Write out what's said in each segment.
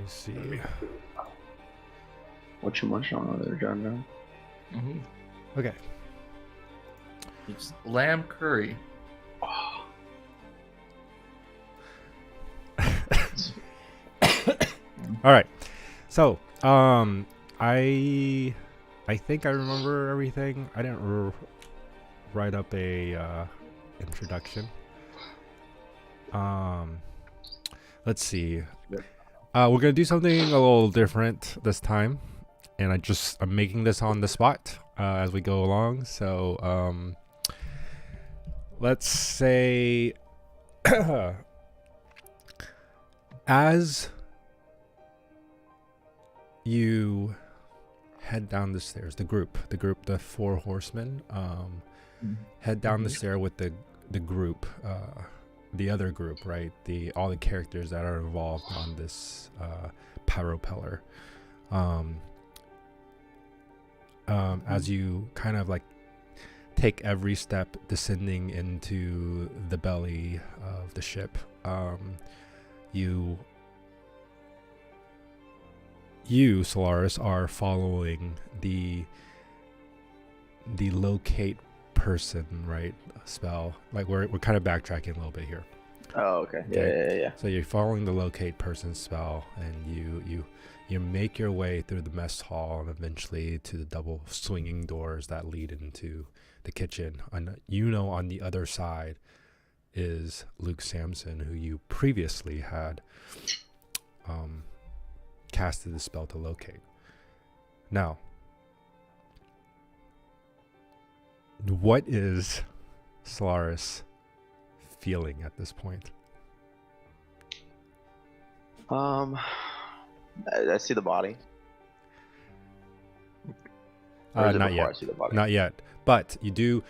see. What you munching on there, John John? Mm-hmm. Okay. It's lamb curry. All right. So, I think I remember everything. I didn't write up a introduction. Let's see. We're gonna do something a little different this time, and I'm making this on the spot as we go along. So, let's say as you head down the stairs, the 4 horsemen, head down the stair with the group, the other group, right? All the characters that are involved on this pyropeller. As you kind of like take every step descending into the belly of the ship, you Solaris are following the locate person, right, spell. Like we're kind of backtracking a little bit here. Oh, okay. Yeah. So you're following the locate person spell, and you make your way through the mess hall and eventually to the double swinging doors that lead into the kitchen. And on the other side is Luke Samson, who you previously had casted the spell to locate. Now, what is Solaris feeling at this point? I see the body. Or is it Not before yet. I see the body? Not yet. But you do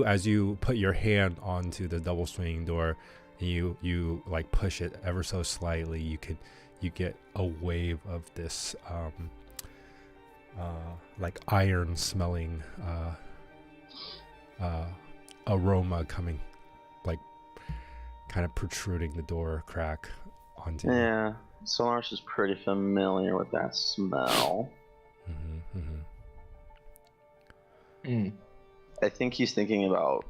as you put your hand onto the double swinging door, and you like push it ever so slightly. You get a wave of this like iron smelling aroma coming, like kind of protruding the door crack onto you. Yeah, Solaris is pretty familiar with that smell. I think he's thinking about.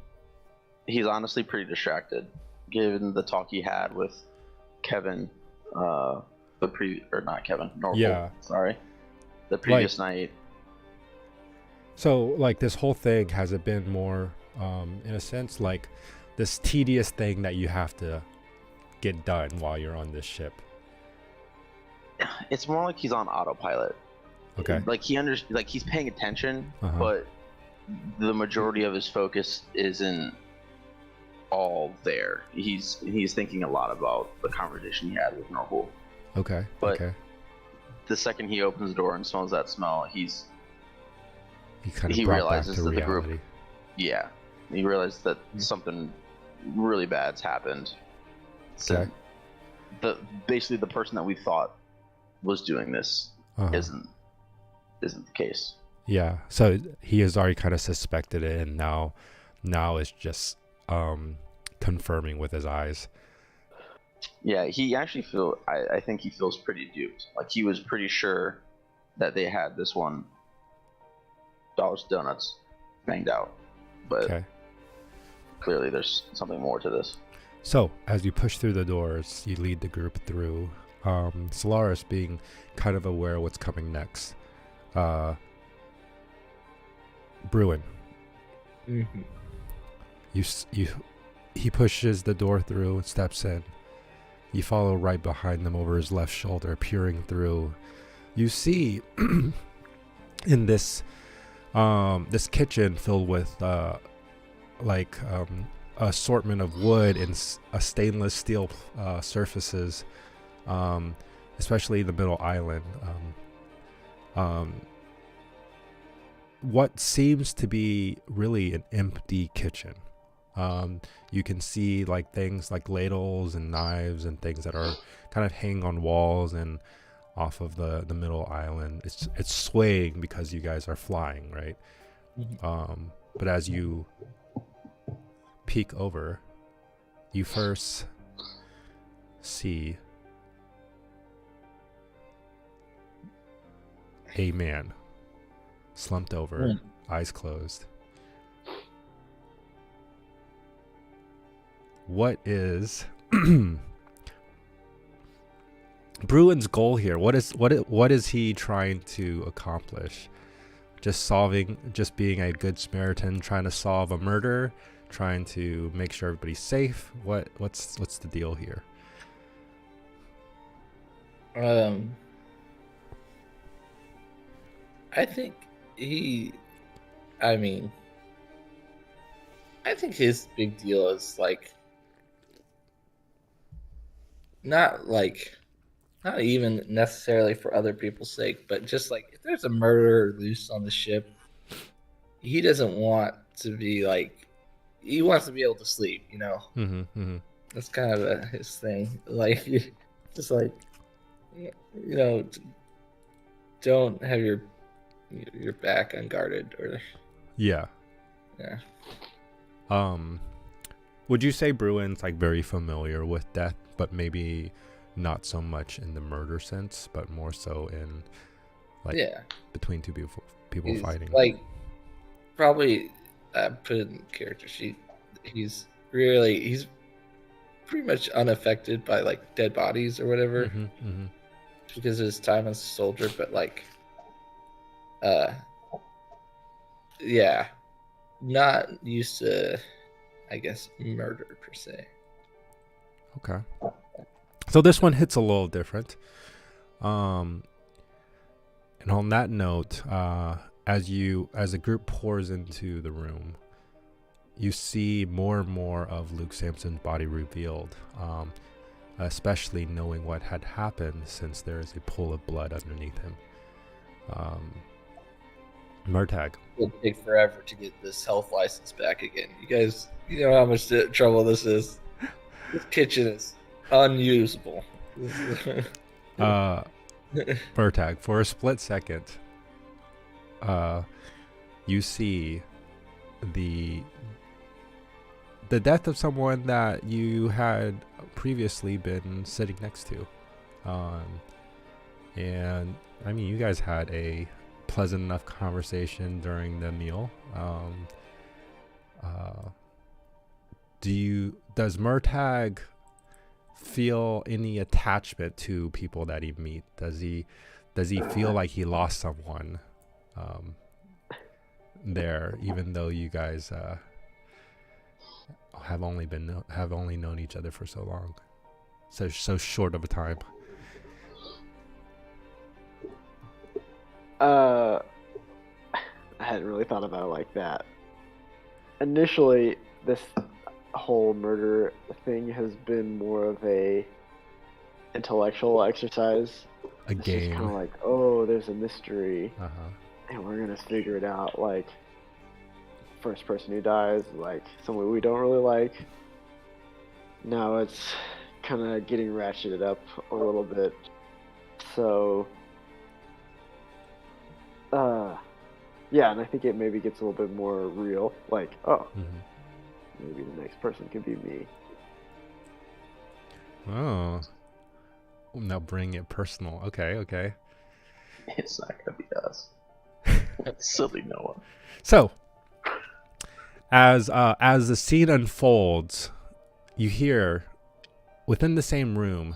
He's honestly pretty distracted, given the talk he had with Kevin. Not Kevin. Norval, Yeah. Sorry. The previous night. So, like, this whole thing, has it been more, in a sense, like this tedious thing that you have to get done while you're on this ship? It's more like he's on autopilot. Okay. Like he's paying attention, Uh-huh. but the majority of his focus isn't all there. He's thinking a lot about the conversation he had with Norval. Okay. But okay. the second he opens the door and smells that smell, he He realizes back to that the group. reality. Yeah, he realized that something really bad's happened. So basically the person that we thought was doing this isn't the case. Yeah. So he has already kind of suspected it, and now it's just confirming with his eyes. Yeah, he actually I think he feels pretty duped. Like he was pretty sure that they had this one Dollar's Donuts banged out, but clearly there's something more to this. So as you push through the doors, you lead the group through. Solaris being kind of aware of what's coming next. Bruin. He pushes the door through and steps in. You follow right behind them over his left shoulder, peering through. You see in this kitchen filled with assortment of wood and stainless steel surfaces, especially the middle island. What seems to be really an empty kitchen. You can see like things like ladles and knives and things that are kind of hanging on walls and off of the middle island. It's swaying because you guys are flying, right? But as you peek over, you first see a man, slumped over, Hmm. eyes closed. What is Bruin's goal here? What is he trying to accomplish? Just being a good Samaritan, trying to solve a murder, trying to make sure everybody's safe. What's the deal here? I think he. I mean, I think his big deal is like not like not even necessarily for other people's sake, but just like if there's a murderer loose on the ship, he doesn't want to be like he wants to be able to sleep. You know, Mm-hmm, mm-hmm. that's kind of his thing. Like, just like you know, don't have your back unguarded or Yeah. yeah. Would you say Bruin's like very familiar with death, but maybe not so much in the murder sense, but more so in like Yeah, between two people he's fighting? like probably put it in the character sheet. He's pretty much unaffected by like dead bodies or whatever Mm-hmm, mm-hmm. because of his time as a soldier, but like uh yeah, not used to I guess murder per se. Okay. So this one hits a little different. And on that note, as a group pours into the room, you see more and more of Luke Sampson's body revealed, especially knowing what had happened since there is a pool of blood underneath him. Murtag. It'll take forever to get this health license back again. You guys, you know how much trouble this is. This kitchen is unusable. Murtag, for a split second, you see the death of someone that you had previously been sitting next to. And I mean, you guys had a pleasant enough conversation during the meal. Does Murtag feel any attachment to people that he meet? Does he feel like he lost someone there, even though you guys have only known each other for so long, so short of a time? I hadn't really thought about it like that. Initially, this whole murder thing has been more of a intellectual exercise. A It's just kind of game. like, oh, there's a mystery, Uh-huh. and we're gonna figure it out. Like, first person who dies, like someone we don't really like. Now it's kind of getting ratcheted up a little bit. So, yeah, and I think it maybe gets a little bit more real. Like, oh, Mm-hmm. maybe the next person could be me. Oh, now bring it personal. Okay. It's not gonna be us. Silly Noah. So, as the scene unfolds, you hear within the same room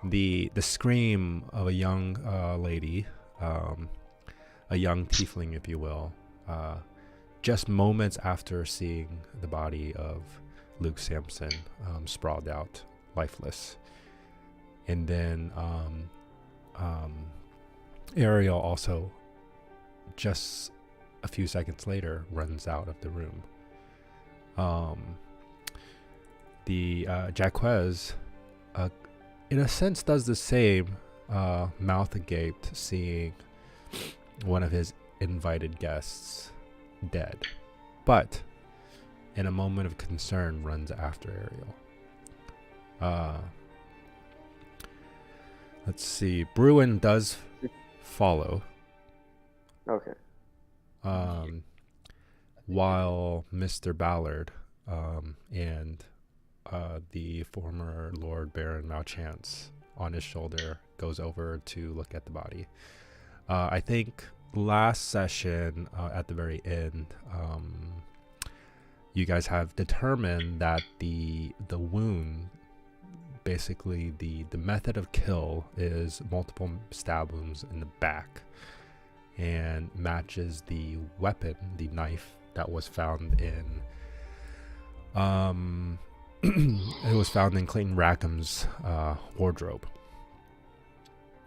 the scream of a young lady, a young tiefling, if you will, just moments after seeing the body of Luke Sampson sprawled out, lifeless. And then Ariel also, just a few seconds later, runs out of the room. The Jaquez, in a sense, does the same, mouth agape, seeing one of his invited guests dead, but in a moment of concern runs after Ariel. Let's see. Bruin does follow, Okay. while Mr. Ballard and the former Lord Baron Malchance on his shoulder goes over to look at the body. I think last session at the very end, you guys have determined that the wound, basically the method of kill, is multiple stab wounds in the back, and matches the weapon, the knife that was found in it was found in Clayton Rackham's wardrobe.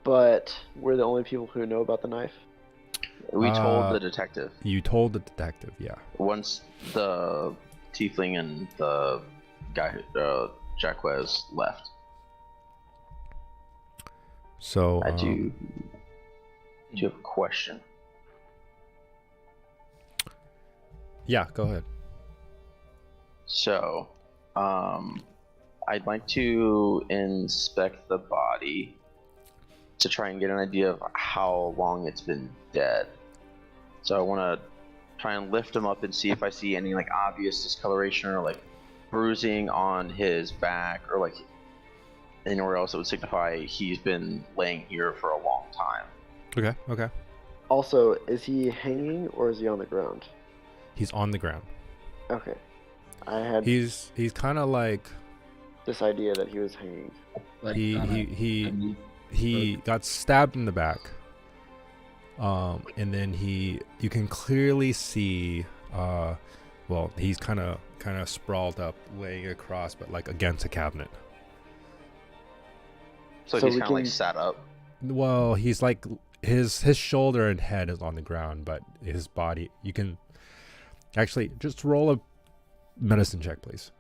But we're the only people who know about the knife. We told the detective. You told the detective, yeah. Once the tiefling and the guy, Jacquez, left. So I do have a question. Yeah, go ahead. So, I'd like to inspect the body to try and get an idea of how long it's been dead. So I want to try and lift him up and see if I see any like obvious discoloration or like bruising on his back or like anywhere else that would signify he's been laying here for a long time. Okay. Also, is he hanging or is he on the ground? He's on the ground. Okay. I had He's kind of like this idea that he was hanging. Like, he got stabbed in the back. And then you can clearly see well, he's kind of sprawled up, laying across, but like against a cabinet. So So he's we kind of like can- sat up. Well, he's like his shoulder and head is on the ground, but his body, you can actually just roll a medicine check, please.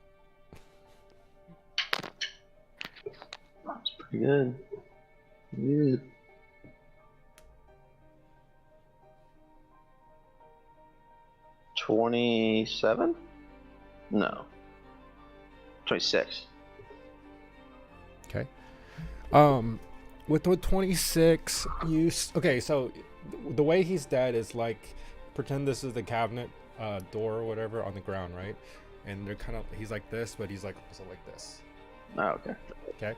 That's pretty good. Good. $27? No. 26. Okay. With the 26, okay, so the way he's dead is like, pretend this is the cabinet door or whatever on the ground, right? And they're he's like this, but he's like also like this. Oh, okay. Okay.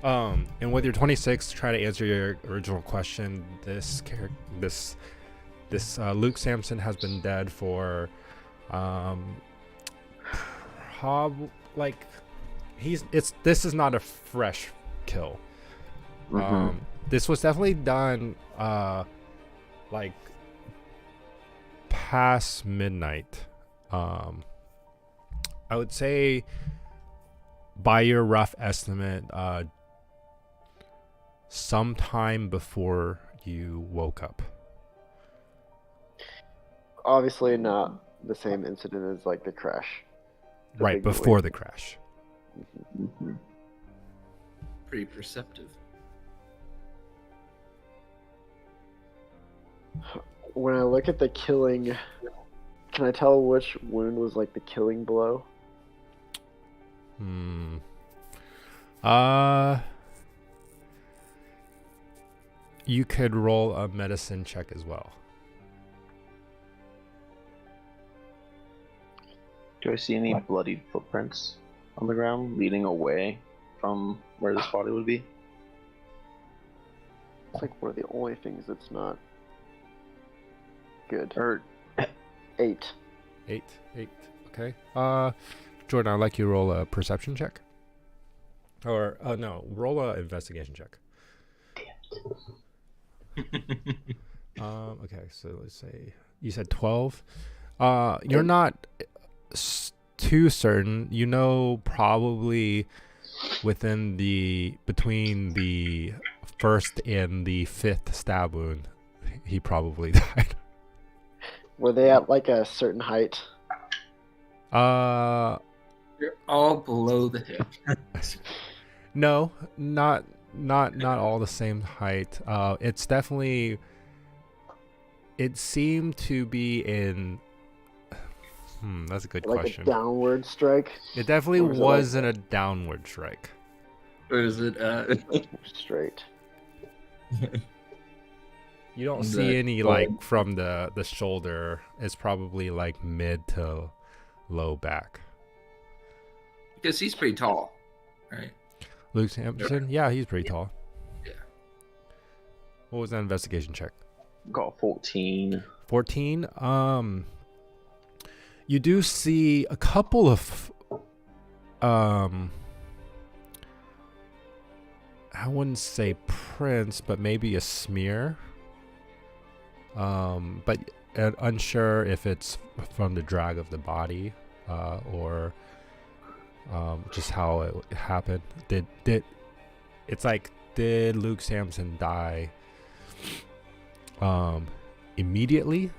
And with your 26, to try to answer your original question, this Luke Sampson has been dead for this is not a fresh kill. Mhm. This was definitely done like past midnight. I would say by your rough estimate, sometime before you woke up. Obviously not the same incident as like the crash. The Right big before wave. the crash. Mhm. pretty perceptive. When I look at the killing, can I tell which wound was like the killing blow? You could roll a medicine check as well. Do I see any bloodied footprints on the ground leading away from where this body would be? It's like one of the only things that's not good. Or 8. Eight. Okay. Jordan, I'd like you to roll a perception check. Or no, roll a investigation check. Okay, so let's say you said 12. You're not too certain. You know, probably between the first and the fifth stab wound, he probably died. Were they at like a certain height? You're all below the hip. No, not all the same height. It's definitely. It seemed to be in. That's a good Like question. a downward strike? It definitely Or is it wasn't a downward strike. Or is it Straight. You don't The- see any well- like from the shoulder. It's probably like mid to low back. because he's pretty tall, right? Luke Sampson, yeah, he's pretty tall. Yeah. What was that investigation check? Got 14. 14. You do see a couple of I wouldn't say prints, but maybe a smear. But unsure if it's from the drag of the body, or just how it happened. Did it's like, did Luke Samson die immediately,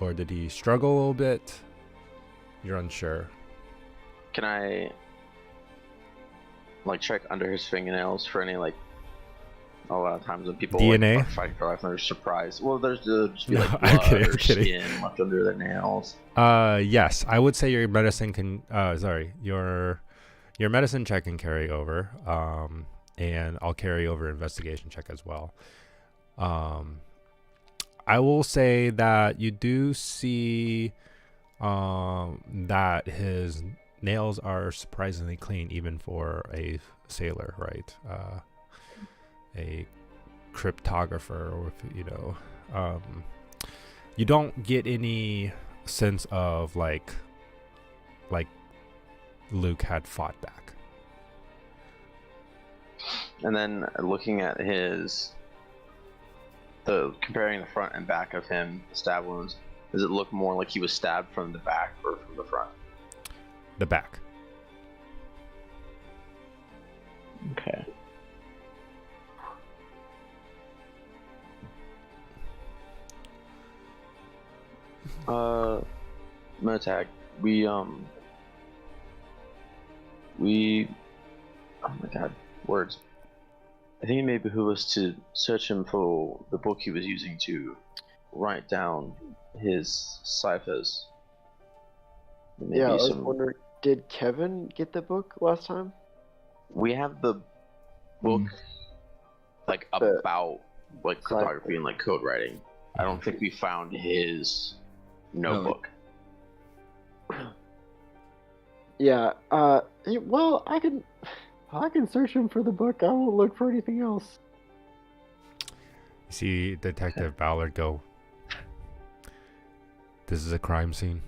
or did he struggle a little bit? You're unsure. Can I like check under his fingernails for any like? A lot of times when people DNA? like, are fighting for life and they're surprised. Well, there's just be No, like I'm blood kidding, or I'm kidding. skin left under their nails. Yes, I would say your medicine can. Your medicine check can carry over. And I'll carry over investigation check as well. I will say that you do see that his nails are surprisingly clean, even for a sailor, right? A cryptographer, or you don't get any sense of like Luke had fought back. And then looking at comparing the front and back of him, the stab wounds, does it look more like he was stabbed from the back or from the front? The back. Okay. Motag, oh my god, words. I think it may behoove us to search him for the book he was using to write down his ciphers. Maybe Yeah, I was wondering, did Kevin get the book last time? We have the book like about like cryptography and like code writing. I don't think we found his notebook. Yeah. Well, I can search him for the book. I won't look for anything else. You see Detective Ballard go, "This is a crime scene."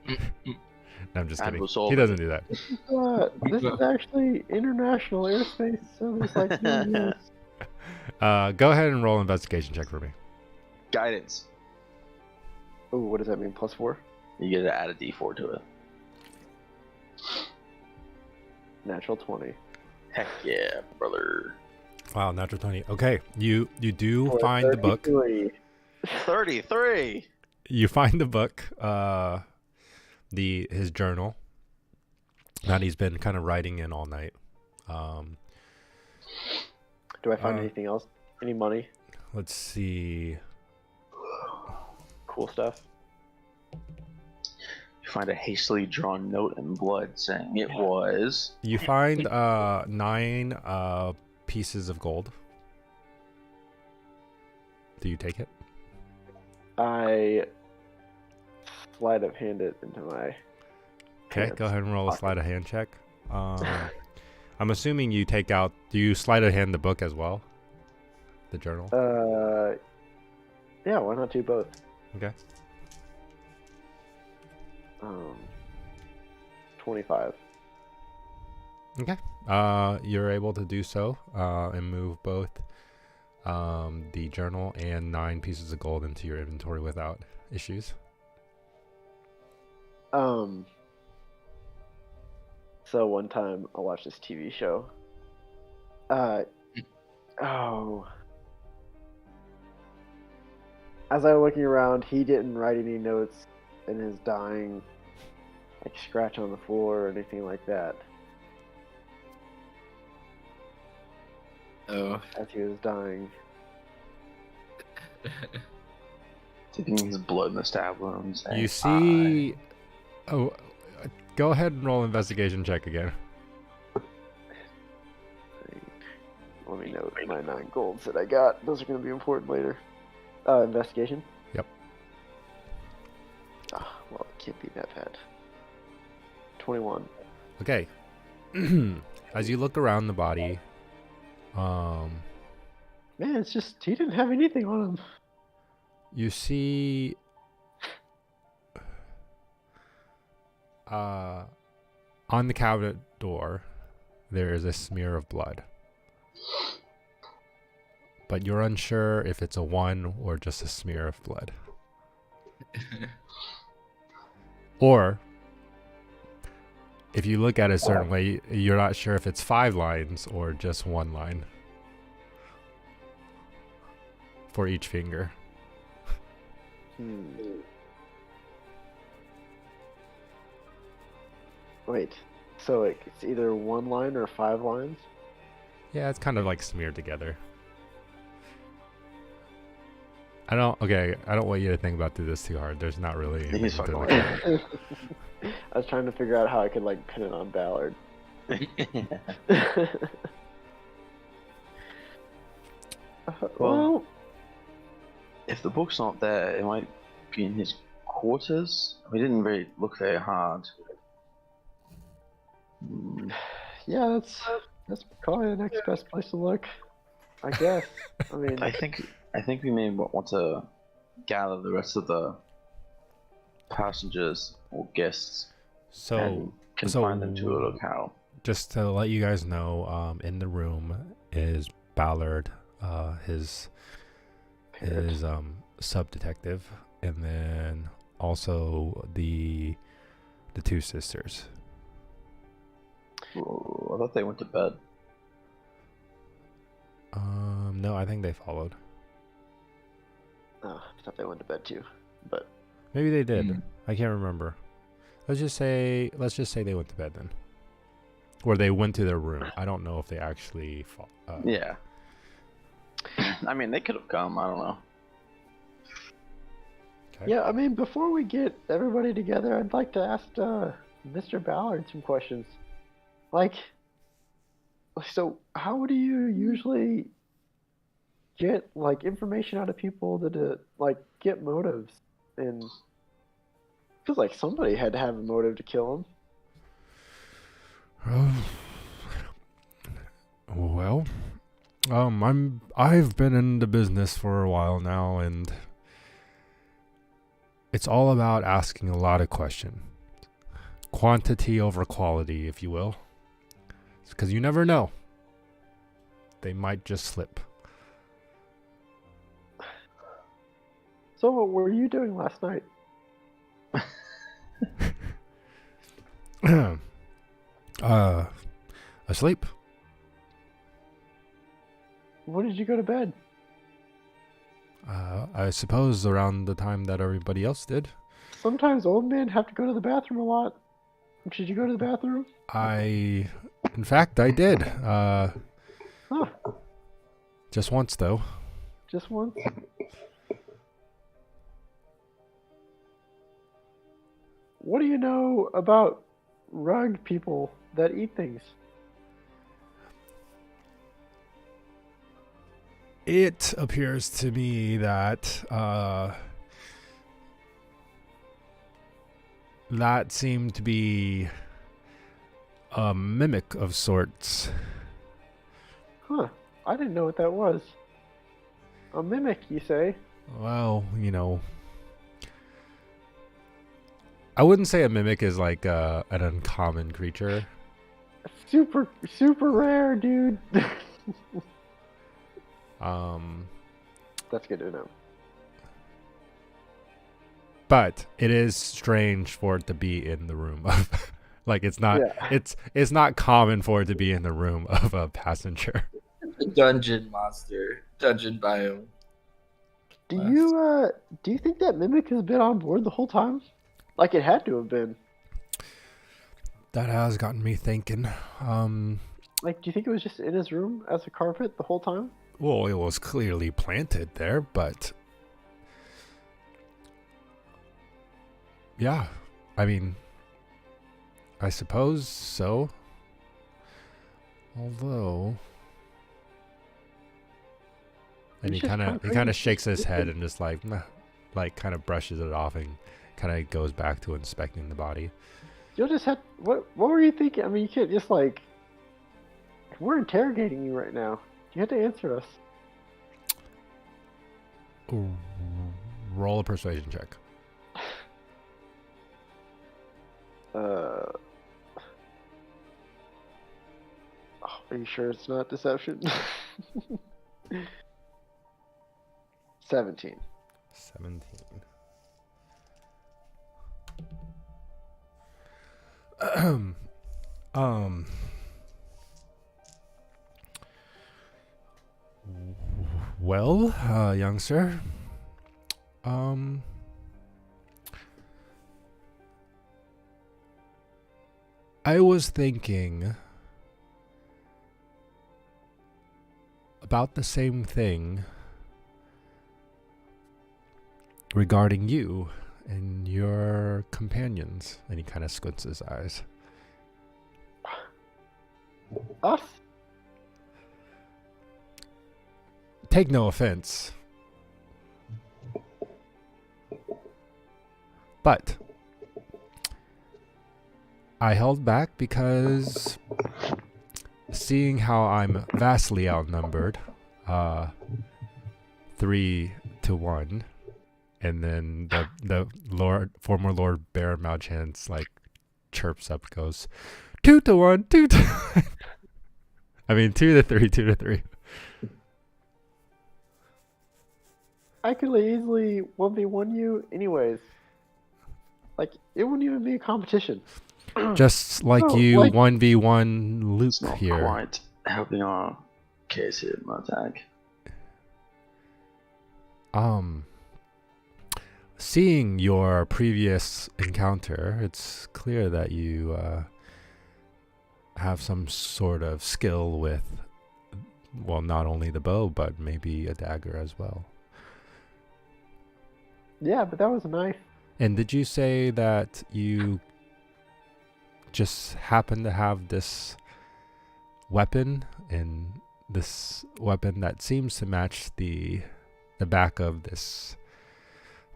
No, I'm just kidding. He doesn't do that. This is actually international airspace, so there's like no rules. Go ahead and roll investigation check for me. Guidance. Oh, what does that mean? +4? You get to add a D4 to it. Natural 20. Heck yeah, brother. Wow, natural 20. Okay, you do For find the book. 33. 33. You find the book, his journal that he's been kind of writing in all night. Do I find anything else? Any money? Let's see. Cool stuff. You find a hastily drawn note in blood saying it was. You find 9 pieces of gold. Do you take it? I sleight of hand it into my. Okay, pants go ahead and roll a pocket. sleight of hand check. I'm assuming you take out. Do you sleight of hand the book as well? The journal. Yeah, why not do both? Okay. 25. Okay. You're able to do so and move both the journal and 9 pieces of gold into your inventory without issues. So one time I watched this TV show. As I was looking around, he didn't write any notes in his dying, like scratch on the floor or anything like that. Oh. As he was dying. Taking his blood in the stab wounds. You see. Oh, go ahead and roll investigation check again. Let me note my 9 golds that I got. Those are going to be important later. Investigation? Yep. Well, it can't be that bad. 21. Okay. As you look around the body, Man, it's just he didn't have anything on him. You see on the cabinet door there is a smear of blood. But you're unsure if it's a 1 or just a smear of blood. Or if you look at it a certain way, you're not sure if it's 5 lines or just 1 line for each finger. Wait, so it's either 1 line or 5 lines? Yeah, it's kind of like smeared together. I don't want you to think about this too hard. There's not really anything He's to fucking look with at. I was trying to figure out how I could like pin it on Ballard. Well, If the book's not there, it might be in his quarters. We didn't really look very hard. yeah, that's probably the next best place to look, I guess. I mean, I think we may want to gather the rest of the passengers or guests So and confine them to a locale. just to let you guys know, in the room is Ballard, his sub detective, and then also the 2 sisters. Oh, I thought they went to bed. No, I think they followed. oh, I thought they went to bed too, but Maybe they did. Hmm. I can't remember. Let's just say they went to bed then, or they went to their room. I don't know if they actually. Yeah. I mean, they could have come. I don't know. Okay. yeah, I mean, before we get everybody together, I'd like to ask Mr. Ballard some questions. Like, so how do you usually get like information out of people to like get motives? And feels like somebody had to have a motive to kill him. Well, I've been in the business for a while now, and it's all about asking a lot of questions. Quantity over quality, if you will. Because you never know. They might just slip. So what were you doing last night? Asleep. When did you go to bed? I suppose around the time that everybody else did. Sometimes old men have to go to the bathroom a lot. Did you go to the bathroom? In fact, I did. Huh, Just once, though. just once? What do you know about rug people that eat things? It appears to me that that seemed to be a mimic of sorts. Huh, I didn't know what that was. A mimic, you say? Well, I wouldn't say a mimic is like an uncommon creature. Super, super rare, dude. That's good to know. But it is strange for it to be in the room of, like, it's not Yeah. it's not common for it to be in the room of a passenger. The dungeon monster, dungeon biome. Do you think that mimic has been on board the whole time? Like it had to have been. That has gotten me thinking. Like, do you think it was just in his room as a carpet the whole time? Well, it was clearly planted there, but yeah, I mean, I suppose so. Although, and It's he just kind kinda of crazy. shakes his head and just like, meh, like kind of brushes it off and kind of goes back to inspecting the body. You'll just have. What were you thinking? I mean, you can't just like. We're interrogating you right now. You have to answer us. Roll a persuasion check. Are you sure it's not deception? 17. 17. um. Well, young sir. I was thinking about the same thing regarding you and your companions. And he kind of squints his eyes. Us? Take no offense. But I held back because seeing how I'm vastly outnumbered, 3-1, and then the former Lord Baron Malchance like chirps up, goes 2-1, 2-1. I mean 2-3, 2-3. I could easily 1v1 you anyways. Like, it wouldn't even be a competition. Just like No, you like- 1v1 Luke It's not here. quite helping our case here, Murtagh. Seeing your previous encounter, it's clear that you have some sort of skill with, well, not only the bow, but maybe a dagger as well. Yeah, but that was a knife. And did you say that you just happen to have this weapon, and this weapon that seems to match the back of this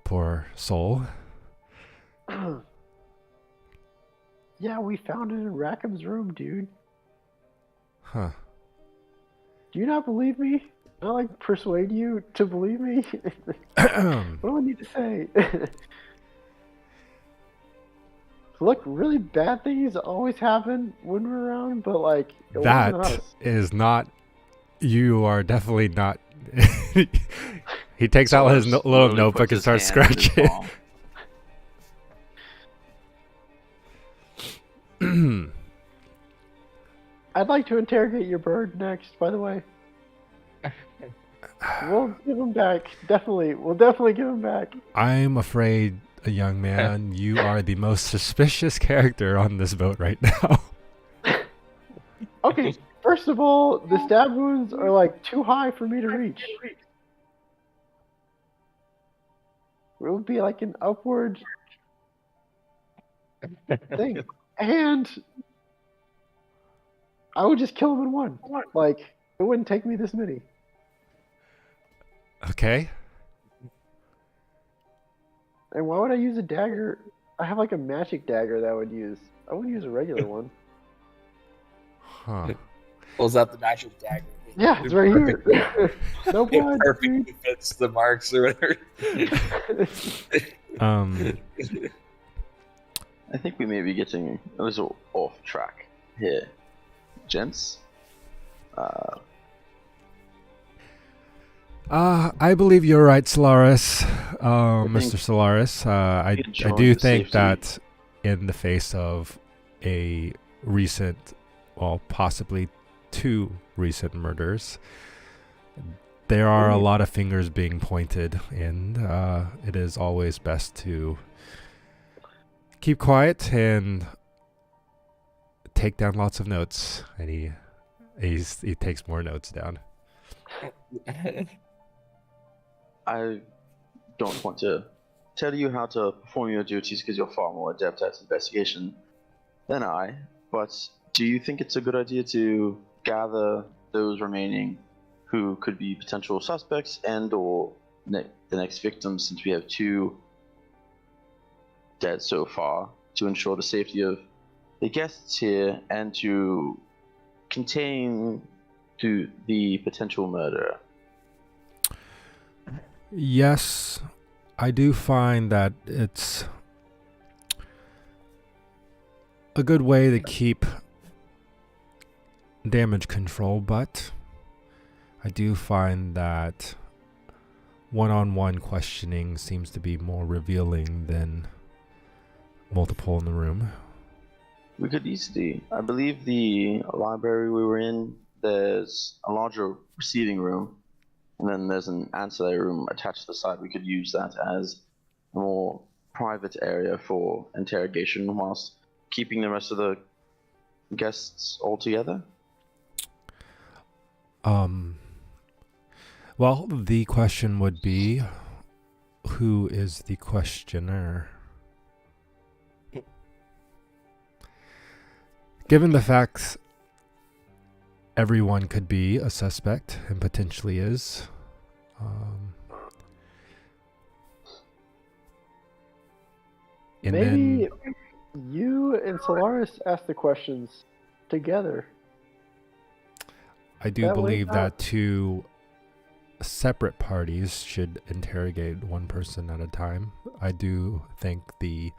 poor soul? Yeah, we found it in Rackham's room, dude. Huh. Do you not believe me? I like persuade you to believe me? What do I need to say? Look, really bad things always happen when we're around, but like, it wasn't That us. is not. You are definitely not. He takes out his Solar's little literally notebook puts and his starts hand in his scratching. palm. I'd like to interrogate your bird next, by the way. We'll give him back. Definitely. We'll definitely give him back. I'm afraid, young man, you are the most suspicious character on this boat right now. Okay, first of all, the stab wounds are like too high for me to reach. It would be like an upward thing. And I would just kill him in one. Like, it wouldn't take me this many. Okay. And why would I use a dagger? I have like a magic dagger that I would use. I wouldn't use a regular one. Huh. Pulls out the magic dagger. Yeah, it's right here. No It blood. perfectly fits the marks or whatever. I think we may be getting a little off track here, gents. I believe you're right, Solaris. Mr. think Solaris. I enjoying do the think safety- that in the face of a recent, well, possibly 2 recent murders, there are a lot of fingers being pointed, and it is always best to keep quiet and take down lots of notes. And he takes more notes down. I don't want to tell you how to perform your duties because you're far more adept at investigation than I, but do you think it's a good idea to gather those remaining who could be potential suspects and or the next victims, since we have 2 dead so far, to ensure the safety of the guests here and to contain the potential murderer? Yes, I do find that it's a good way to keep damage control, but I do find that one-on-one questioning seems to be more revealing than multiple in the room. We could easily. I believe the library we were in, there's a larger receiving room, and then there's an ancillary room attached to the side. We could use that as a more private area for interrogation whilst keeping the rest of the guests all together. Well, the question would be, who is the questioner? Given the facts, everyone could be a suspect and potentially is. And Maybe then, you and Solaris ask the questions together. I do that way believe not- that two separate parties should interrogate one person at a time. I do think the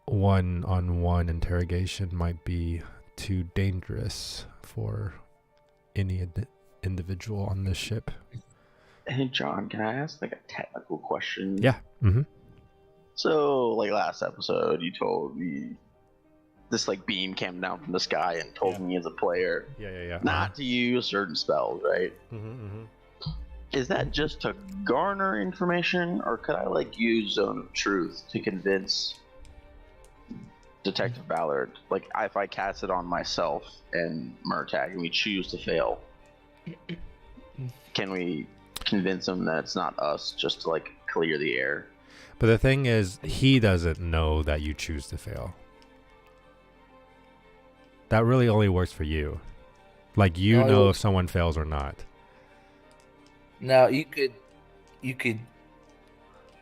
one-on-one interrogation might be too dangerous for any individual on this ship. Hey, John, can I ask like a technical question? Yeah. Mm-hmm. So, like last episode, you told me this like beam came down from the sky and told me as a player Yeah. not to use certain spells, right? Mm-hmm. Is that just to garner information, or could I like use Zone of Truth to convince Detective Ballard? Like, if I cast it on myself and Murtag and we choose to fail, can we convince him that it's not us, just to like clear the air? But the thing is, he doesn't know that you choose to fail. That really only works for you. Like, you No, know if someone fails or not. Now you could. I mean,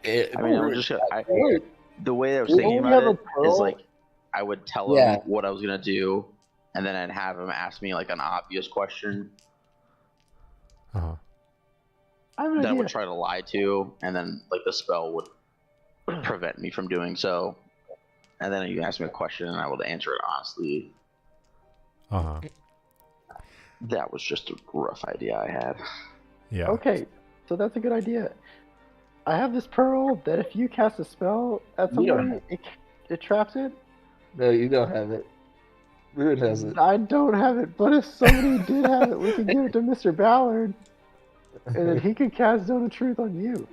I'm just Really? the way I was We thinking only about have it a is pearl. like I would tell Yeah. him what I was gonna do, and then I'd have him ask me like an obvious question Uh-huh. I have an that I idea. would try to lie to, and then like the spell would prevent me from doing so. And then you ask me a question, and I would answer it honestly. Uh-huh. That was just a rough idea I had. Yeah. Okay, so that's a good idea. I have this pearl that if you cast a spell at You don't somebody, it traps it. No, you don't have it. Ruin has it. I don't have it, but if somebody did have it, we could give it to Mr. Ballard, and then he could cast Zone of Truth on you.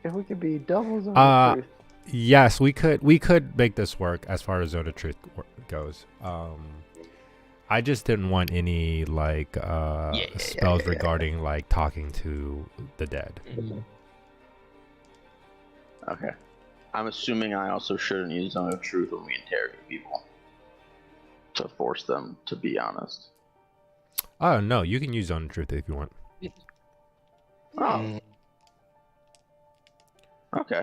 And we could be double Zone of Truth. Yes, we could make this work as far as Zone of Truth goes. I just didn't want any like spells regarding like talking to the dead. Okay. I'm assuming I also shouldn't use Zone of Truth when we interrogate people to force them to be honest. Oh no, you can use Zone of Truth if you want. Oh, okay.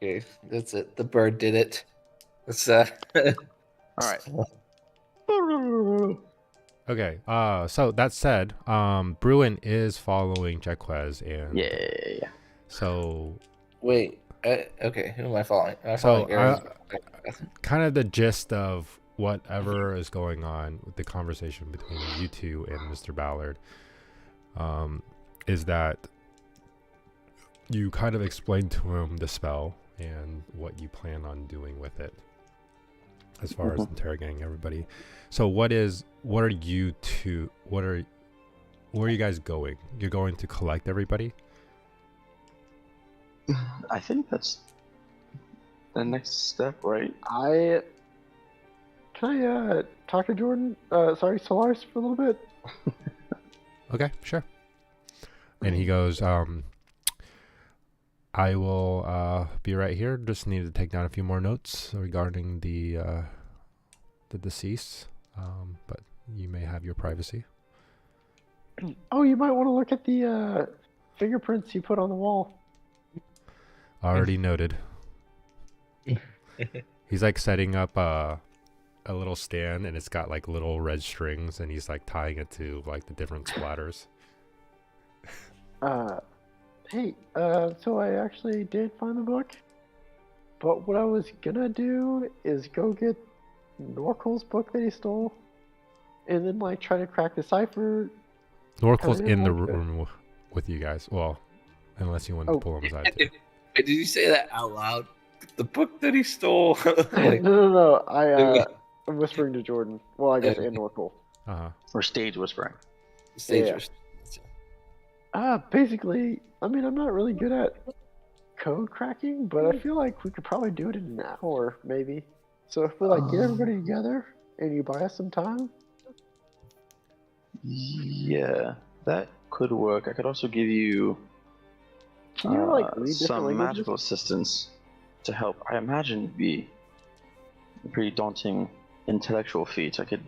Okay, that's it. The bird did it. It's All right. Okay. So that said, Bruin is following Jaquez, and Yeah. so Wait. Okay, who am I following? Am I So, following Aaron? kind of the gist of whatever is going on with the conversation between you two and Mr. Ballard, is that you kind of explained to him the spell and what you plan on doing with it as far as interrogating everybody. So where are you guys going? You're going to collect everybody? I think that's the next step, right? Can I talk to Jordan? Sorry, Solaris for a little bit. Okay, sure. And he goes, I will be right here. Just need to take down a few more notes regarding the deceased. But you may have your privacy. Oh, you might want to look at the fingerprints you put on the wall. Already noted. He's like setting up a little stand, and it's got like little red strings, and he's like tying it to like the different splatters. Hey, so I actually did find the book, but what I was gonna do is go get Norkel's book that he stole, and then like try to crack the cipher. Norkel's in the like that. room with you guys. Well, unless you want to Oh. pull him aside too. Did you say that out loud? The book that he stole. No. I'm whispering to Jordan. Well, I guess and Norkel. Or stage whispering. Basically, I mean, I'm not really good at code cracking, but I feel like we could probably do it in an hour, maybe. So if we like get everybody together and you buy us some time. Yeah, that could work. I could also give you Can you like read different some languages? magical assistance to help. I imagine it'd be a pretty daunting intellectual feat. I could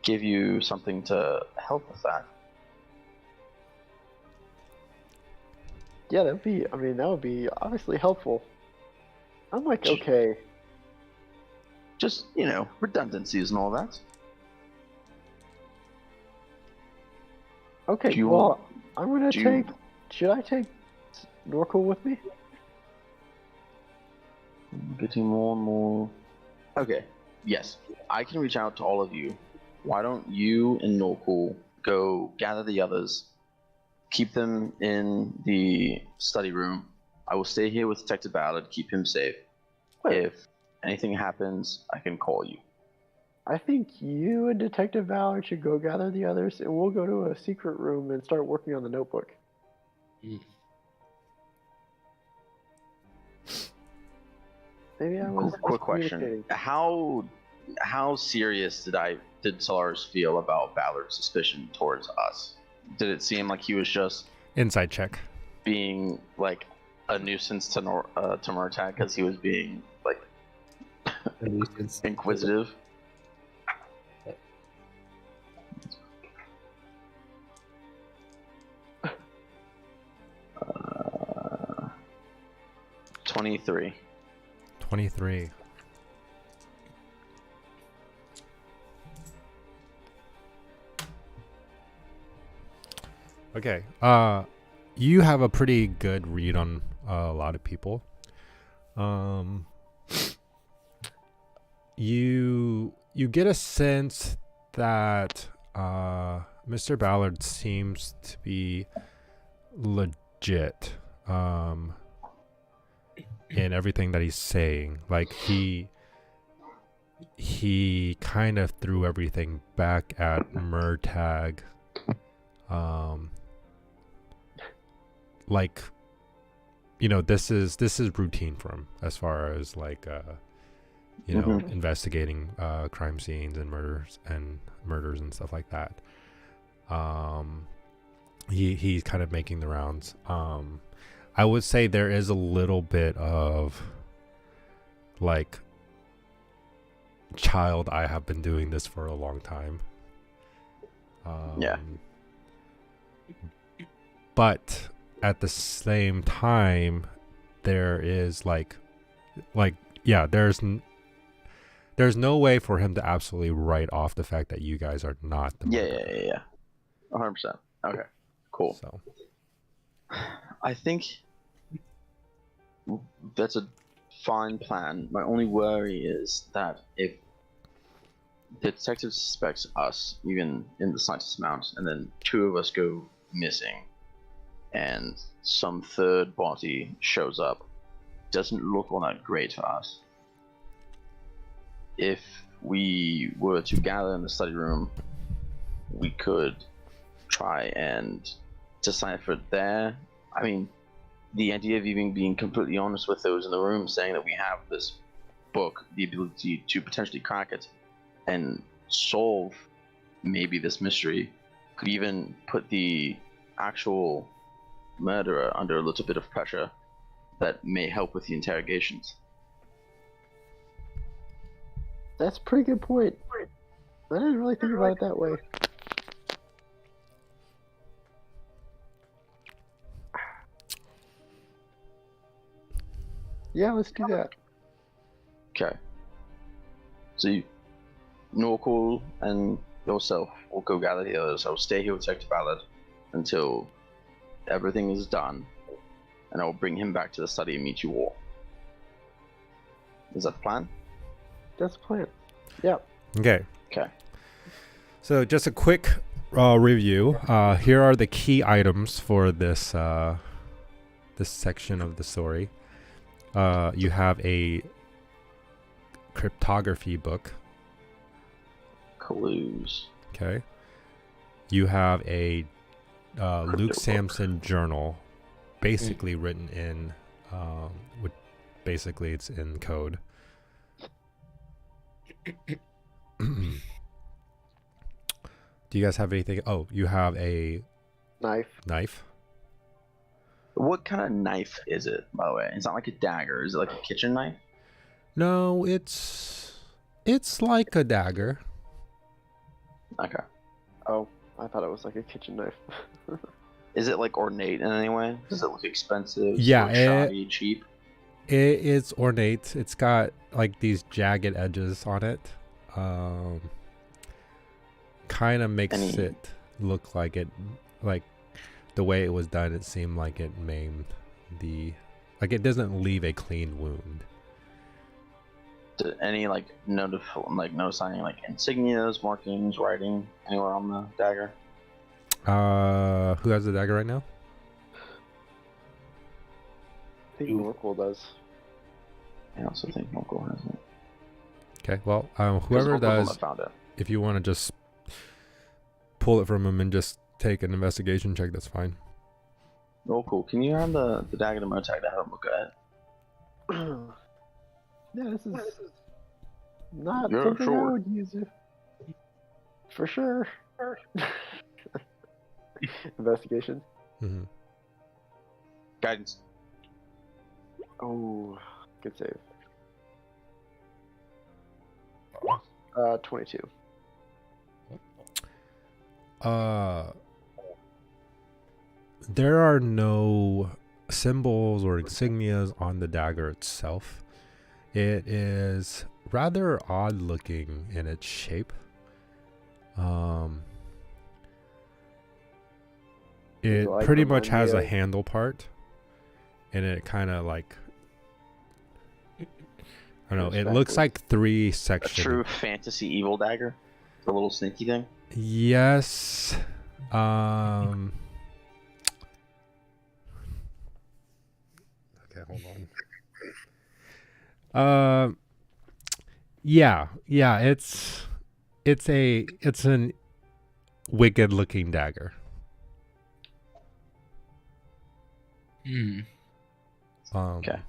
give you something to help with that. Yeah, that would be obviously helpful. I'm like, okay. Just, redundancies and all that. Okay, Do you well, want- I'm gonna do you- take. Should I take Norkel with me? I'm getting more and more. Okay, yes. I can reach out to all of you. Why don't you and Norkel go gather the others, keep them in the study room. I will stay here with Detective Ballard, keep him safe. Wait. If anything happens, I can call you. I think you and Detective Ballard should go gather the others, and we'll go to a secret room and start working on the notebook. Maybe I was Quick question: miscommunicating. How serious did Solaris feel about Ballard's suspicion towards us? Did it seem like he was just Inside check. being like a nuisance to Murtagh because he was being like inquisitive? Uh, 23. 23. Okay. You have a pretty good read on a lot of people. You get a sense that Mr. Ballard seems to be legit in everything that he's saying. Like he kind of threw everything back at Murtagh. Like, this is routine for him as far as like investigating crime scenes and murders and stuff like that. He's kind of making the rounds. I would say there is a little bit of like, child, I have been doing this for a long time. Yeah. But at the same time, there is there's no way for him to absolutely write off the fact that you guys are not the murderer. Yeah. 100%. Okay, cool. So I think that's a fine plan. My only worry is that if the detective suspects us, even in the slightest amount, and then two of us go missing, and some third body shows up, doesn't look all that great for us. If we were to gather in the study room, we could try and decipher there. I mean, the idea of even being completely honest with those in the room, saying that we have this book, the ability to potentially crack it and solve maybe this mystery, could even put the actual murderer under a little bit of pressure that may help with the interrogations. That's a pretty good point. I didn't really think about it that way. Yeah, let's do that. Okay. So Norcal and yourself will go gather the others. I will stay here with Sector Ballard until everything is done, and I will bring him back to the study and meet you all. Is that the plan? That's the plan. Yeah. Okay. Okay. So just a quick review. Here are the key items for this this section of the story. You have a cryptography book. Clues. Okay. You have a Luke book. Sampson journal, basically written in, with basically it's in code. Do you guys have anything? Oh, you have a Knife. What kind of knife is it, by the way? It's not like a dagger. Is it like a kitchen knife? No, it's like a dagger. Okay. Oh, I thought it was like a kitchen knife. Is it like ornate in any way? Does it look expensive? Yeah, Does it look shoddy, cheap? It is ornate. It's got like these jagged edges on it. Kind of makes it look like it, like the way it was done. It seemed like it maimed the, like it doesn't leave a clean wound. Any like noticing like insignias, markings, writing anywhere on the dagger? Who has the dagger right now? I think Norqual does. I also think Norqual has it. Okay, well, whoever does, found it. if you want to just pull it from him and just take an investigation check, that's fine. Oh, cool. Can you hand the dagger to Motag to have him look at it? Yeah, this is not Yeah, something sure. I would use it. For sure. Investigation. Mm-hmm. Guidance. Oh, good save. 22. There are no symbols or insignias on the dagger itself. It is rather odd looking in its shape. It like pretty the much has a Monday? handle part, and it kind of like, I don't know, it Goes looks backwards. like 3 A sections. true fantasy evil dagger. The little sneaky thing. Yes. Okay, hold on. Yeah, it's an wicked looking dagger. Okay.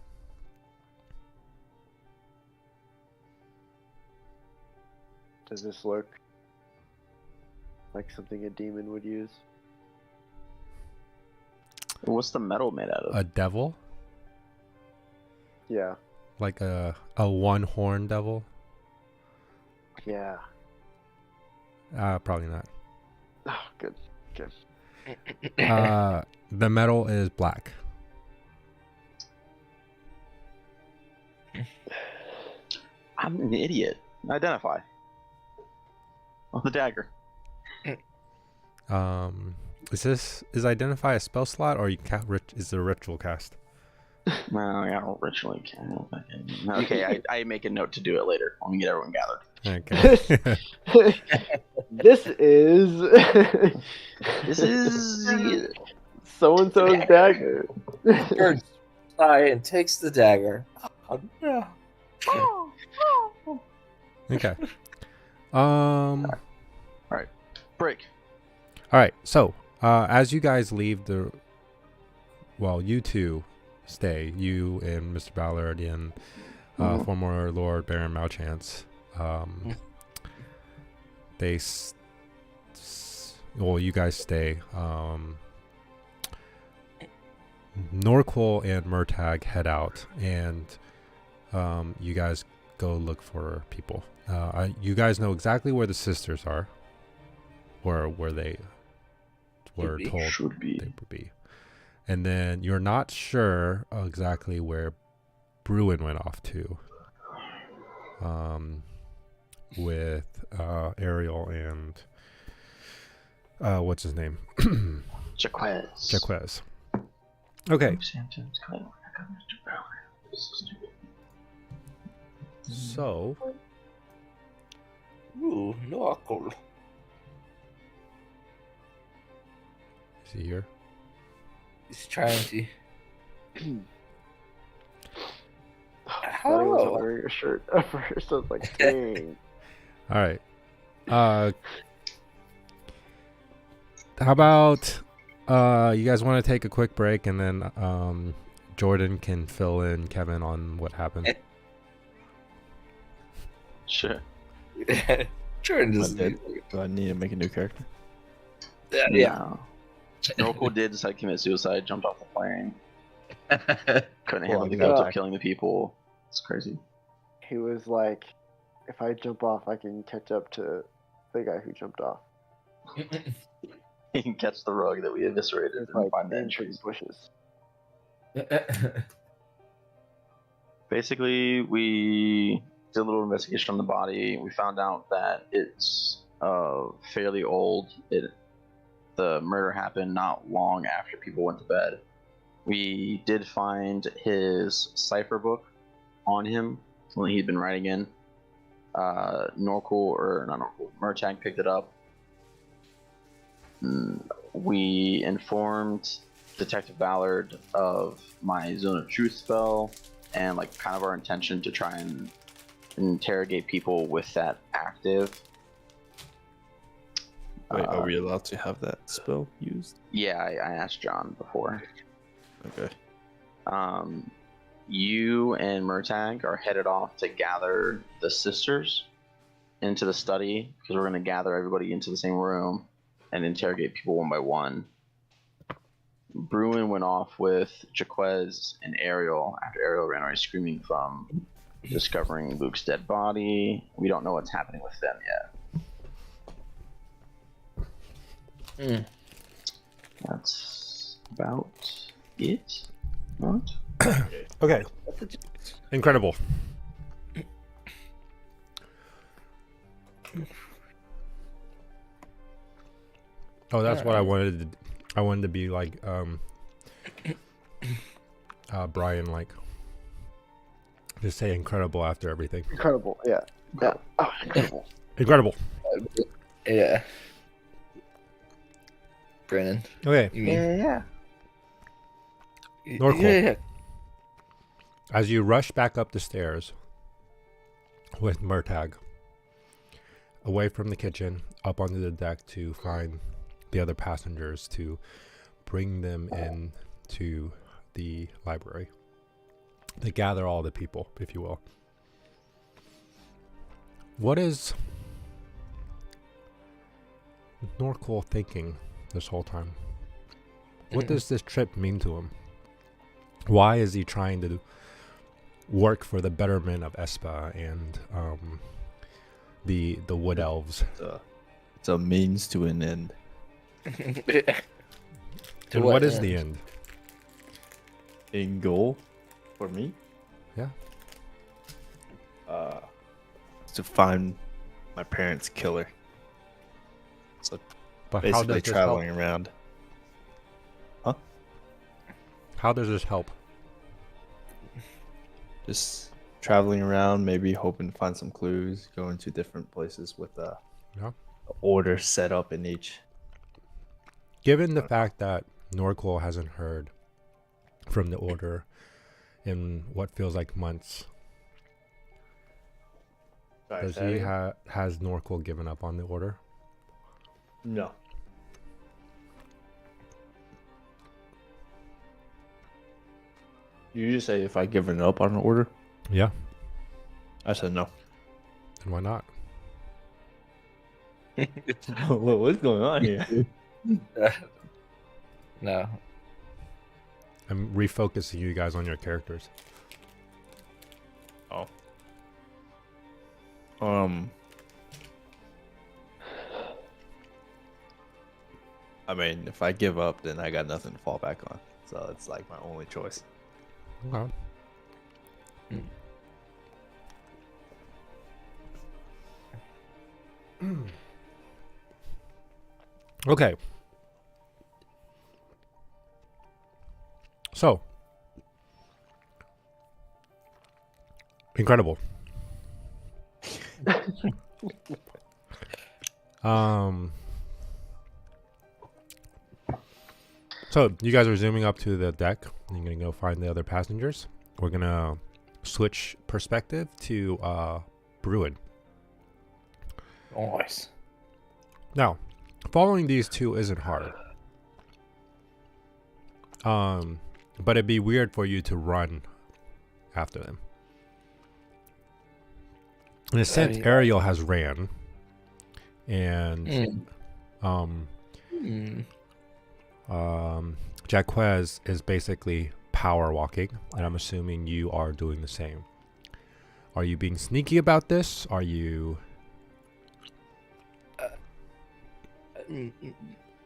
Does this look like something a demon would use? What's the metal made out of? A devil, Yeah. like a one horn devil. Yeah. Probably not. Oh, good. Good. The metal is black. I'm an idiot. Identify. On the dagger. Is identify a spell slot, or you can't? Is it a ritual cast? Well, I don't ritually count. Okay, I make a note to do it later when we get everyone gathered. Okay. This is This is so and so's dagger. Bird fly and takes the dagger. Okay. break. All right. So, as you guys leave you two stay. You and Mr. Ballard and former Lord Baron Malchance. You guys stay. Norqual and Murtag head out, and you guys go look for people. You guys know exactly where the sisters are, or where they were told Should be. they would be. And then you're not sure exactly where Bruin went off to. with Ariel and what's his name? Jaquez. Jaquez. Okay, Sampson's coming. I got Mr. Bauer. This is so stupid. so Ooh, Knuckle. is he here? He's trying to. I thought he was Hello. wearing a shirt at first. I was like, dang. All right. How about you guys want to take a quick break and then Jordan can fill in Kevin on what happened. Sure. Jordan I just. did. Do I need to make a new character? Yeah. Norco did decide to commit suicide, jumped off the plane. Couldn't handle the Well, guilt yeah. of killing the people. It's crazy. He was like, if I jump off, I can catch up to the guy who jumped off. He can catch the rug that we eviscerated It's and like find the in pretty entries. bushes. Basically, we did a little investigation on the body. We found out that it's fairly old. The murder happened not long after people went to bed. We did find his cipher book on him, something he'd been writing in. Murtag picked it up. We informed Detective Ballard of my Zone of Truth spell and like kind of our intention to try and interrogate people with that active. Wait, are we allowed to have that spell used? Yeah, I asked John before. Okay. You and Murtag are headed off to gather the sisters into the study because we're going to gather everybody into the same room and interrogate people one by one. Bruin went off with Jaquez and Ariel after Ariel ran away screaming from discovering Luke's dead body. We don't know what's happening with them yet. That's about it. What? Okay. Incredible. Oh, that's what I wanted. I wanted to be like Brian, like just say incredible after everything. Incredible, yeah. Yeah. Oh, incredible. Incredible. Yeah. Brennan. Okay. You mean? Yeah. Norcal. Yeah. As you rush back up the stairs with Murtag, away from the kitchen, up onto the deck to find the other passengers to bring them in to the library. To gather all the people, if you will. What is Norcal thinking this whole time? What does this trip mean to him? Why is he trying to work for the betterment of Espa and the Wood Elves? It's a means to an end. And what is the end? In goal for me? Yeah. To find my parents' killer. So But how basically does this help? traveling around. How does this help? Just traveling around, maybe hoping to find some clues, going to different places with Yeah. order set up in each. Given the fact that Norqual hasn't heard from the Order in what feels like months, has Norqual given up on the Order? No. You just say if I given up on an order? Yeah. I said no. And why not? What's going on here? No. I'm refocusing you guys on your characters. Oh. I mean, if I give up, then I got nothing to fall back on. So it's like my only choice. Okay. Okay. So, incredible. Um. So you guys are zooming up to the deck. And you're gonna go find the other passengers. We're gonna switch perspective to Bruin. Nice. Now, following these two isn't hard. But it'd be weird for you to run after them. In a sense, yeah. Ariel has ran, and Jaquez is basically power walking, and I'm assuming you are doing the same. Are you being sneaky about this? Are you?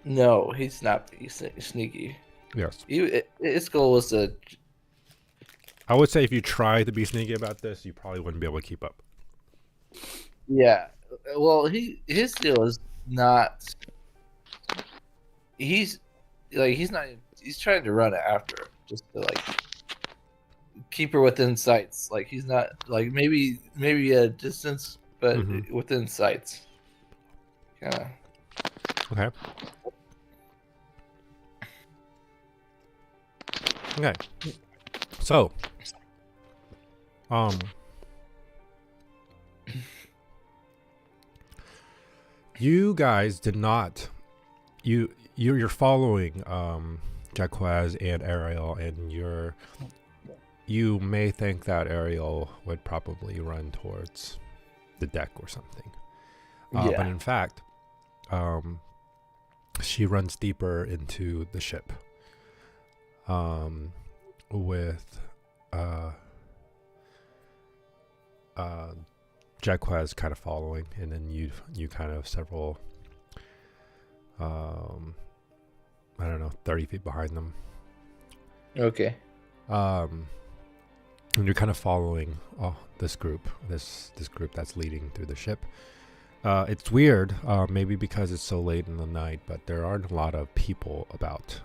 No, he's not being sneaky. Yes. His goal was to. I would say if you try to be sneaky about this, you probably wouldn't be able to keep up. Yeah. Well, his deal is not. He's not. He's trying to run after her, just to like keep her within sights. Like he's not like maybe a distance, but within sights. Yeah. Okay. Okay. So, you guys did not. You're following Jaquez and Ariel, and you may think that Ariel would probably run towards the deck or something. But in fact, she runs deeper into the ship. With Jaquez kind of following, and then you kind of several I don't know, 30 feet behind them. Okay. And you're kind of following this group that's leading through the ship. It's weird, maybe because it's so late in the night, but there aren't a lot of people about.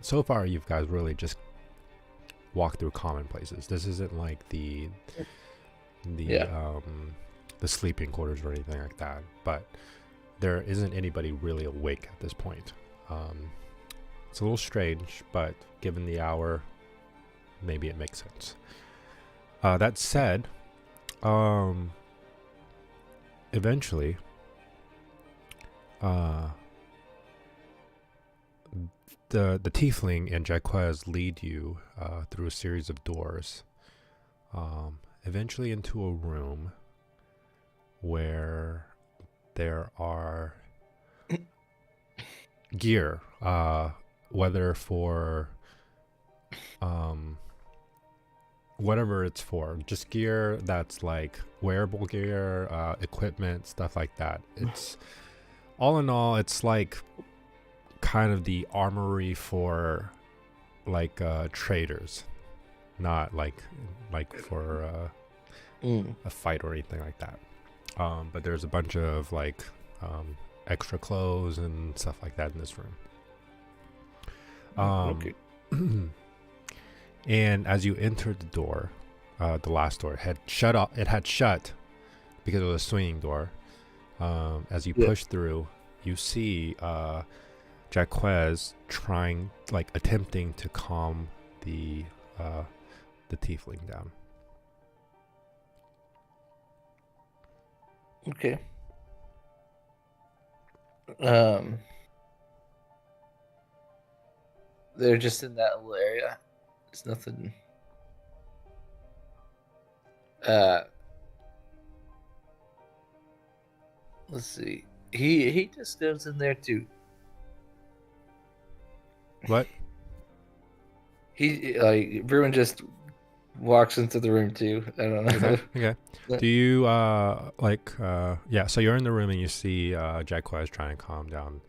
So far, you guys really just walk through common places. This isn't like the sleeping quarters or anything like that. But there isn't anybody really awake at this point. It's a little strange, but given the hour, maybe it makes sense. That said, eventually, the tiefling and Jaquez lead you through a series of doors, eventually into a room where there are gear, whether for whatever it's for, just gear that's like wearable gear, equipment, stuff like that. It's all in all, it's like kind of the armory for like traders, not like for a fight or anything like that. But there's a bunch of like extra clothes and stuff like that in this room. Okay. And as you entered the door, the last door had shut off. It had shut because it was a swinging door. As you push through, you see Jaquez attempting to calm the tiefling down. Okay. They're just in that little area. It's nothing. Let's see. He just goes in there too. What? He Bruin just walks into the room too. I don't know. Okay. Do you yeah? So you're in the room and you see Jaquez trying to calm down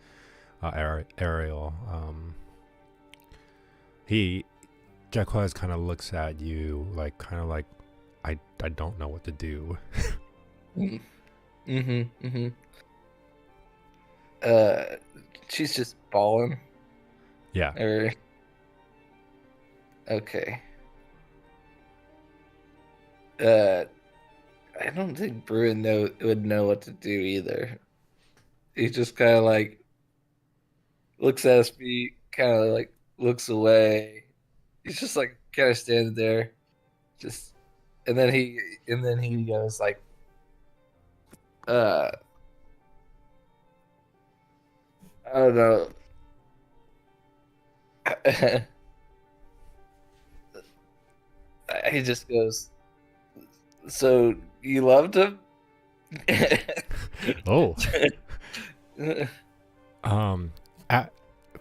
Ariel. Jaquez kind of looks at you like I don't know what to do. She's just balling. Yeah. Or okay. I don't think Bruin would know what to do either. He just kind of like looks at his feet, kind of like looks away. He's just like kind of standing there, just, and then he goes like, I don't know. He just goes, so you loved him? Oh.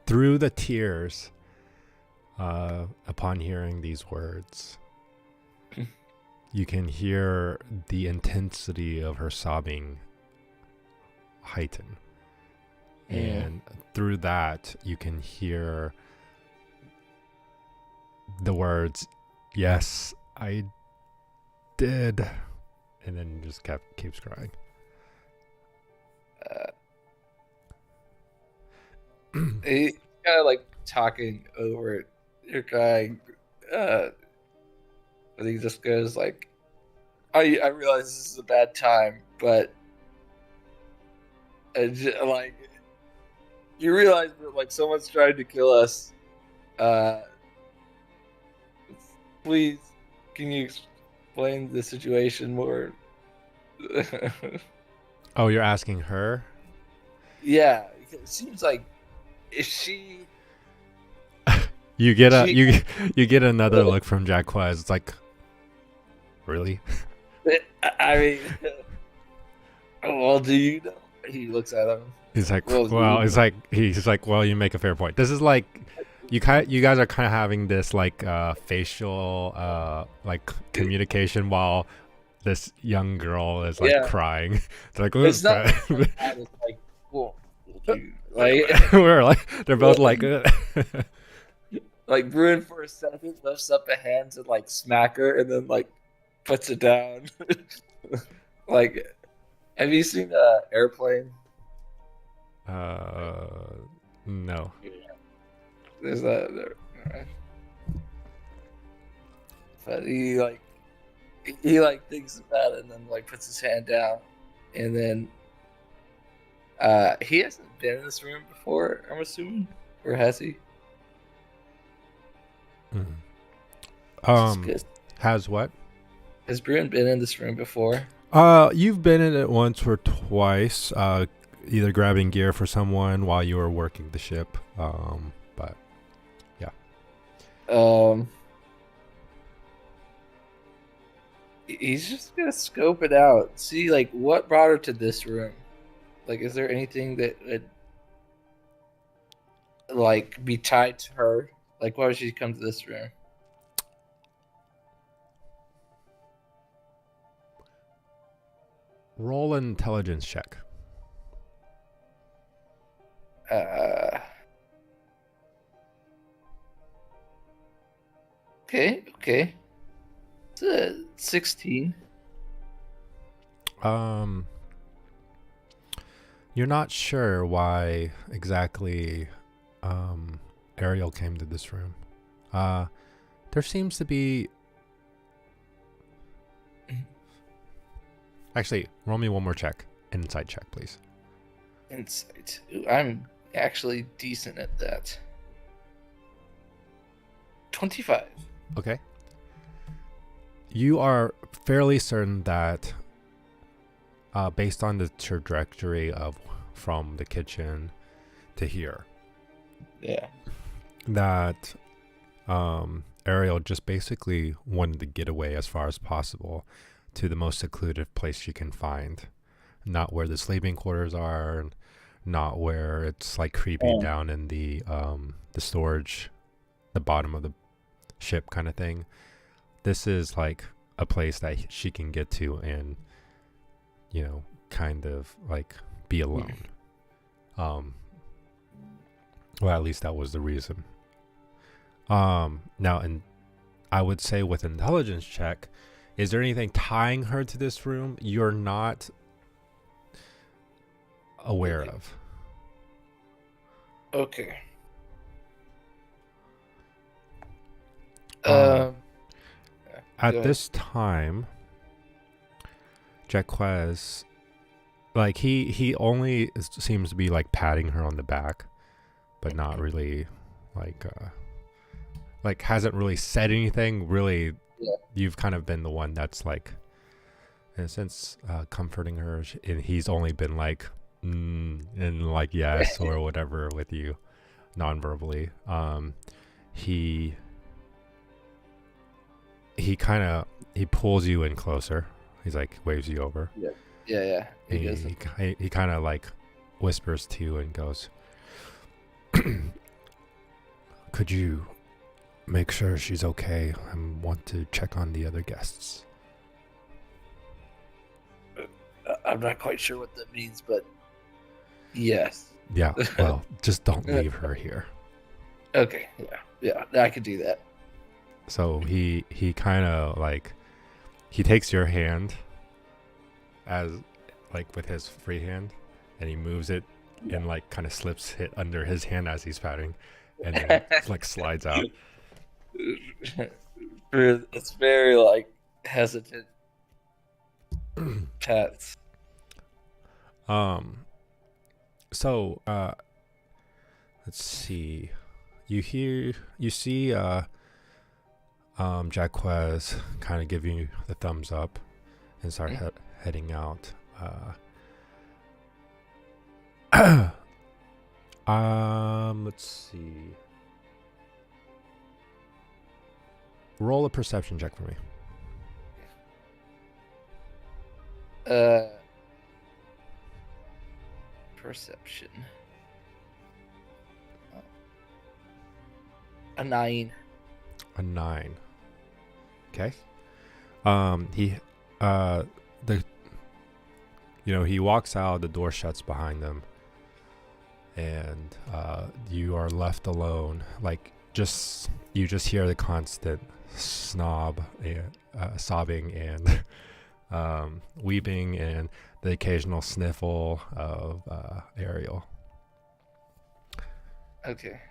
Through the tears, upon hearing these words, you can hear the intensity of her sobbing heighten. And through that, you can hear the words, "Yes, I did," and then just keeps crying. He kind of like talking over it. You're crying, but he just goes like, I realize this is a bad time, but like you realize that like someone's trying to kill us. Please, can you explain the situation more? Oh, you're asking her? Yeah, it seems like if she. You get you get another look from Jacquez. It's like, really? I mean, well, do you know? He looks at him. He's like, Well, he's like, well, you make a fair point. This is like, you guys are kind of having this like facial like communication while this young girl is like crying. It's like, it's not bad. It's like, cool. Like we're like, they're both like, like Bruin for a second lifts up a hand to like smack her and then like puts it down. Like, have you seen Airplane? No. There's that there. Alright. But he thinks about it and then like puts his hand down, and then he hasn't been in this room before, I'm assuming, or has he? Has what? Has Bruin been in this room before? You've been in it once or twice. Either grabbing gear for someone while you were working the ship. But yeah. He's just gonna scope it out, see like what brought her to this room. Like, is there anything that would like be tied to her? Like, why would she come to this room? Roll an intelligence check. Okay. It's a 16. You're not sure why exactly Ariel came to this room. There seems to be. Actually, roll me one more check. Insight check, please. Insight. Ooh, I'm actually decent at that. 25. Okay. You are fairly certain that, based on the trajectory from the kitchen to here, yeah, that Ariel just basically wanted to get away as far as possible to the most secluded place she can find, not where the sleeping quarters are, not where it's like creepy down in the storage, the bottom of the ship kind of thing. This is like a place that she can get to and, you know, kind of like be alone. Well, at least that was the reason. Now, and I would say with intelligence check, is there anything tying her to this room you're not aware of? Okay. Um, Go At ahead. this time, Jaquez, like he only seems to be like patting her on the back, but not really like hasn't really said anything. Really, Yeah. you've kind of been the one that's like, in a sense, comforting her, and he's only been like, and like yes or whatever with you, non-verbally. He kind of he pulls you in closer. He's like waves you over. Yeah. He And does. he kind of like whispers to you and goes, "Could you make sure she's okay? I want to check on the other guests." I'm not quite sure what that means, but yes. Yeah, well, just don't leave her here. Okay. Yeah. I could do that. So he kind of like he takes your hand as like with his free hand, and he moves it and like kind of slips it under his hand as he's patting, and then like slides out. It's very like hesitant pats. So let's see. You see Jaquez kind of giving you the thumbs up and start heading out. Let's see. Roll a perception check for me. Perception. A 9. A 9. Okay. He he walks out, the door shuts behind them, and you are left alone. Like you just hear the constant sobbing and weeping and the occasional sniffle of Ariel. Okay.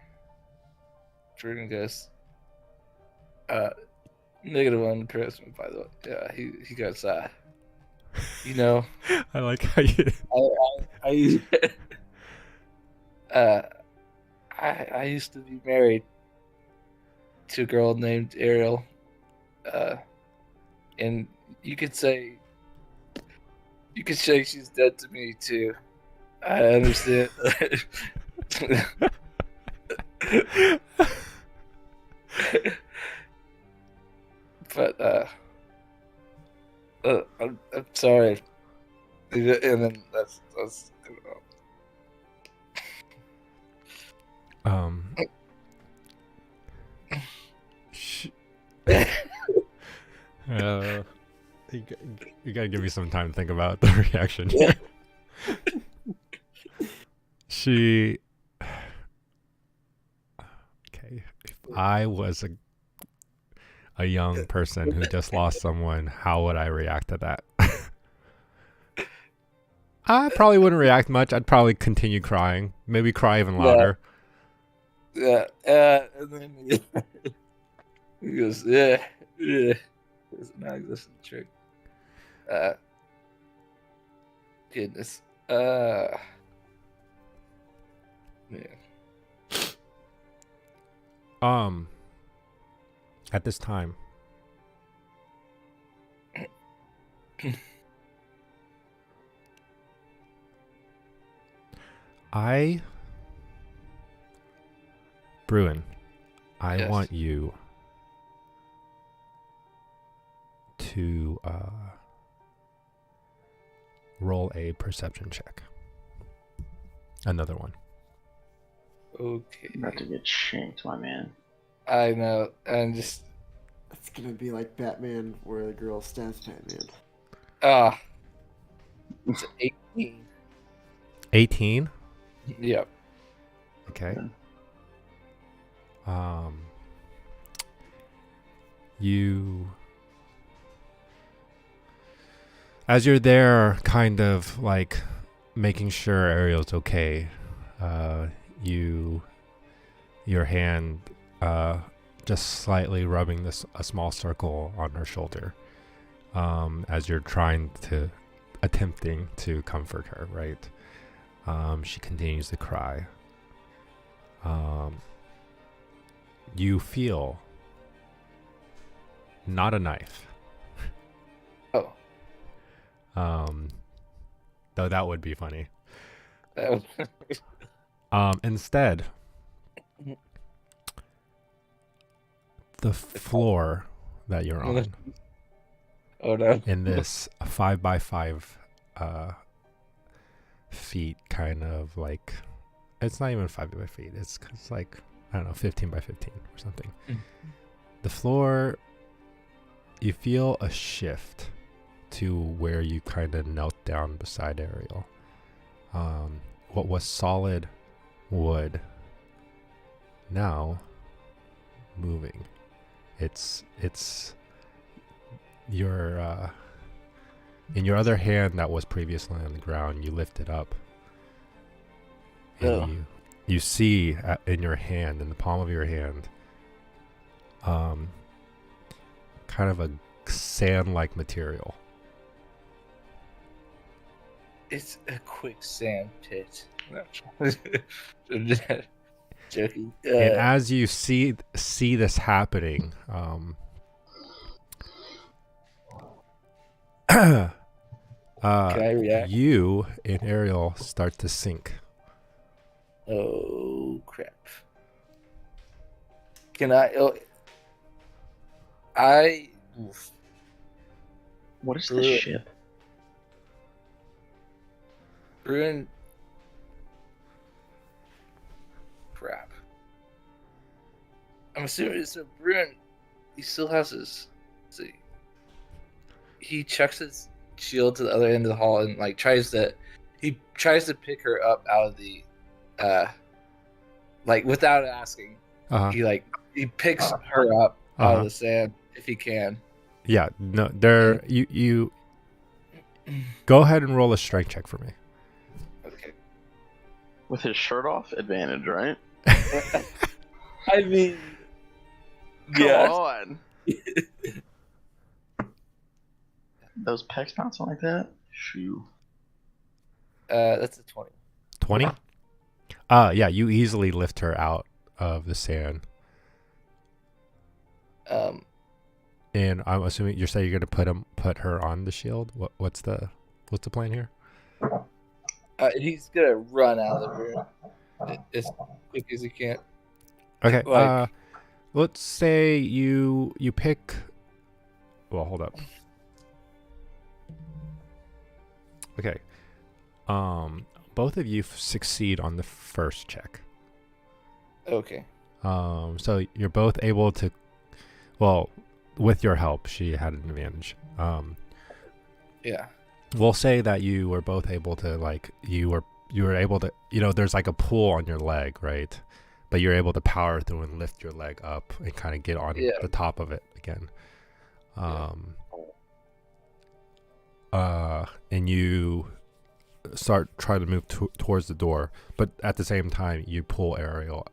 Jordan goes. -1 charisma, by the way. Yeah, he goes. I like how you. I used to be married to a girl named Ariel, and you could say she's dead to me too. I understand. But I'm sorry. And then that's you gotta give me some time to think about the reaction here. Okay, if I was a young person who just lost someone, how would I react to that? I probably wouldn't react much. I'd probably continue crying, maybe cry even louder. Yeah, and then he goes, yeah. It's a non-existent trick. Goodness. Yeah. At this time, Bruin, I Yes. want you to roll a perception check. Another one. Okay. About to get shanked, my man. I know. And just It's gonna be like Batman, where the girl stabs Batman. it's 18. 18. Yep. Okay. Yeah. As you're there, kind of like making sure Ariel's okay, your hand just slightly rubbing a small circle on her shoulder, as you're attempting to comfort her, right? She continues to cry. You feel not a knife. Oh, Though that would be funny. that was Instead, the floor that you're on oh no. in this 5x5 feet, kind of like, it's not even 5 by feet. It's like, I don't know, 15 by 15 or something. The floor, you feel a shift to where you kind of knelt down beside Ariel. What was solid wood now moving. It's your in your other hand that was previously on the ground, you lift it up, and Oh. you see in your hand, in the palm of your hand, kind of a sand-like material. It's a quicksand pit. Joking. And as you see this happening, can I react? you and Ariel start to sink. Oh crap! Can I? Oh, I. Oof. What is Ugh. this ship? Bruin. Crap. I'm assuming so. Bruin, he still has his. Let's see. He chucks his shield to the other end of the hall and like tries to pick her up out of the, like without asking. Uh-huh. He picks her up out Uh-huh. of the sand if he can. Yeah, no, there. You go ahead and roll a strength check for me. Okay. With his shirt off, advantage, right? I mean, Come yeah. on. Those pecs bouncing like that? Shoo. That's a 20. 20. Yeah, you easily lift her out of the sand, and I'm assuming you're saying you're gonna put her on the shield. What's the plan here? He's gonna run out of the room as quick as he can. Okay. Like- Let's say you pick. Well, hold up. Okay. Both of you succeed on the first check. Okay. So you're both able to. Well, with your help, she had an advantage. Yeah. We'll say that you were both able to, like, you were able to, there's like a pull on your leg, right? But you're able to power through and lift your leg up and kind of get on Yeah. the top of it again. And you start trying to move towards the door, but at the same time you pull Ariel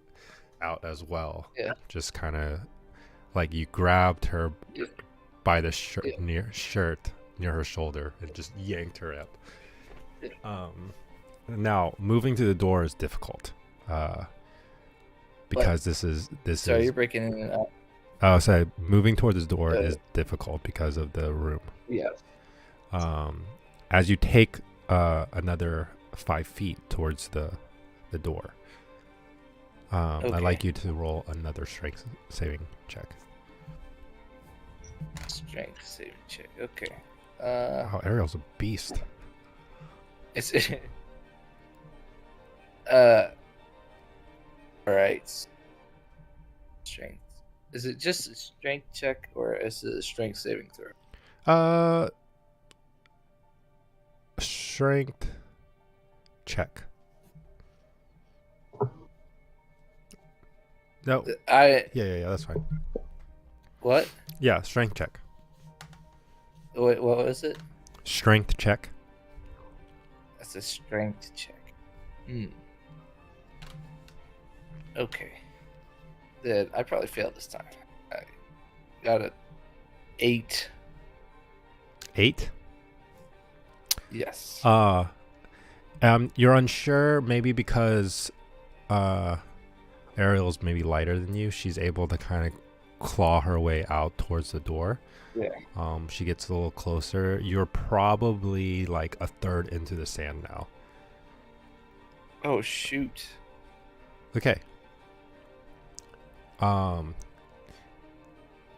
out as well. Yeah. Just kind of like you grabbed her Yeah. by the shirt Yeah. near her shoulder and just yanked her up. Yeah. Now moving to the door is difficult, because this is Sorry, you're breaking in and out. Oh, so moving towards the door is difficult because of the room. Yeah. As you take another 5 feet towards the door, I'd like you to roll another strength saving check. Strength saving check. Okay. Oh, Ariel's a beast. It's all right. Strength. Is it just a strength check or is it a strength saving throw? Strength check. No. Yeah, that's fine. What? Yeah, strength check. Wait, what was it? Strength check. That's a strength check. Okay. Then I probably failed this time. I got an 8. 8. Yes. You're unsure, maybe because Ariel's maybe lighter than you. She's able to kind of claw her way out towards the door. Yeah. She gets a little closer. You're probably like a third into the sand now. Oh shoot. Okay.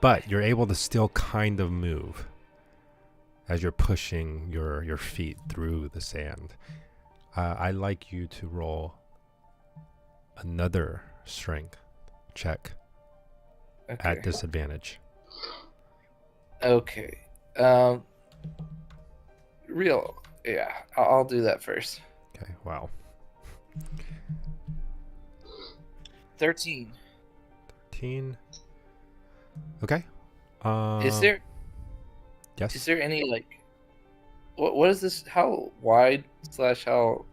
But you're able to still kind of move as you're pushing your feet through the sand. I'd like you to roll another strength check Okay. at disadvantage. Okay. Real. Yeah. I'll do that first. Okay, wow. 13. 13. Okay. Is there Yes. any like what is this? How wide / how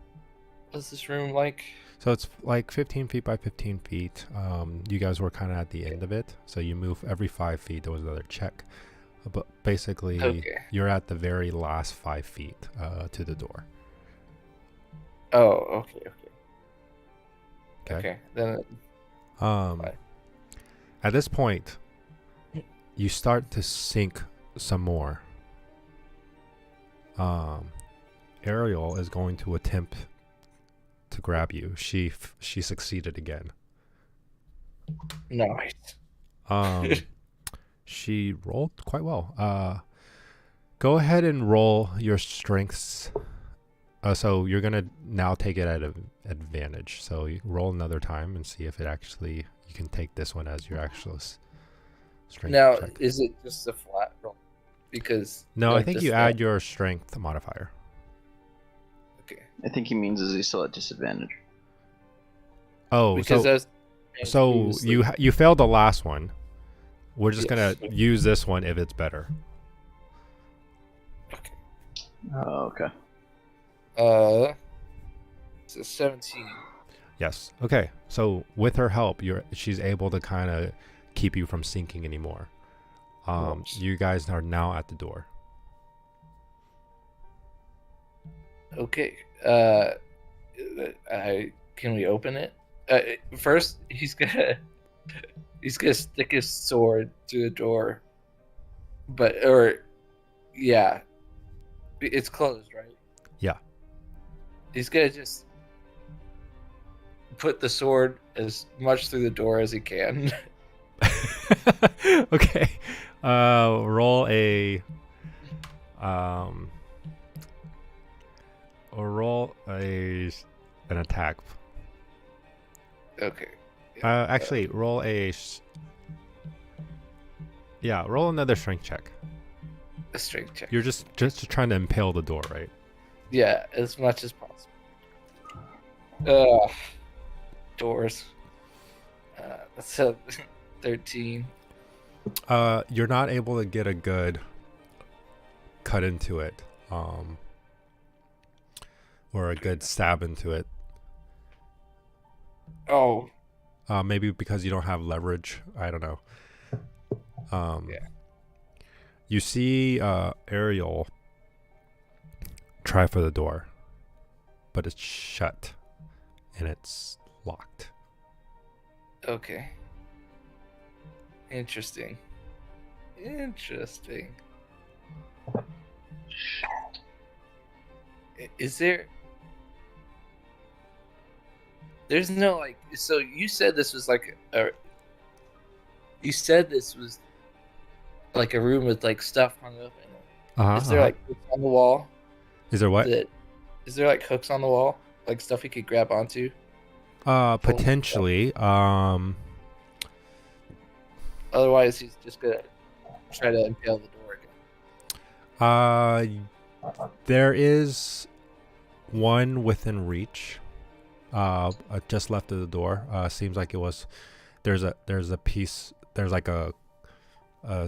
what's this room like? So it's like 15 feet by 15 feet. You guys were kind of at the end of it. So you move every 5 feet. There was another check. But basically, Okay. you're at the very last 5 feet to the door. Oh, okay. Okay. Okay. Then Right. At this point, you start to sink some more. Ariel is going to attempt to grab you. She succeeded again. nice. She rolled quite well. Go ahead and roll your strengths. So you're gonna now take it at an advantage. So you roll another time and see if it actually you can take this one as your actual strength Now, check. is it just a flat roll? Because No, I like, think this you one- add your strength modifier. Okay. I think he means is he still at disadvantage? Oh, Because so that's you failed the last one. We're just Yes. gonna use this one if it's better. Okay. Oh, okay. It's a 17. Yes. Okay. So with her help, she's able to kind of keep you from sinking anymore. Nice. You guys are now at the door. Okay. Can we open it? First, he's gonna stick his sword through the door. Yeah, it's closed, right? Yeah. He's gonna just put the sword as much through the door as he can. Okay. Roll an attack. Okay. Actually, roll another strength check. A strength check. You're just trying to impale the door, right? Yeah, as much as possible. Doors. That's a 13. You're not able to get a good cut into it, or a good stab into it. Oh, Maybe because you don't have leverage. I don't know. Yeah. You see Ariel try for the door, but it's shut and it's locked. okay. Interesting. Is there? There's no like. So you said this was like a. You said this was like a room with like stuff hung up in it. Is there like hooks on the wall? Is there what? Is there like hooks on the wall, like stuff you could grab onto? Potentially. Otherwise, he's just gonna try to impale the door again. There is one within reach. Just left of the door. Seems like it was. There's a piece. There's like a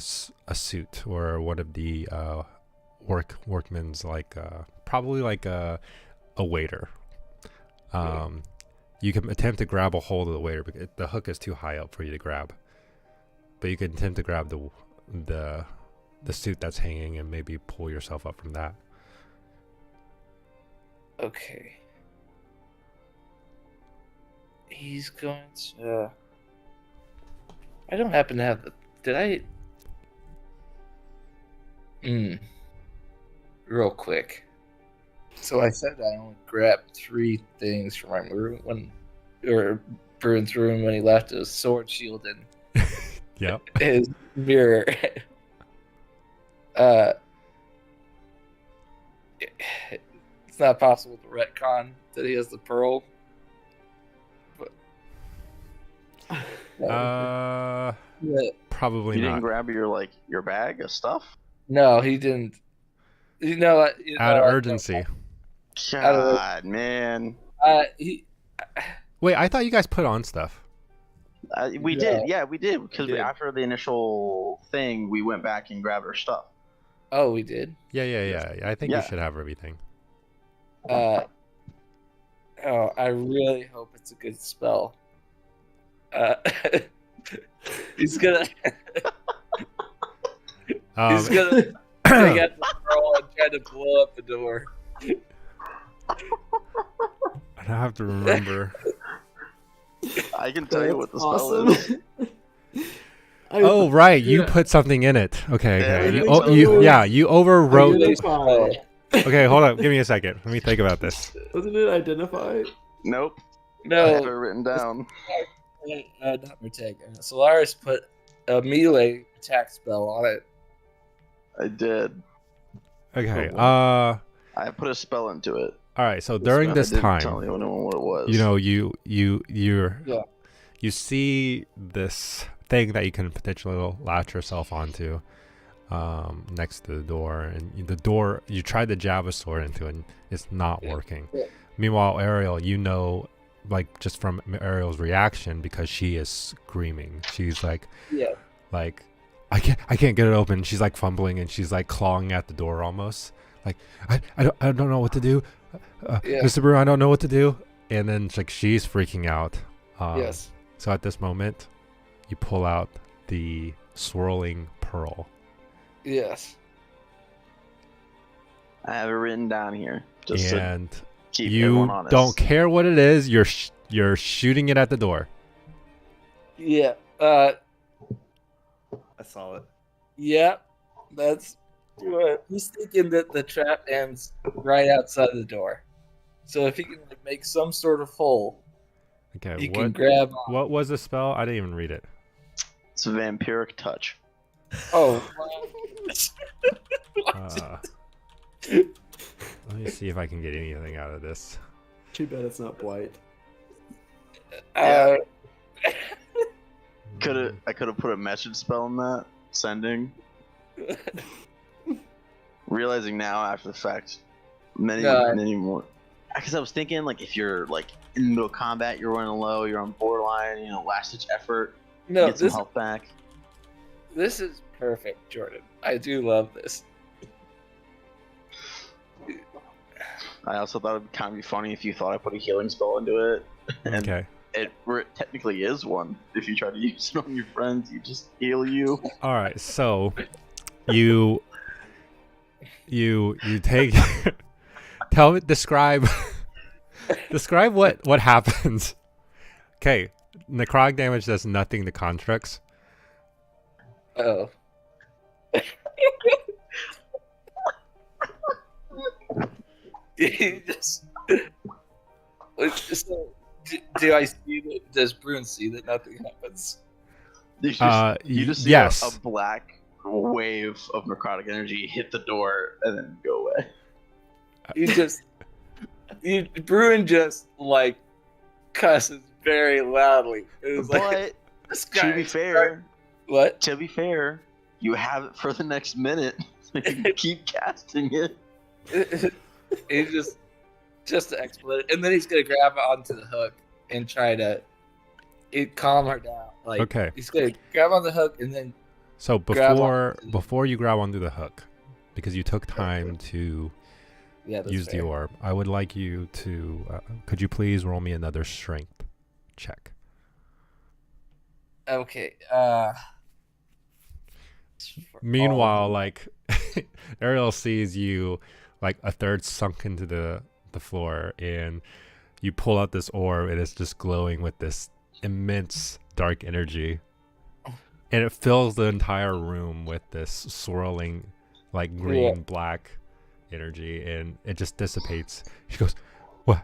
suit or one of the workmen's, like probably like a waiter. You can attempt to grab a hold of the waiter, but the hook is too high up for you to grab. But you can attempt to grab the suit that's hanging and maybe pull yourself up from that. Okay. He's going to. I don't happen to have the. Did I? Real quick. So I said I only grabbed 3 things from my room Bruin's room when he left. It was sword, shield, and Yep. his mirror. It's not possible to retcon that he has the pearl. But, yeah. Probably You not. didn't grab your bag of stuff? No, he didn't. You know what? Out of urgency. God, man. He. Wait, I thought you guys put on stuff. We did, yeah, we did. Because We did. after the initial thing, we went back and grabbed our stuff. Oh, we did. Yeah. I think you Yeah. should have everything. Oh, I really hope it's a good spell. He's gonna. He's gonna take out the pearl and try to blow up the door. I have to remember. I can tell you what the spell awesome. is. Oh right, you Yeah. put something in it. Okay. Yeah, I You, think oh, so. you overwrote. Identify. Okay, hold up. Give me a second. Let me think about this. Wasn't it identify? Nope. I No, have it written down. not Merteg. Solaris put a melee attack spell on it. I did. Okay. I put a spell into it. All right. So during this I didn't time, tell anyone what it was. you know, you're Yeah. you see this thing that you can potentially latch yourself onto next to the door, and the door, you tried to jab a sword into it and it's not working. Yeah. Meanwhile, Ariel, you know, like just from Ariel's reaction, because she is screaming, she's like Yeah. I can't get it open. She's like fumbling and she's like clawing at the door almost like I don't know what to do. Yeah. Mr. Brew, I don't know what to do. And then it's like she's freaking out. Yes. So at this moment, you pull out the swirling pearl. Yes. I have it written down here. Just to And keep you everyone honest. don't care what it is. You're shooting it at the door. Yeah. I saw it. Yeah. That's good. He's thinking that the trap ends right outside the door. So if he can like, make some sort of hole, Okay. he can grab. What was the spell? I didn't even read it. It's a vampiric touch. Oh. Let me see if I can get anything out of this. Too bad it's not Blight. I could have put a message spell in that. Sending. Realizing now after the fact, many more. Because I was thinking, like, if you're like in the middle of combat, you're running low, you're on borderline, last ditch effort, No, get some health back. this is perfect, Jordan. I do love this. I also thought it'd kind of be funny if you thought I put a healing spell into it. And Okay. it technically is one. If you try to use it on your friends, you just heal you. All right. So you take describe what happens. Okay. Necrotic damage does nothing to constructs. Oh. He just. So, do I see that? Does Bruin see that nothing happens? You just see yes. a black wave of necrotic energy hit the door and then go away. Bruin just like cusses very loudly. It was like, But this guy. to be fair, What? you have it for the next minute. So you can keep casting it. He just to exploit it, and then he's gonna grab onto the hook and try to calm her down. Like, Okay. he's gonna grab on the hook and then So grab before you grab onto the hook, because you took time to Yeah, that's use the fair. orb. I would like you to. Could you please roll me another strength check? Okay. Meanwhile, like Ariel sees you, like a third sunk into the floor, and you pull out this orb, and it's just glowing with this immense dark energy, and it fills the entire room with this swirling, like green black energy, and it just dissipates. She goes, "What?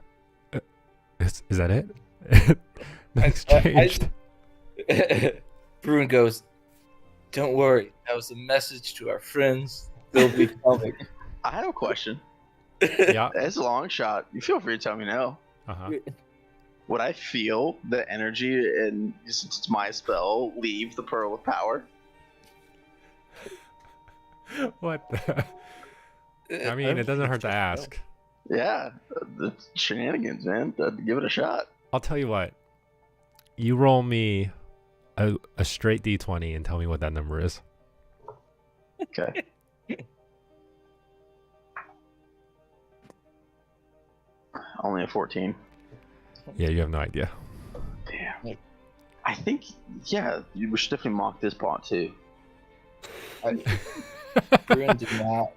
Is that it? Nothing's changed." Bruin goes, "Don't worry. That was a message to our friends. They'll be coming." I have a question. Yeah. It's a long shot. You feel free to tell me no. Uh-huh. Would I feel the energy and since it's my spell leave the pearl of power? What the? I mean, it doesn't hurt to ask. Yeah, it's shenanigans, man. Give it a shot. I'll tell you what. You roll me a straight d20 and tell me what that number is. Okay. Only a 14. Yeah, you have no idea. Damn. I think, yeah, you should definitely mock this bot too. Bruin did not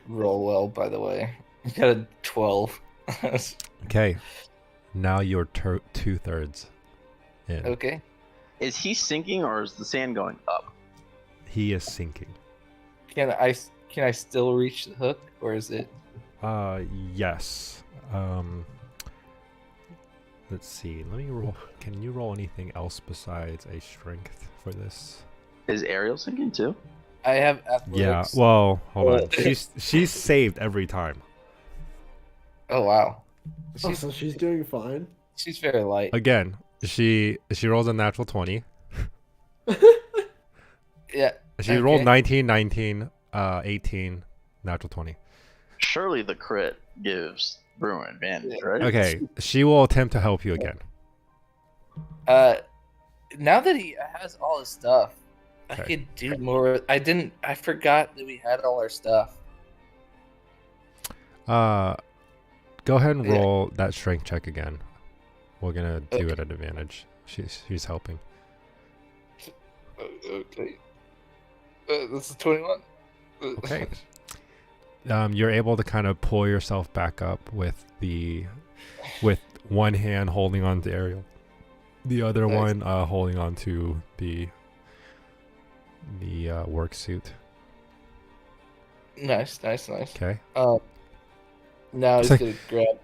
roll well, by the way. He got a 12. Okay. Now you're 2/3 in. Okay. Is he sinking or is the sand going up? He is sinking. Can I still reach the hook, or is it? Yes. Let's see. Let me roll. Can you roll anything else besides a strength for this? Is Ariel sinking too? I have Yeah. athletics. Well, hold on. She's saved every time. Oh wow. Oh, so she's doing fine. She's very light. Again, she rolls a natural 20. Yeah. She rolled Okay. 19, 18, natural 20. Surely the crit gives Bruin advantage, right? Okay, she will attempt to help you again. Now that he has all his stuff, I Okay. could do more. I forgot that we had all our stuff. Go ahead and Yeah. roll that strength check again. We're gonna do Okay. it at advantage. She's helping. Okay. This is 21. Okay. You're able to kind of pull yourself back up with one hand holding on to Ariel, the other Nice. one holding on to the work suit. Nice. Okay. Now he's It's like- gonna grab.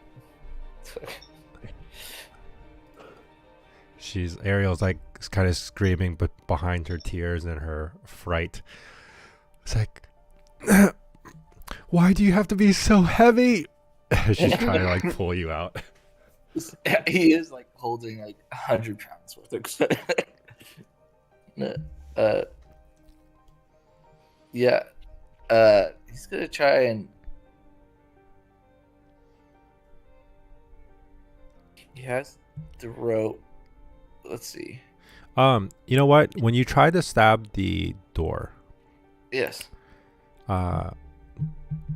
Ariel's like kind of screaming, but behind her tears and her fright, it's like, why do you have to be so heavy? She's trying to like pull you out. He is like holding like 100 pounds worth of. No, yeah. He's gonna try and. He has the rope. Let's see. You know what? When you try to stab the door, Yes.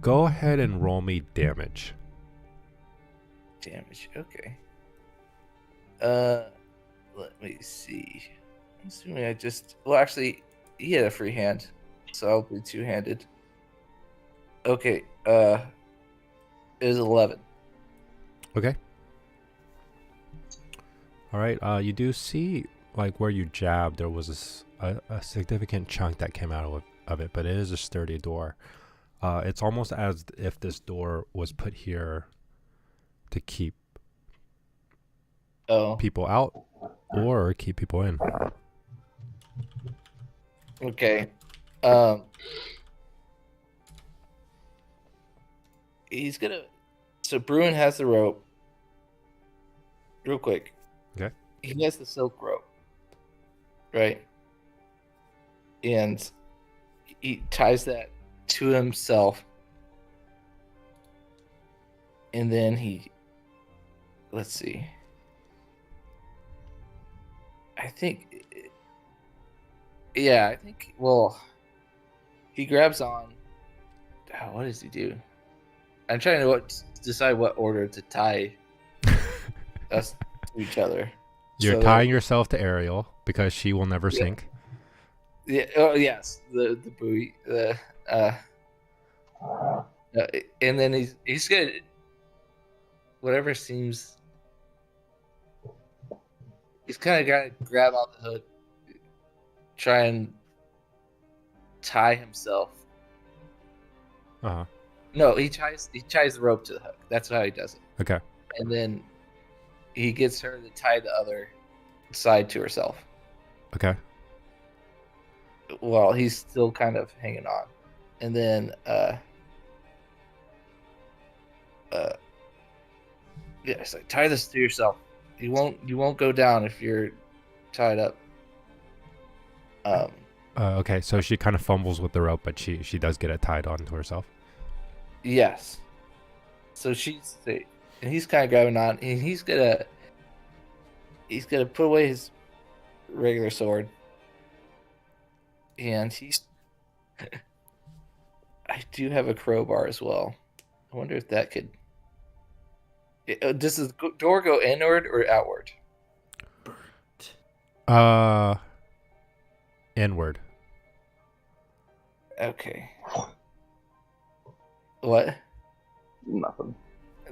go ahead and roll me damage. Damage. Okay. Let me see. I'm assuming I just. Well, actually, he had a free hand, so I'll be two-handed. Okay. It is 11. Okay. All right. You do see like where you jabbed, there was a significant chunk that came out of it, but it is a sturdy door. It's almost as if this door was put here to keep Oh. people out or keep people in. Okay. He's gonna. So Bruin has the rope. Real quick. Okay. He has the silk rope. Right. And he ties that to himself. And then he. Let's see. I think. Yeah, I think. Well, he grabs on. Oh, what does he do? I'm trying to decide what order to tie us to each other. You're So tying yourself to Ariel because she will never Yeah. sink. Yeah. Oh yes, the buoy. And then he's gonna whatever seems. He's kind of got to grab out the hook, try and tie himself. Uh-huh. No, he ties the rope to the hook. That's how he does it. Okay. And then he gets her to tie the other side to herself Okay. while he's still kind of hanging on. And then yeah, it's like tie this to yourself. You won't go down if you're tied up. Okay, so she kind of fumbles with the rope, but she does get it tied onto herself. Yes. So she's and he's kind of grabbing on, and he's gonna put away his regular sword, and he's. I do have a crowbar as well. I wonder if that could. Does the door go inward or outward? Inward. Okay. What? Nothing.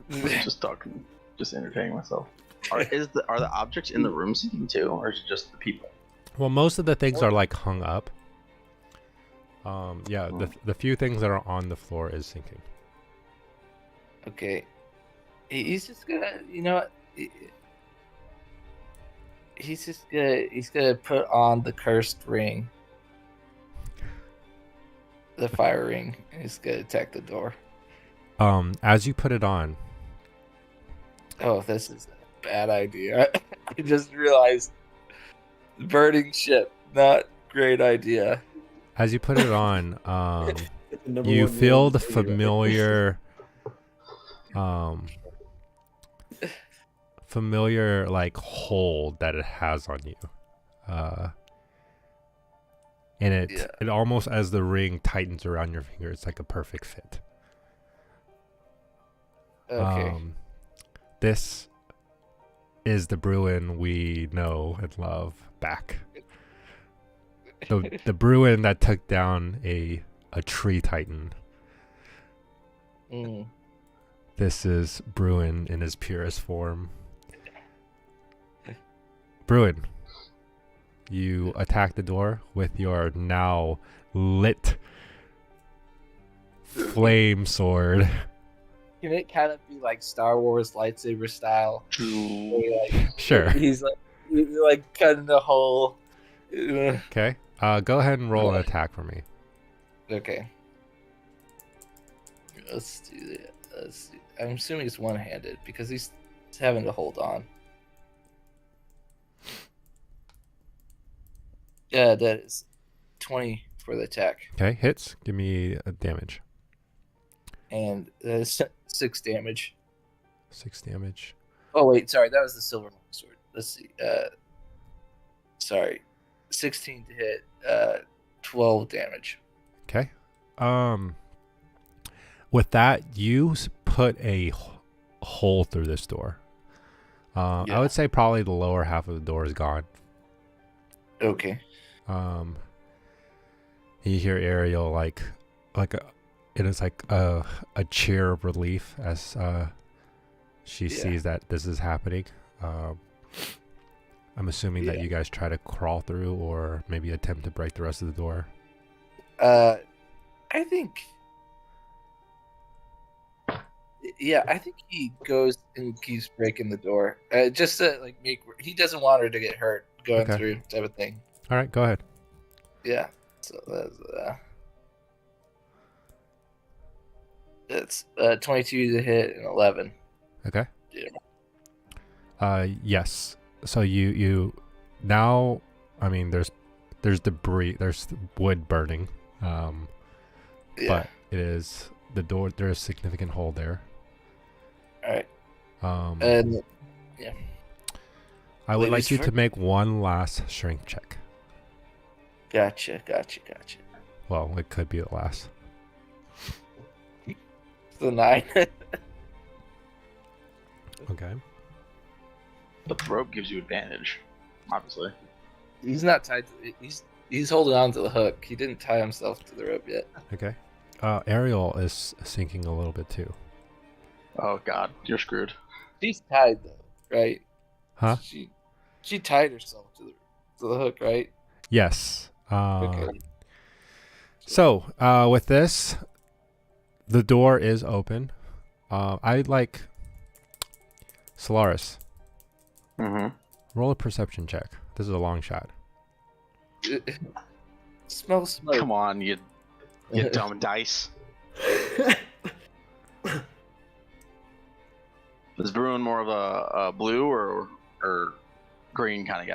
Just talking, just entertaining myself. Are the objects in the room sinking too, or is it just the people? Well, most of the things are like hung up. Yeah, the few things that are on the floor is sinking. Okay. He's just gonna, you know what? He's gonna put on the cursed ring, the fire ring, and he's gonna attack the door. As you put it on, Oh, this is a bad idea. I just realized burning ship, not great idea. as you put it on, The number you one feel rule the is failure. familiar like hold that it has on you. And it almost, as the ring tightens around your finger, it's like a perfect fit. Okay. This is the Bruin we know and love back. The Bruin that took down a tree titan. Mm. This is Bruin in his purest form. Bruin, you attack the door with your now lit flame sword. Can it kind of be like Star Wars lightsaber style? Where, like, Sure. he's like cutting the hole. Okay. Go ahead and roll an attack for me. Okay. Let's do that. I'm assuming it's one-handed because he's having to hold on. Yeah, that is 20 for the attack, Okay, hits. Give me a damage. and that is 6 damage. 6 damage. Oh wait, sorry, that was the silver sword. Let's see. Sorry, 16 to hit. 12 damage. Okay. With that, you put a hole through this door. I Yeah. would say probably the lower half of the door is gone. Okay. You hear Ariel like it is like a cheer of relief as she sees that this is happening. I'm assuming that you guys try to crawl through or maybe attempt to break the rest of the door. I think. Yeah, I think he goes and keeps breaking the door, just to like make. He doesn't want her to get hurt going Okay. through, type of thing. All right, go ahead. Yeah. So that's 22 to hit and 11. Okay. Yeah. Yes. So you now, I mean, there's debris, there's wood burning, Yeah. but it is the door. There is a significant hole there. All right. I would like ladies you first? to make one last strength check. Gotcha. Well, it could be the last. The 9. Okay. But the rope gives you advantage, obviously. He's not tied. He's holding on to the hook. He didn't tie himself to the rope yet. Okay. Ariel is sinking a little bit too. Oh god, you're screwed. She's tied though, right? Huh? She tied herself to the hook, right? Yes. Okay. So, with this, the door is open. I like Solaris. Mm-hmm. Roll a perception check. This is a long shot. Smells smoke. Come on, you dumb dice. Is Bruin more of a blue or green kind of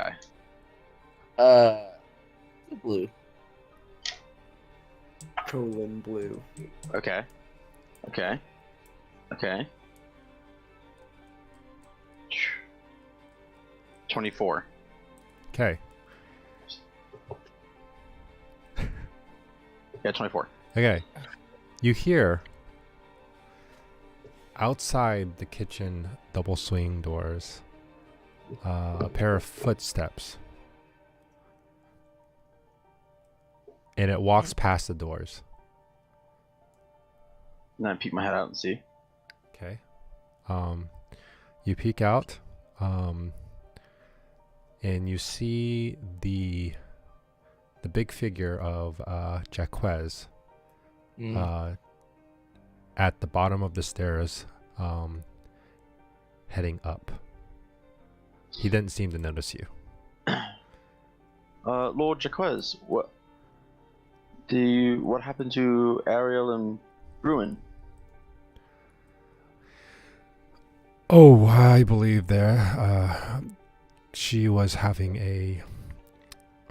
guy? Blue. Colon blue. Okay. 24. Okay. Yeah, 24. Okay. You hear outside the kitchen double swing doors a pair of footsteps. And it walks past the doors. And then I peek my head out and see. Okay. You peek out, and you see the big figure of Jaquez at the bottom of the stairs, heading up. He didn't seem to notice you. Lord Jaquez, what happened to Ariel and Bruin? Oh, I believe there. She was having a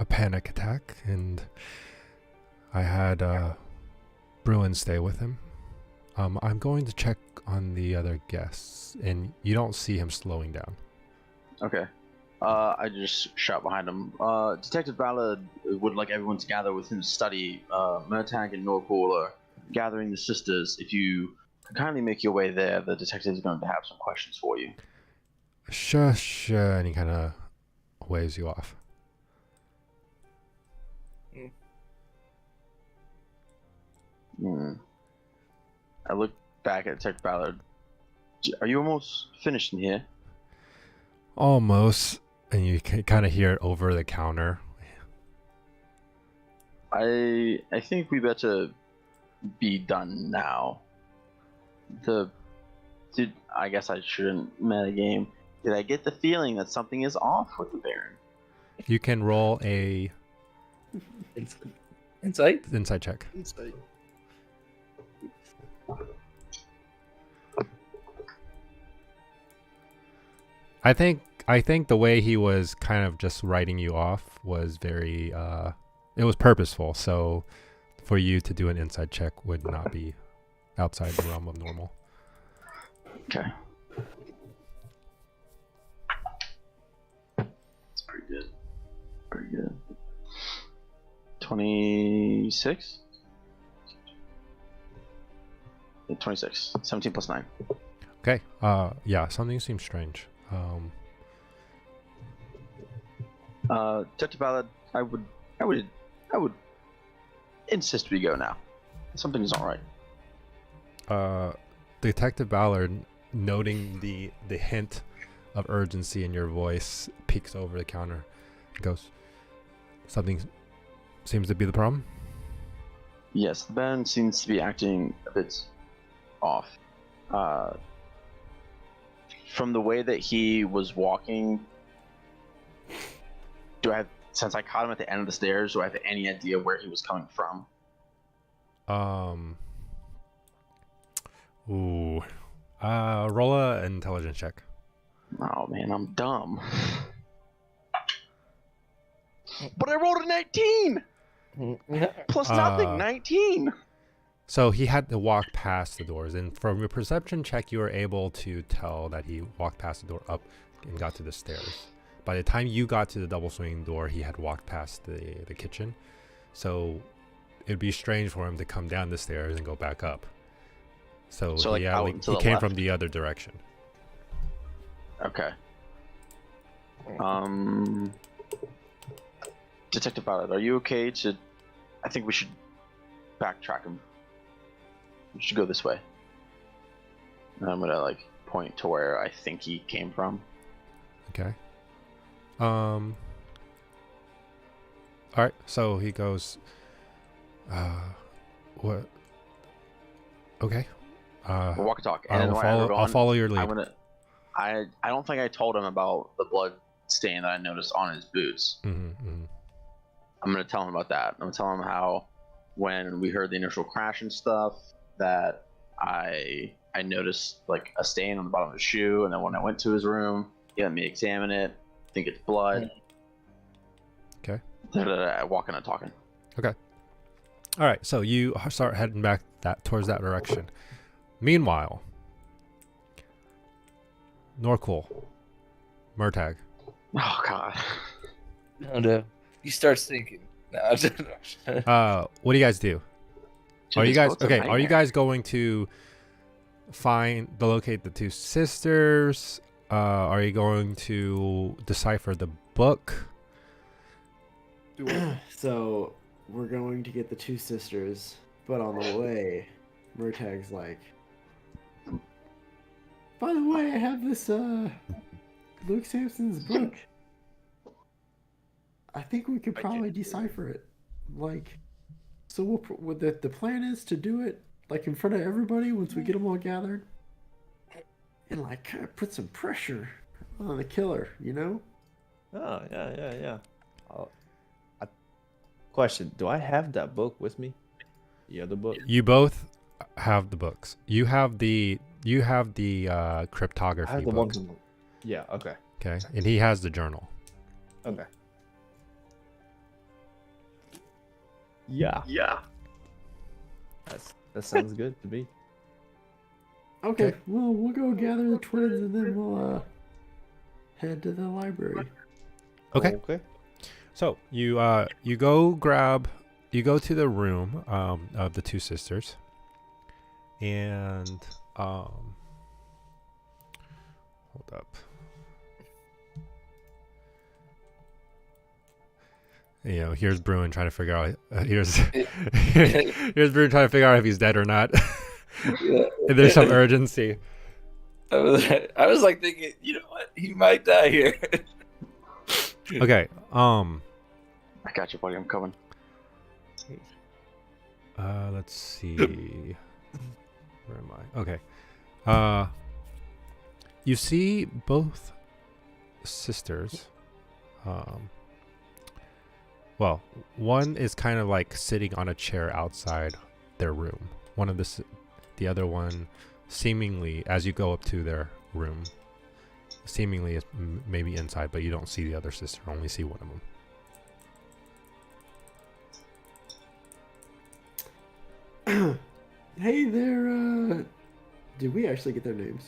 panic attack, and I had Bruin stay with him. I'm going to check on the other guests, and you don't see him slowing down. Okay. I just shot behind him. Detective Ballard would like everyone to gather with him to study. Murtagh and Norpool are gathering the sisters. If you could kindly make your way there, the detective is going to have some questions for you. Sure, and he kind of waves you off. I look back at Detective Ballard. Are you almost finished in here? Almost, and you kind of hear it over the counter. I think we better be done now. I guess I shouldn't metagame. Did I get the feeling that something is off with the Baron? You can roll a Insight? insight check. Insight. I think the way he was kind of just writing you off was very it was purposeful. So for you to do an inside check would not be outside the realm of normal. Okay. That's pretty good. Pretty good. 26? Yeah, 26. 17 plus 9. Okay. Yeah, something seems strange. Detective Ballard, I would insist we go now. Something's not right. Detective Ballard, noting the hint of urgency in your voice, peeks over the counter and goes, something seems to be the problem? Yes, the Baron seems to be acting a bit off. From the way that he was walking, since I caught him at the end of the stairs, do I have any idea where he was coming from? Roll a intelligence check. Oh man, I'm dumb. But I rolled a 19! Plus nothing, 19! So he had to walk past the doors, and from your perception check, you were able to tell that he walked past the door up and got to the stairs. By the time you got to the double swinging door, he had walked past the kitchen. So it'd be strange for him to come down the stairs and go back up. So, So, like, out and to he the came left? from the other direction. Okay. Detective Violet, are you okay to? I think we should backtrack him. We should go this way. And I'm gonna like point to where I think he came from. Okay. All right. So he goes. What? Okay. We'll walk and talk. And I then will while we're follow. going, I'll follow your lead. I'm gonna. I don't think I told him about the blood stain that I noticed on his boots. Mm-hmm. I'm gonna tell him about that. I'm gonna tell him how when we heard the initial crash and stuff that I noticed like a stain on the bottom of his shoe, and then when I went to his room, he let me examine it. I think it's blood. Okay. Walking and talking. All right. So you start heading back towards that direction. Meanwhile, Norcool, Murtag. Oh God. No. You start thinking. No, What do you guys do? Dude, Are you this guys boat's a okay? Are you nightmare. guys going to locate the two sisters? Are you going to decipher the book? So we're going to get the two sisters, but on the way, Murtag's like, by the way, I have this Luke Sampson's book. I think we could probably decipher it. Like, so the plan is to do it like in front of everybody once we get them all gathered, and like kind of put some pressure on the killer, you know? Oh, yeah. Question: do I have that book with me? The other book? You both have the books. You have the I cryptography have the book. ones. Yeah. Okay. Okay, and he has the journal. Okay. Yeah. That sounds good to me. Okay, Okay. well, we'll go gather the twins and then we'll head to the library. Okay. Okay. So you go to the room of the two sisters, and hold up. You know, here's Bruin trying to figure out. Here's Bruin trying to figure out if he's dead or not. There's some urgency. I was like thinking, you know what? He might die here. Okay. I got you, buddy. I'm coming. Let's see. Where am I? Okay. You see both sisters. Well, one is kind of like sitting on a chair outside their room. The other one, seemingly, as you go up to their room, seemingly is maybe inside, but you don't see the other sister. Only see one of them. Hey there, did we actually get their names?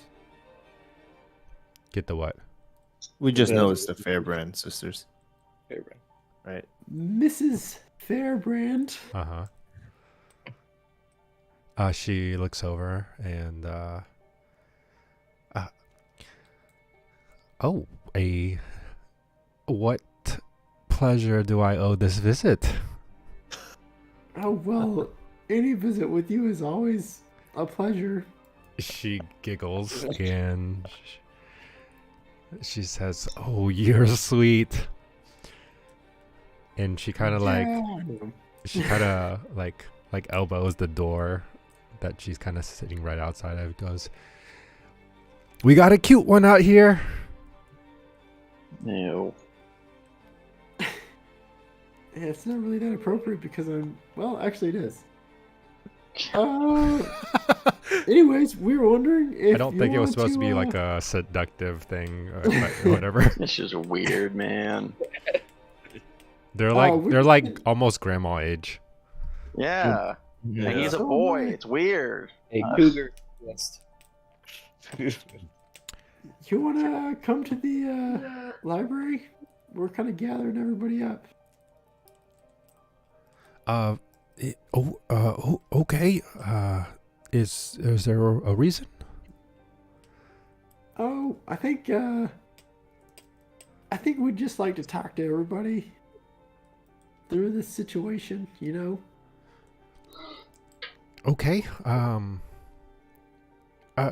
Get the what? We just Yeah. know it's the Fairbrand sisters, right? Mrs. Fairbrand. She looks over and what pleasure do I owe this visit? Oh, well, any visit with you is always a pleasure. She giggles and she says, "Oh, you're sweet." And she kind of like elbows the door that she's kind of sitting right outside of. Goes, "We got a cute one out here." No. Yeah, it's not really that appropriate because actually it is. Anyways, we were wondering if I don't think it was supposed to be like a seductive thing or whatever. This is weird, man. They're like we- they're like almost grandma age. Yeah. And he's a So boy. am I. It's weird. A cougar list. You want to come to the library? We're kind of gathering everybody up. Okay. Is there a reason? Oh, I think we'd just like to talk to everybody through this situation, you know? Okay.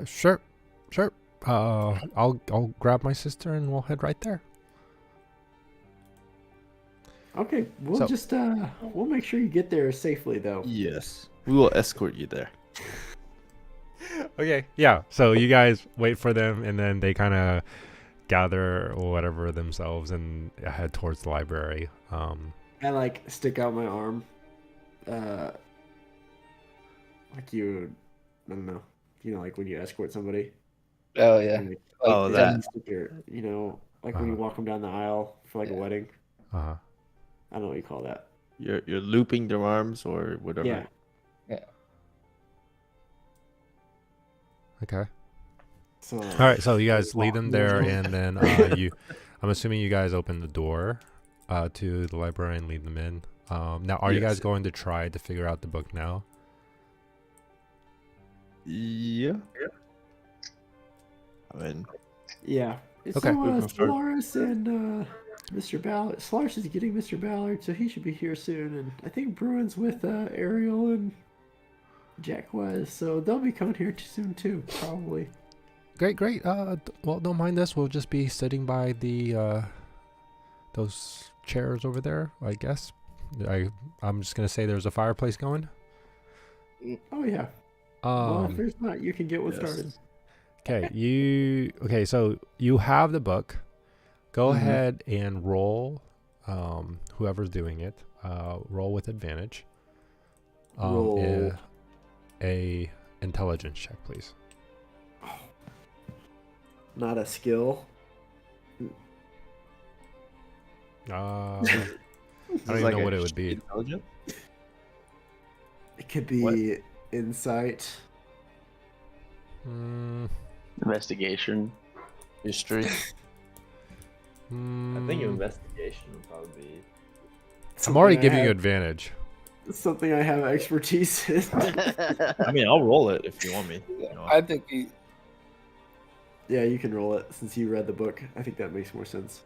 Sure. I'll grab my sister and we'll head right there. Okay, we'll So- just we'll make sure you get there safely though. Yes. We will escort you there. Okay. Yeah. So you guys wait for them, and then they kind of gather or whatever themselves and head towards the library. I like stick out my arm. Like you, I don't know. You know, like when you escort somebody. Oh yeah. Like, Oh, yeah. that. stick your, you know, like when you Uh-huh. walk them down the aisle for like a Yeah. wedding. Uh-huh. I don't know what you call that. You're looping their arms or whatever. Yeah. Okay. So. All right. So you guys lead them there, walk and then I'm assuming you guys open the door to the library and lead them in. Now, are you Yes. guys going to try to figure out the book now? Yeah. I mean, Yeah. Okay. So, We can start. Solaris and Mr. Ballard. Solaris is getting Mr. Ballard, so he should be here soon. And I think Bruin's with Ariel and Jack Wes, so they'll be coming here too soon too, probably. Great. Well, don't mind us. We'll just be sitting by the those chairs over there, I guess. I'm just gonna say there's a fireplace going. Oh yeah. Well, if Um. there's not, you can get one yes. started. Okay. So you have the book. Go Mhm. ahead and roll. Whoever's doing it, roll with advantage. Roll. A intelligence check, please. Not a skill. I This don't is even like know a what it would be. intelligent? It could be insight. Mm, Investigation. History. I think mm, investigation would probably be. I'm already Something I giving you have- advantage. Something I have expertise in. I mean, I'll roll it if you want me. You know. I think he, Yeah, you can roll it since you read the book. I think that makes more sense.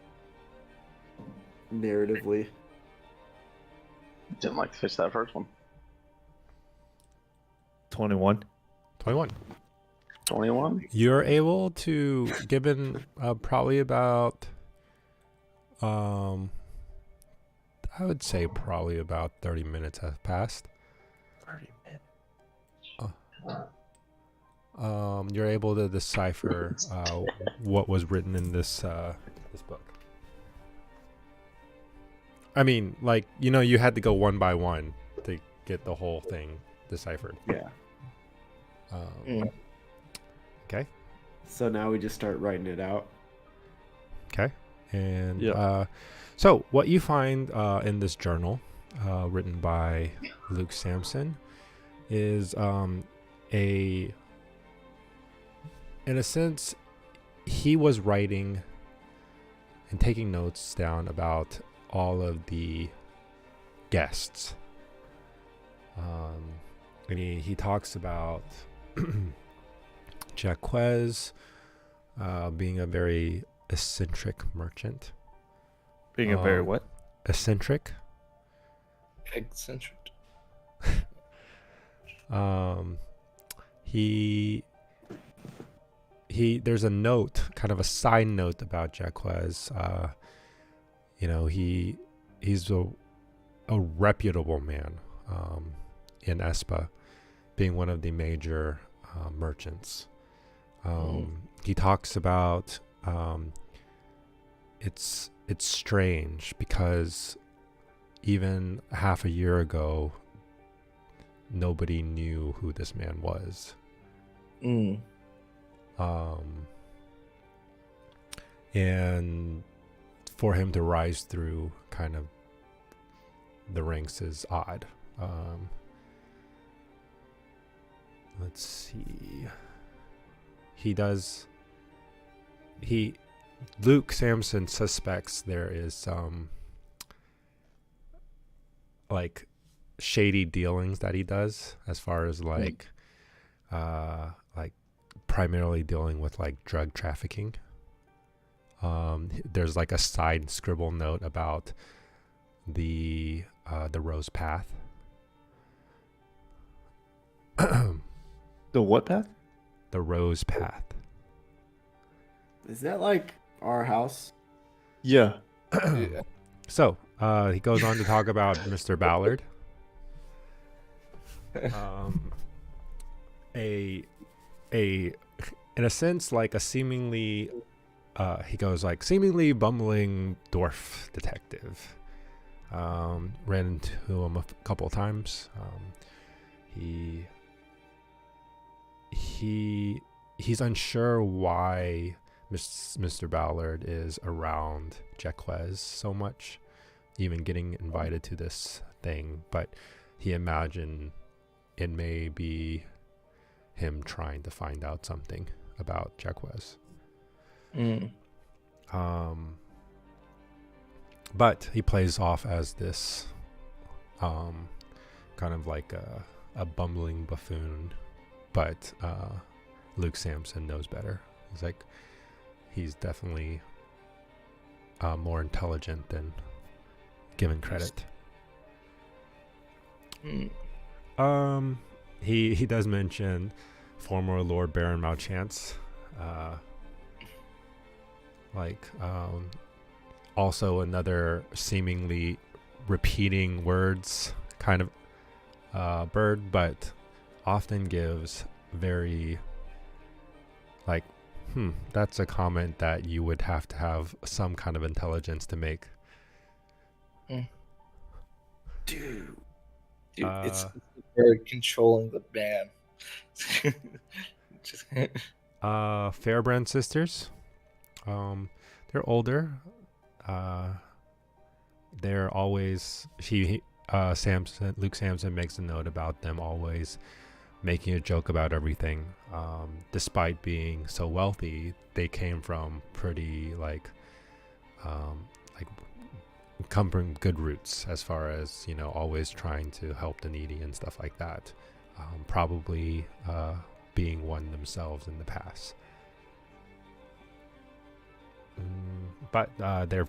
Narratively. Didn't like to fix that first one. 21. 21. 21. You're able to, given probably about, I would say probably about 30 minutes have passed. 30 minutes. You're able to decipher what was written in this book. I mean, like, you had to go one by one to get the whole thing deciphered. Yeah. Okay. So now we just start writing it out. Okay. And Yeah. so what you find in this journal written by Luke Sampson is in a sense, he was writing and taking notes down about all of the guests. And he talks about Jaquez being a very eccentric merchant. Being a very what? Eccentric. eccentric. He there's a note, kind of a side note about Jaquez. He's a reputable man in Espa, being one of the major merchants. He talks about it's strange because even half a year ago, nobody knew who this man was. And for him to rise through kind of the ranks is odd. Let's see. Luke Sampson suspects there is some like shady dealings that he does as far as like like primarily dealing with like drug trafficking. There's like a side scribble note about the Rose Path. The what path? The Rose Path. Is that like our house? Yeah. So he goes on to talk about Mr. Ballard. In a sense, like a seemingly he goes like seemingly bumbling dwarf detective. Ran into him a couple of times. He's unsure why Mr. Ballard is around Jaquez so much, even getting invited to this thing, but he imagined it may be him trying to find out something about Jaquez. But he plays off as this kind of like a bumbling buffoon, but Luke Samson knows better. He's definitely more intelligent than given credit. He does mention former Lord Baron Malchance, also another seemingly repeating words kind of bird, but often gives very that's a comment that you would have to have some kind of intelligence to make. Dude, it's very controlling the band. Fairbrand sisters. They're older. They're always Luke Samson makes a note about them always making a joke about everything. Despite being so wealthy, they came from pretty come from good roots as far as always trying to help the needy and stuff like that. Probably being one themselves in the past. But they're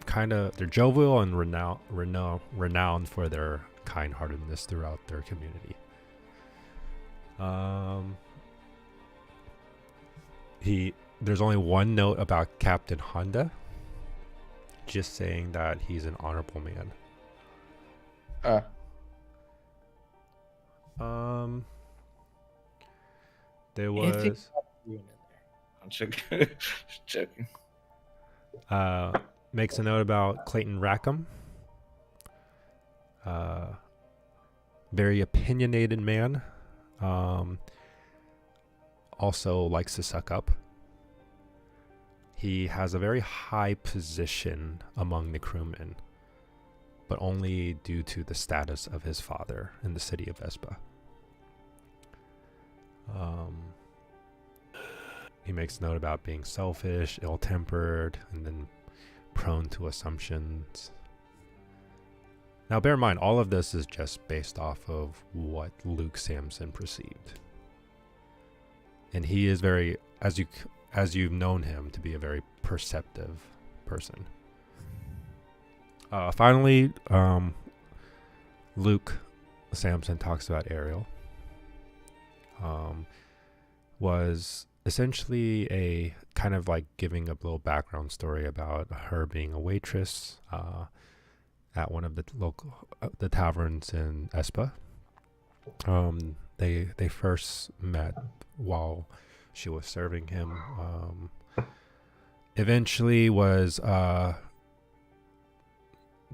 jovial and renowned for their kind-heartedness throughout their community. There's only one note about Captain Honda, just saying that he's an honorable man. There was. I'm joking. Joking. Makes a note about Clayton Rackham. Very opinionated man. Also likes to suck up. He has a very high position among the crewmen, but only due to the status of his father in the city of Vespa. He makes note about being selfish, ill-tempered, and then prone to assumptions. Now, bear in mind, all of this is just based off of what Luke Samson perceived. And he is very, as you've known him, to be a very perceptive person. Finally, Luke Samson talks about Ariel. Was essentially a kind of like giving a little background story about her being a waitress at one of the taverns in Espa. They first met while she was serving him. Eventually was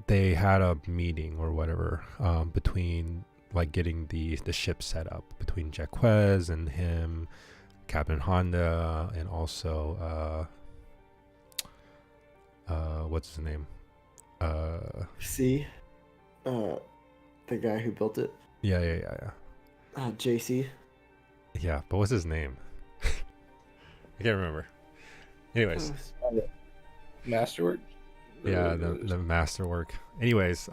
they had a meeting or whatever between getting the ship set up between Jaquez and him, Captain Honda, and also what's his name? C. The guy who built it. Yeah. JC. Yeah, but what's his name? I can't remember. Anyways. Masterwork? Yeah, the masterwork. Anyways,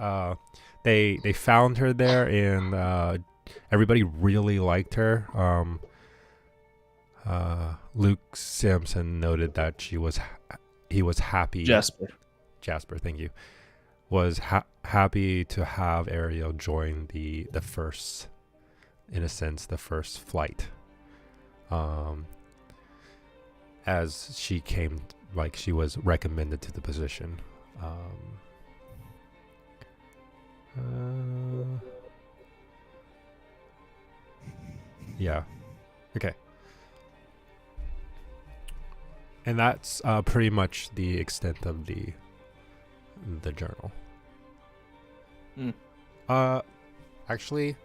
they found her there, and everybody really liked her. Luke Sampson noted that he was happy. Jasper. Jasper, thank you. Was happy to have Ariel join the first, in a sense, the first flight. As she came, like she was recommended to the position. Yeah. Okay. And that's pretty much the extent of the journal. Actually,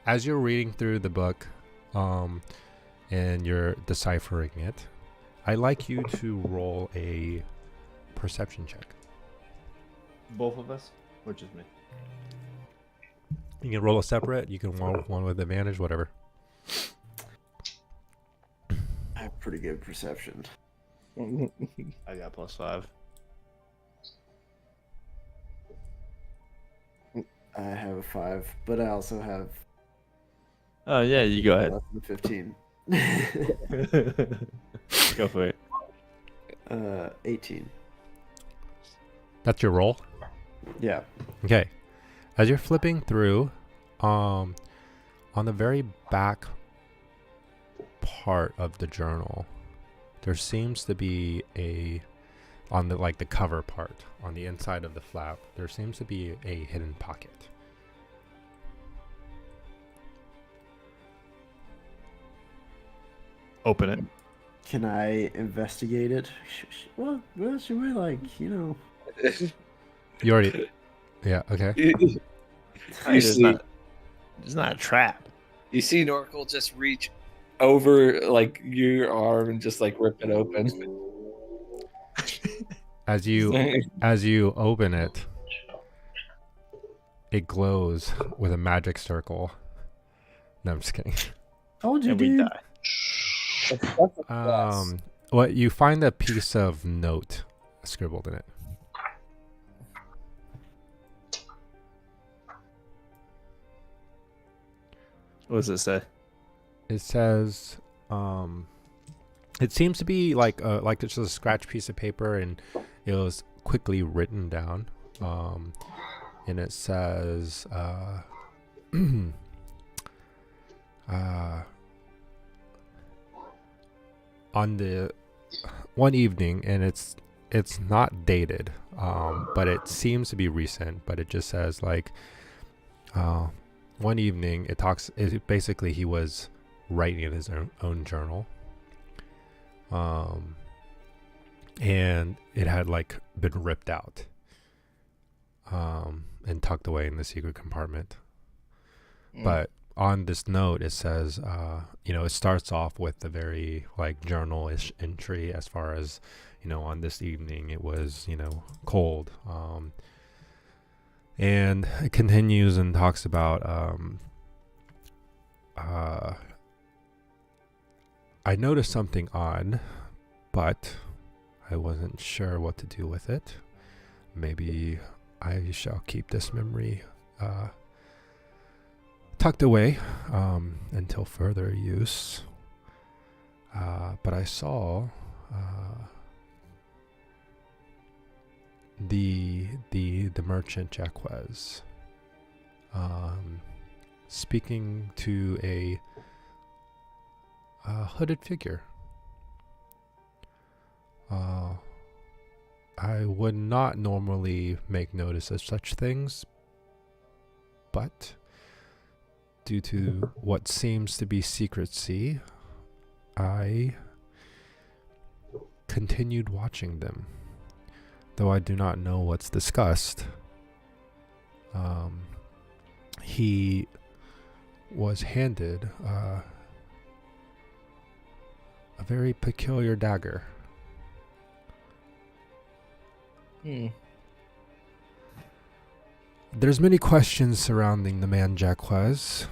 as you're reading through the book, and you're deciphering it, I'd like you to roll a perception check. Both of us, or just me? You can roll a separate. You can roll one with advantage, whatever. I have pretty good perception. I got +5. I have a 5, but I also have Oh yeah, you go ahead. less than 15. Go for it. 18. That's your roll. Yeah. Okay. As you're flipping through, on the very back part of the journal, there seems to be on the cover part, on the inside of the flap, there seems to be a hidden pocket. Open it. Can I investigate it? Well, should we, You already... Yeah, okay. It's not a trap. You see Norkel just reach over like your arm and just like rip it open. As you open it, it glows with a magic circle. No, I'm just kidding. Told you, And we dude. die. What you find a piece of note scribbled in it. What does it say? It says, it seems to be like it's just a scratch piece of paper, and it was quickly written down. And it says, on the one evening, and it's not dated, but it seems to be recent, but it just says like, one evening basically he was writing in his own journal, and it had like been ripped out, and tucked away in the secret compartment. But on this note, it says, it starts off with a very like journal-ish entry as far as, on this evening it was, cold. And it continues and talks about, I noticed something odd, but I wasn't sure what to do with it. Maybe I shall keep this memory, tucked away until further use. But I saw the merchant Jaquez speaking to a hooded figure. I would not normally make notice of such things, but due to what seems to be secrecy, I continued watching them, though I do not know what's discussed. He was handed a very peculiar dagger. There's many questions surrounding the man Jaquez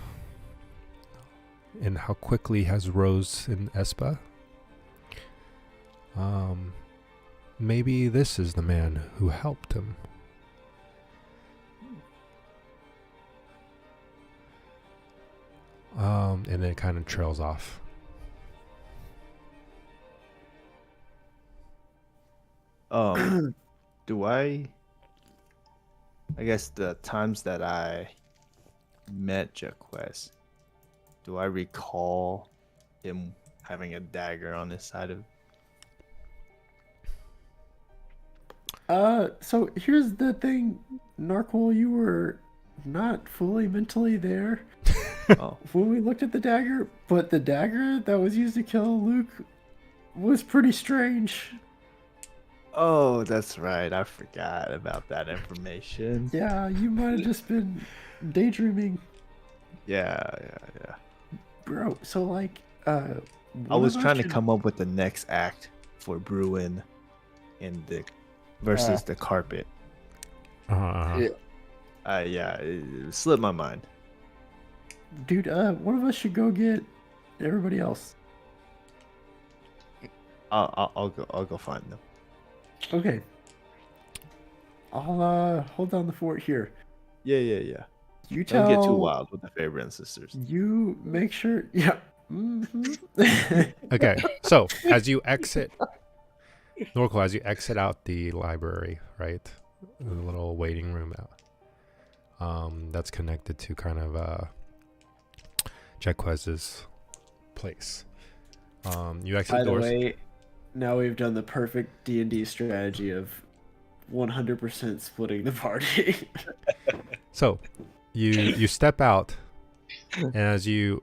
and how quickly has rose in Espa. Maybe this is the man who helped him. and then it kind of trails off. Do I guess the times that I met Jaquez, do I recall him having a dagger on his side of? So here's the thing, Narquil, you were not fully mentally there Oh, when we looked at the dagger, but the dagger that was used to kill Luke was pretty strange. oh, that's right. I forgot about that information. Yeah, you might have just been daydreaming, Yeah. bro. So like, I one was of us trying to should- come up with the next act for Bruin and Dick versus the carpet. Uh-huh. Yeah. It slipped my mind. Dude, one of us should go get everybody else. I'll go find them. Okay. I'll hold down the fort here. Yeah. You tell. Don't get too wild with the Fairbrand sisters. You make sure. Yeah. Mhm. Okay, so as you exit, Norco, as you exit out the library, right, the little waiting room out, that's connected to kind of Jaquez's place. You exit By the doors. way, now we've done the perfect D&D strategy of 100% splitting the party. So you step out, and as you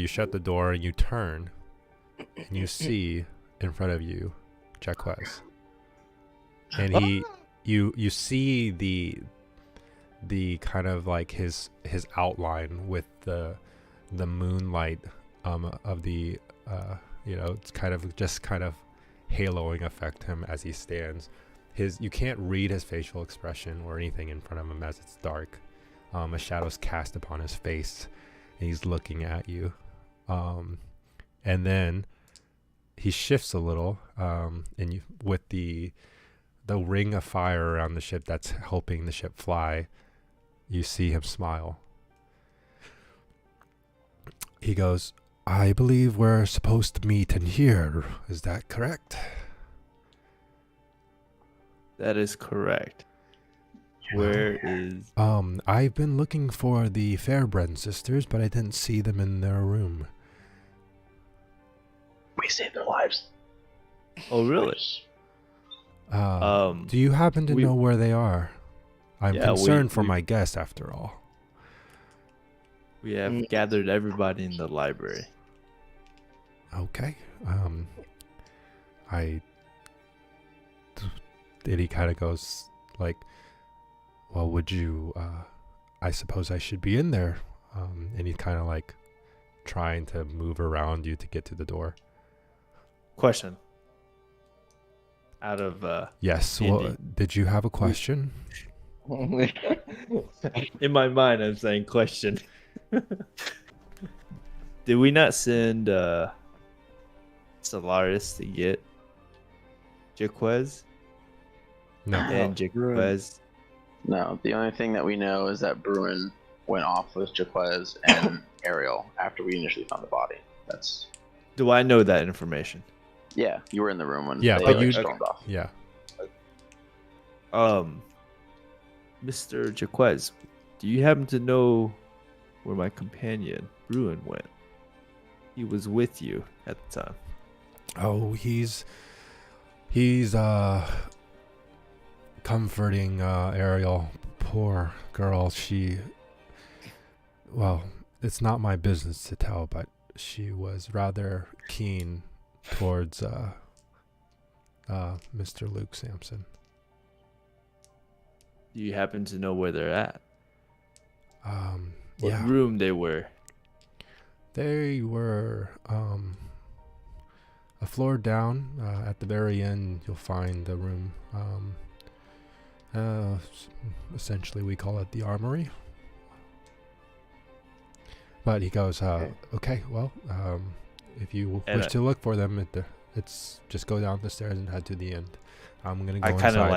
shut the door and you turn, and you see in front of you Jaquez, and you see the kind of like his outline with the moonlight of the it's kind of haloing affect him as he stands. You can't read his facial expression or anything in front of him as it's dark. A shadow's cast upon his face, and he's looking at you. And then he shifts a little, and with the ring of fire around the ship that's helping the ship fly, you see him smile. He goes, "I believe we're supposed to meet in here. Is that correct?" That is correct. Where is? I've been looking for the Fairbrand sisters, but I didn't see them in their room. We saved their lives. Oh, really? Do you happen to we- know where they are? I'm Yeah, concerned for we- my guest, after all. We have gathered everybody in the library. Okay. And he kind of goes like, "Well, would you? I suppose I should be in there." And he's kind of like trying to move around you to get to the door. Question. Out of Yes. Indeed. Well, did you have a question? in my mind, I'm saying question. Did we not send Solaris to get Jaquez? No. And Jaquez. No, the only thing that we know is that Bruin went off with Jaquez and Ariel after we initially found the body. That's Do I know that information? yeah. You were in the room when Yeah, they but like, you- stormed off. Yeah. Mr. Jaquez, do you happen to know where my companion Bruin went? He was with you at the time. Oh, he's comforting Ariel. Poor girl. Well, it's not my business to tell, but she was rather keen towards Mr. Luke Sampson. Do you happen to know where they're at? What Yeah, room they were? they were a floor down. At the very end, you'll find a room. Essentially, we call it the armory. But he goes, okay, well, if you And wish to look for them, it's just go down the stairs and head to the end. I'm gonna go I kind of inside.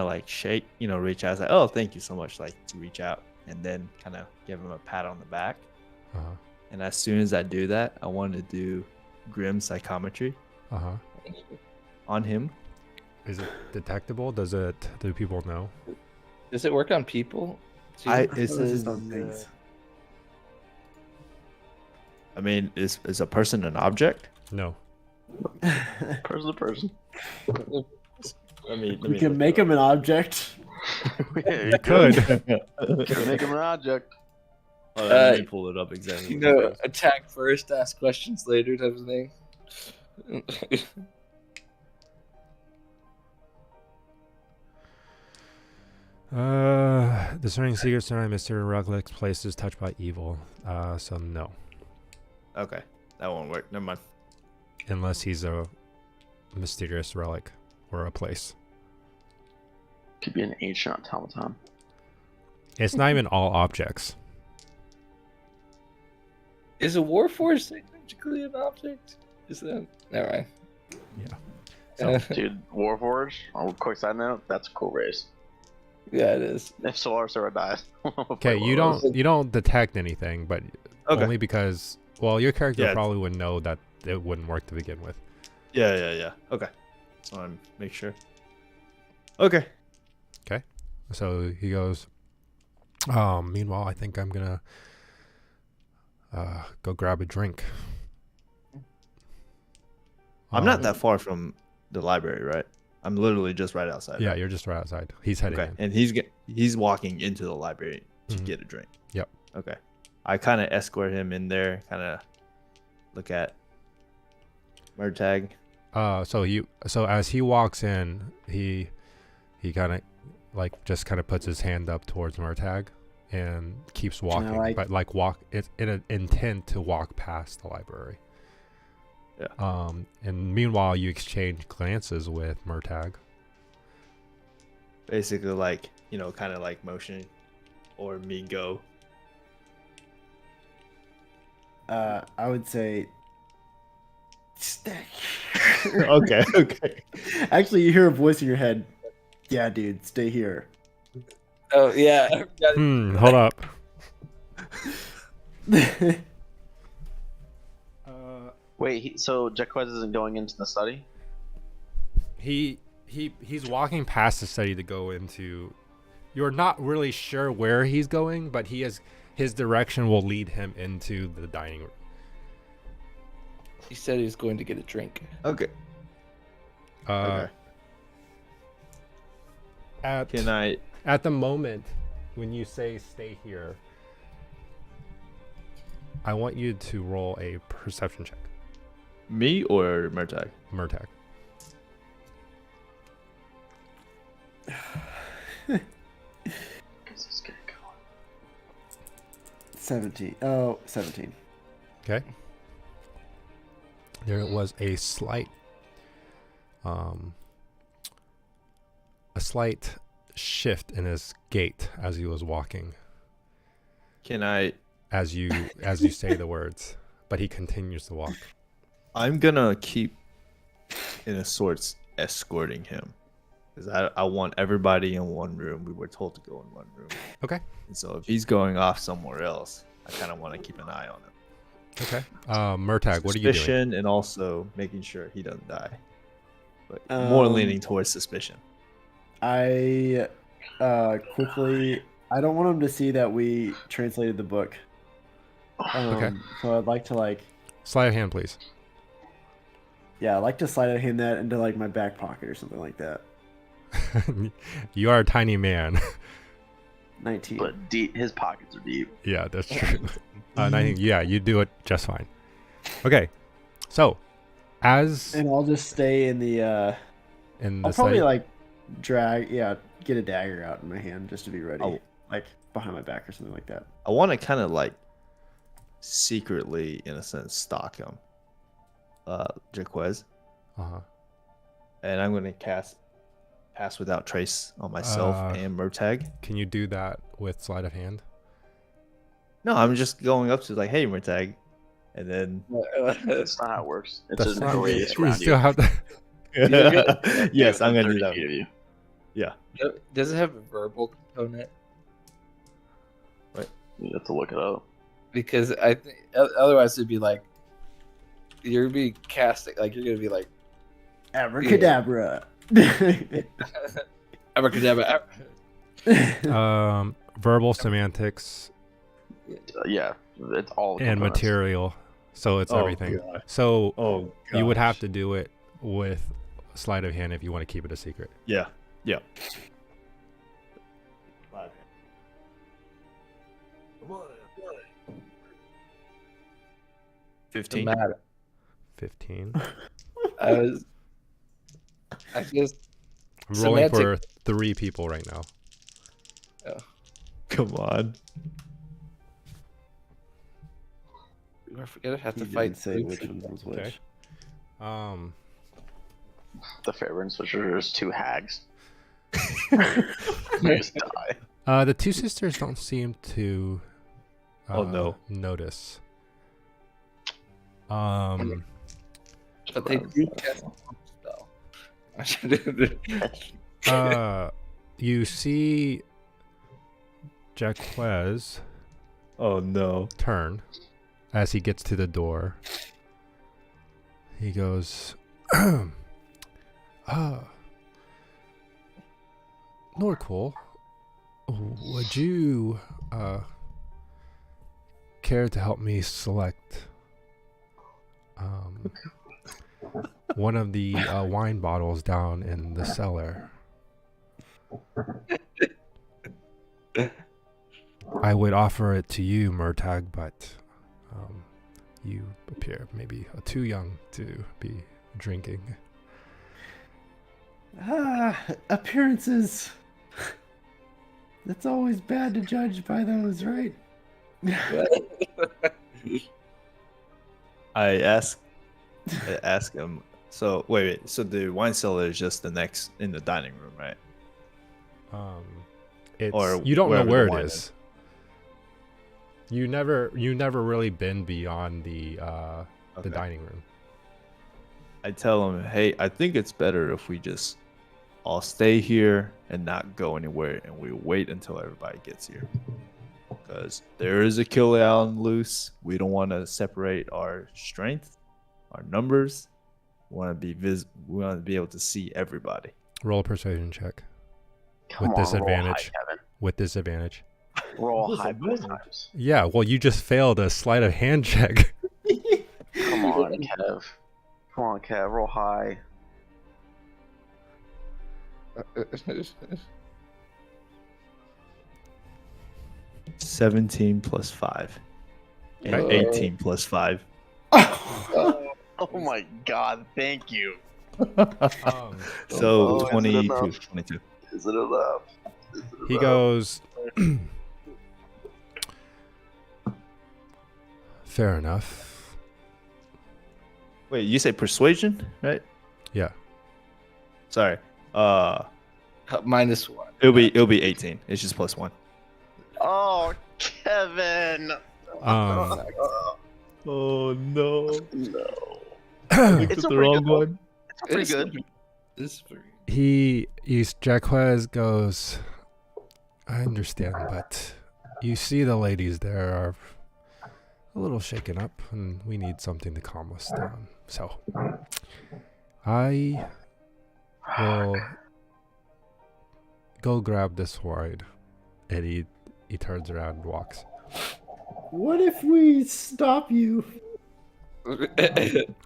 like shake, reach out. I was like, oh, thank you so much. Like to reach out and then kind of give him a pat on the back. Uh-huh. And as soon as I do that, I want to do Grim Psychometry Uh huh. on him. Is it detectable? Do people know? Does it work on people? too? It This is says, on things. I mean, is a person an object? No. Person to person. I mean, You can make him an object. You could. Can make him an object. let me pull it up exactly. You know, attack first, ask questions later type of thing. Discerning secrets are mystery relics, places touched by evil. So no, Okay, that won't work. Never mind. unless he's a mysterious relic or a place. Could be an ancient automaton. It's not even all objects. Is a warforged technically an object? Is that never mind? So Dude, Warforged, on a quick side note, that's a cool race. Yeah, it is. If Solar Sora dies. okay, you don't detect anything, but Okay. only because your character Yeah. probably would know that it wouldn't work to begin with. Yeah. Okay. So I'm make sure. Okay. So he goes. Meanwhile, I think I'm gonna go grab a drink. I'm not that far from the library, right? I'm literally just right outside. Yeah, right? you're just right outside. He's heading Okay. in. And he's walking into the library to Mhm. get a drink. Yep. Okay. I kind of escort him in there. Kind of look at Murtag. So as he walks in, he kind of just kind of puts his hand up towards Murtag and keeps walking, but it's in an intent to walk past the library. Yeah. And meanwhile, you exchange glances with Murtag. Basically, kind of like motion, or me go. I would say stay. Okay. Actually, you hear a voice in your head. Yeah, dude, stay here. Oh yeah. Hold up. Wait, so Jaquez isn't going into the study? He's walking past the study to go into. You're not really sure where he's going, but his direction will lead him into the dining room. He said he was going to get a drink. Okay. Okay. Can I? At the moment when you say stay here, I want you to roll a perception check. Me or Murtag? Murtag. This is gonna go. 17. Oh, 17. Okay. There was a slight shift in his gait as he was walking, Can I? as you say the words, but he continues to walk. I'm gonna keep, in a sorts, escorting him, because I want everybody in one room. We were told to go in one room. Okay. And so if he's going off somewhere else, I kind of want to keep an eye on him. Okay. Murtag, what are you doing? Suspicion, and also making sure he doesn't die. But more leaning towards suspicion. I quickly. I don't want him to see that we translated the book. Okay. So I'd like to Sleight of hand, please. I'd like to slide a hand that into my back pocket or something like that. You are a tiny man. 19. But deep, his pockets are deep. Yeah, that's true. And I think you do it just fine. Okay. So, as And I'll just stay in the. in the I'll probably site, get a dagger out in my hand just to be ready, Oh. behind my back or something like that. I want to kind of secretly, in a sense, stalk him. Jaquez. uh-huh. And I'm gonna cast Pass Without Trace on myself and Murtag. Can you do that with sleight of hand? No, I'm just going up to hey Murtag, and then That's not how it works. It's That's just not. a radius You around still you. have to. yes, I'm gonna 30 do that. feet of you. Does it have a verbal component? You have to look it up. because I think otherwise it'd be like you're gonna be casting, like you're gonna be like Abracadabra. abracadabra. Verbal, semantics, Yeah, it's all and components. material. So it's Oh, everything. God. So Oh, you would have gosh. to do it with sleight of hand if you want to keep it a secret. Yeah. Yeah. 15. Matter. 15. I just I'm rolling for Semantic- 3 people right now. Come on. I forget I have He to didn't fight. say which one was which. Okay. The favorite switcher is 2 hags. They just die. The 2 sisters don't seem to Oh, no. notice. But they do cast a spell. You see Jaquez Oh, no. turn as he gets to the door. He goes, Norqual, would you care to help me select one of the wine bottles down in the cellar? I would offer it to you, Murtag, but you appear maybe too young to be drinking. Appearances. That's always bad to judge by those, right? I ask him. So wait. So the wine cellar is just the next in the dining room, right? It's Or you don't know wherever the where it wine is. is. You never really been beyond the Okay. dining room. I tell him, hey, I think it's better if we just all stay here and not go anywhere, and we wait until everybody gets here. Because there is a killer on loose. We don't want to separate our strength, our numbers. We want to be We want to be able to see everybody. Roll a persuasion check Come with on, disadvantage. Roll high, Kevin. With disadvantage. Roll high both times. Yeah, well, you just failed a sleight of hand check. Come on, Kev. Come on, Kev. Roll high. 17 plus 5. And Okay. 18 plus 5. Oh my god, thank you. So Oh, is it 22. enough? 22. Is it enough? Is it He enough? goes, fair enough. Wait, you say persuasion, right? Yeah. Sorry. -1. It'll be 18. It's just plus 1. Oh, Kevin. Oh no. No. It's a the pretty wrong good one. It's pretty good. This is pretty. Jaquez goes, I understand, but you see the ladies there are a little shaken up, and we need something to calm us down. So, I will go grab this wine. And he turns around and walks. What if we stop you?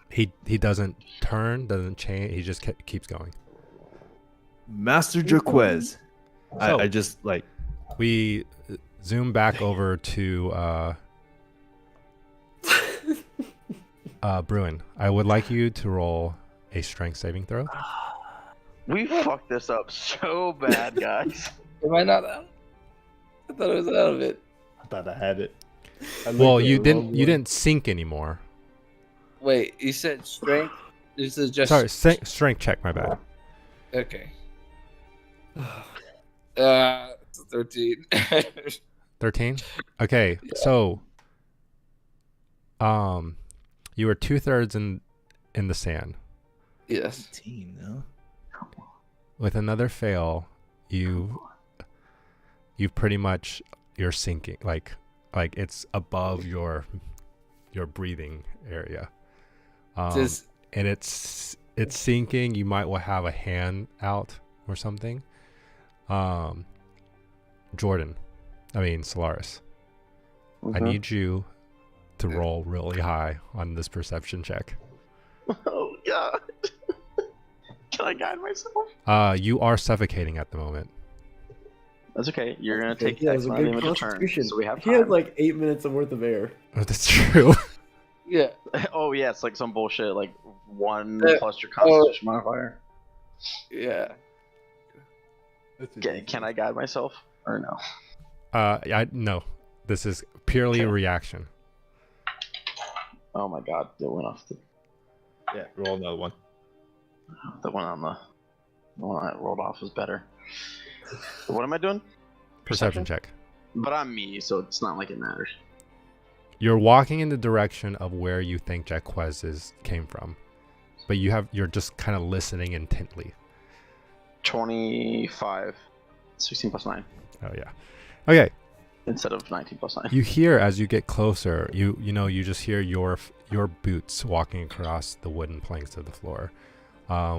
He doesn't turn, doesn't change. He just keeps going. Master Jaquez. So- I just like We zoom back over to Bruin. I would like you to roll a strength saving throw. We fucked this up so bad, guys. Am I not out? I thought I was out of it. I thought I had it. Well, you didn't sink anymore. Wait, you said strength? This is just Sorry, strength check. My bad. Okay. 13. 13. Okay, so you were 2/3 in the sand. Yes. 18, no? With another fail, you pretty much you're sinking. Like like it's above your breathing area. Does And it's sinking. You might have a hand out or something. Jordan, Solaris, I Mhm. need you to roll really high on this perception check. Oh god. Can I guide myself? You are suffocating at the moment. That's okay. You're gonna Okay, take he has X a amount of good damage a turn, constitution. so we have He has time. like 8 minutes of worth of air. Oh, that's true. yeah. Oh yeah, it's like some bullshit like 1 Uh, plus your constitution modifier. Yeah. Can I guide myself or no? No. This is purely a Okay. reaction. Oh my god, it went off Yeah, roll another one. the one on the one I rolled off was better. What am I doing? Perception check. But I'm me, so it's not like it matters. You're walking in the direction of where you think Jaquez came from, but you're just kind of listening intently. 25, 16 plus 9 Oh yeah. Okay. instead of 19 plus 9. You hear as you get closer. You just hear your boots walking across the wooden planks of the floor,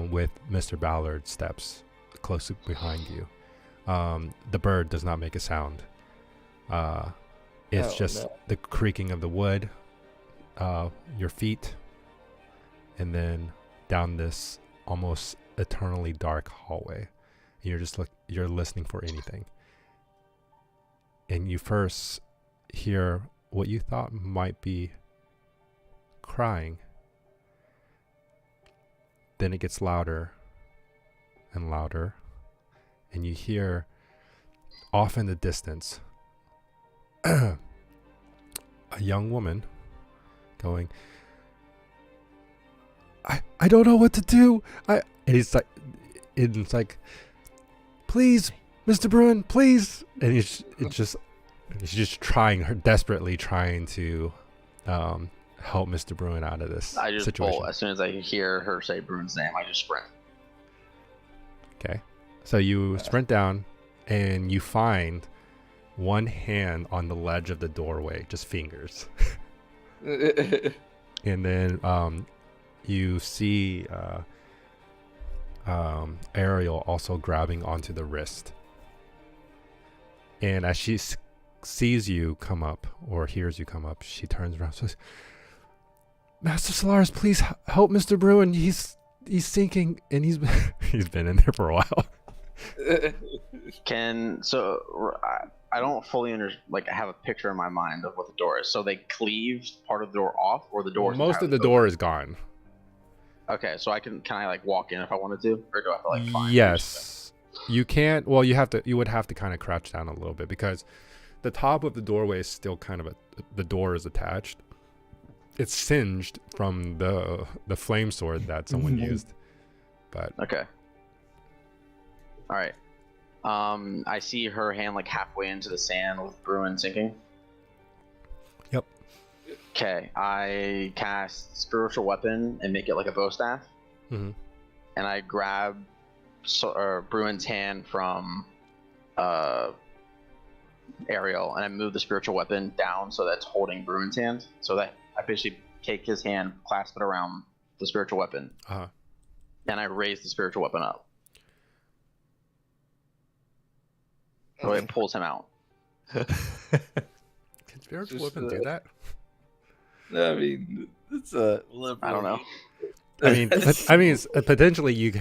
with Mr. Ballard's steps close behind you. The bird does not make a sound. It's Oh, just no. the creaking of the wood, your feet, and then down this almost eternally dark hallway. You're just you're listening for anything. And you first hear what you thought might be crying. Then it gets louder and louder, and you hear off in the distance a young woman going, I don't know what to do. And it's like, please, Mr. Bruin, please. And she's just desperately trying to help Mr. Bruin out of this I just situation. bolt as soon as I hear her say Bruin's name. I just sprint. Okay. So you sprint down and you find one hand on the ledge of the doorway, just fingers. And then you see Ariel also grabbing onto the wrist. And as she sees you come up or hears you come up, she turns around and says, Master Solaris, please help Mr. Bruin. He's sinking and he's been in there for a while. I don't fully have a picture in my mind of what the door is. So they cleave part of the door off, or the door. Most of the door is gone. Okay, so can I like walk in if I wanted to, or do I have to like find? Yes, you can't. Well, you would have to kind of crouch down a little bit because the top of the doorway is still kind of the door is attached. It's singed from the flame sword that someone used, but Okay. All right. I see her hand like halfway into the sand with Bruin sinking. Yep. Okay, I cast Spiritual Weapon and make it like a bow staff. Mhm. And I grab Bruin's hand from Ariel, and I move the Spiritual Weapon down so that's holding Bruin's hand. So that I basically take his hand, clasp it around the Spiritual Weapon, uh-huh. and I raise the Spiritual Weapon up. So it pulls him out. Can spiritual Just, weapon do that? I mean, it's a. I don't know. I mean, potentially you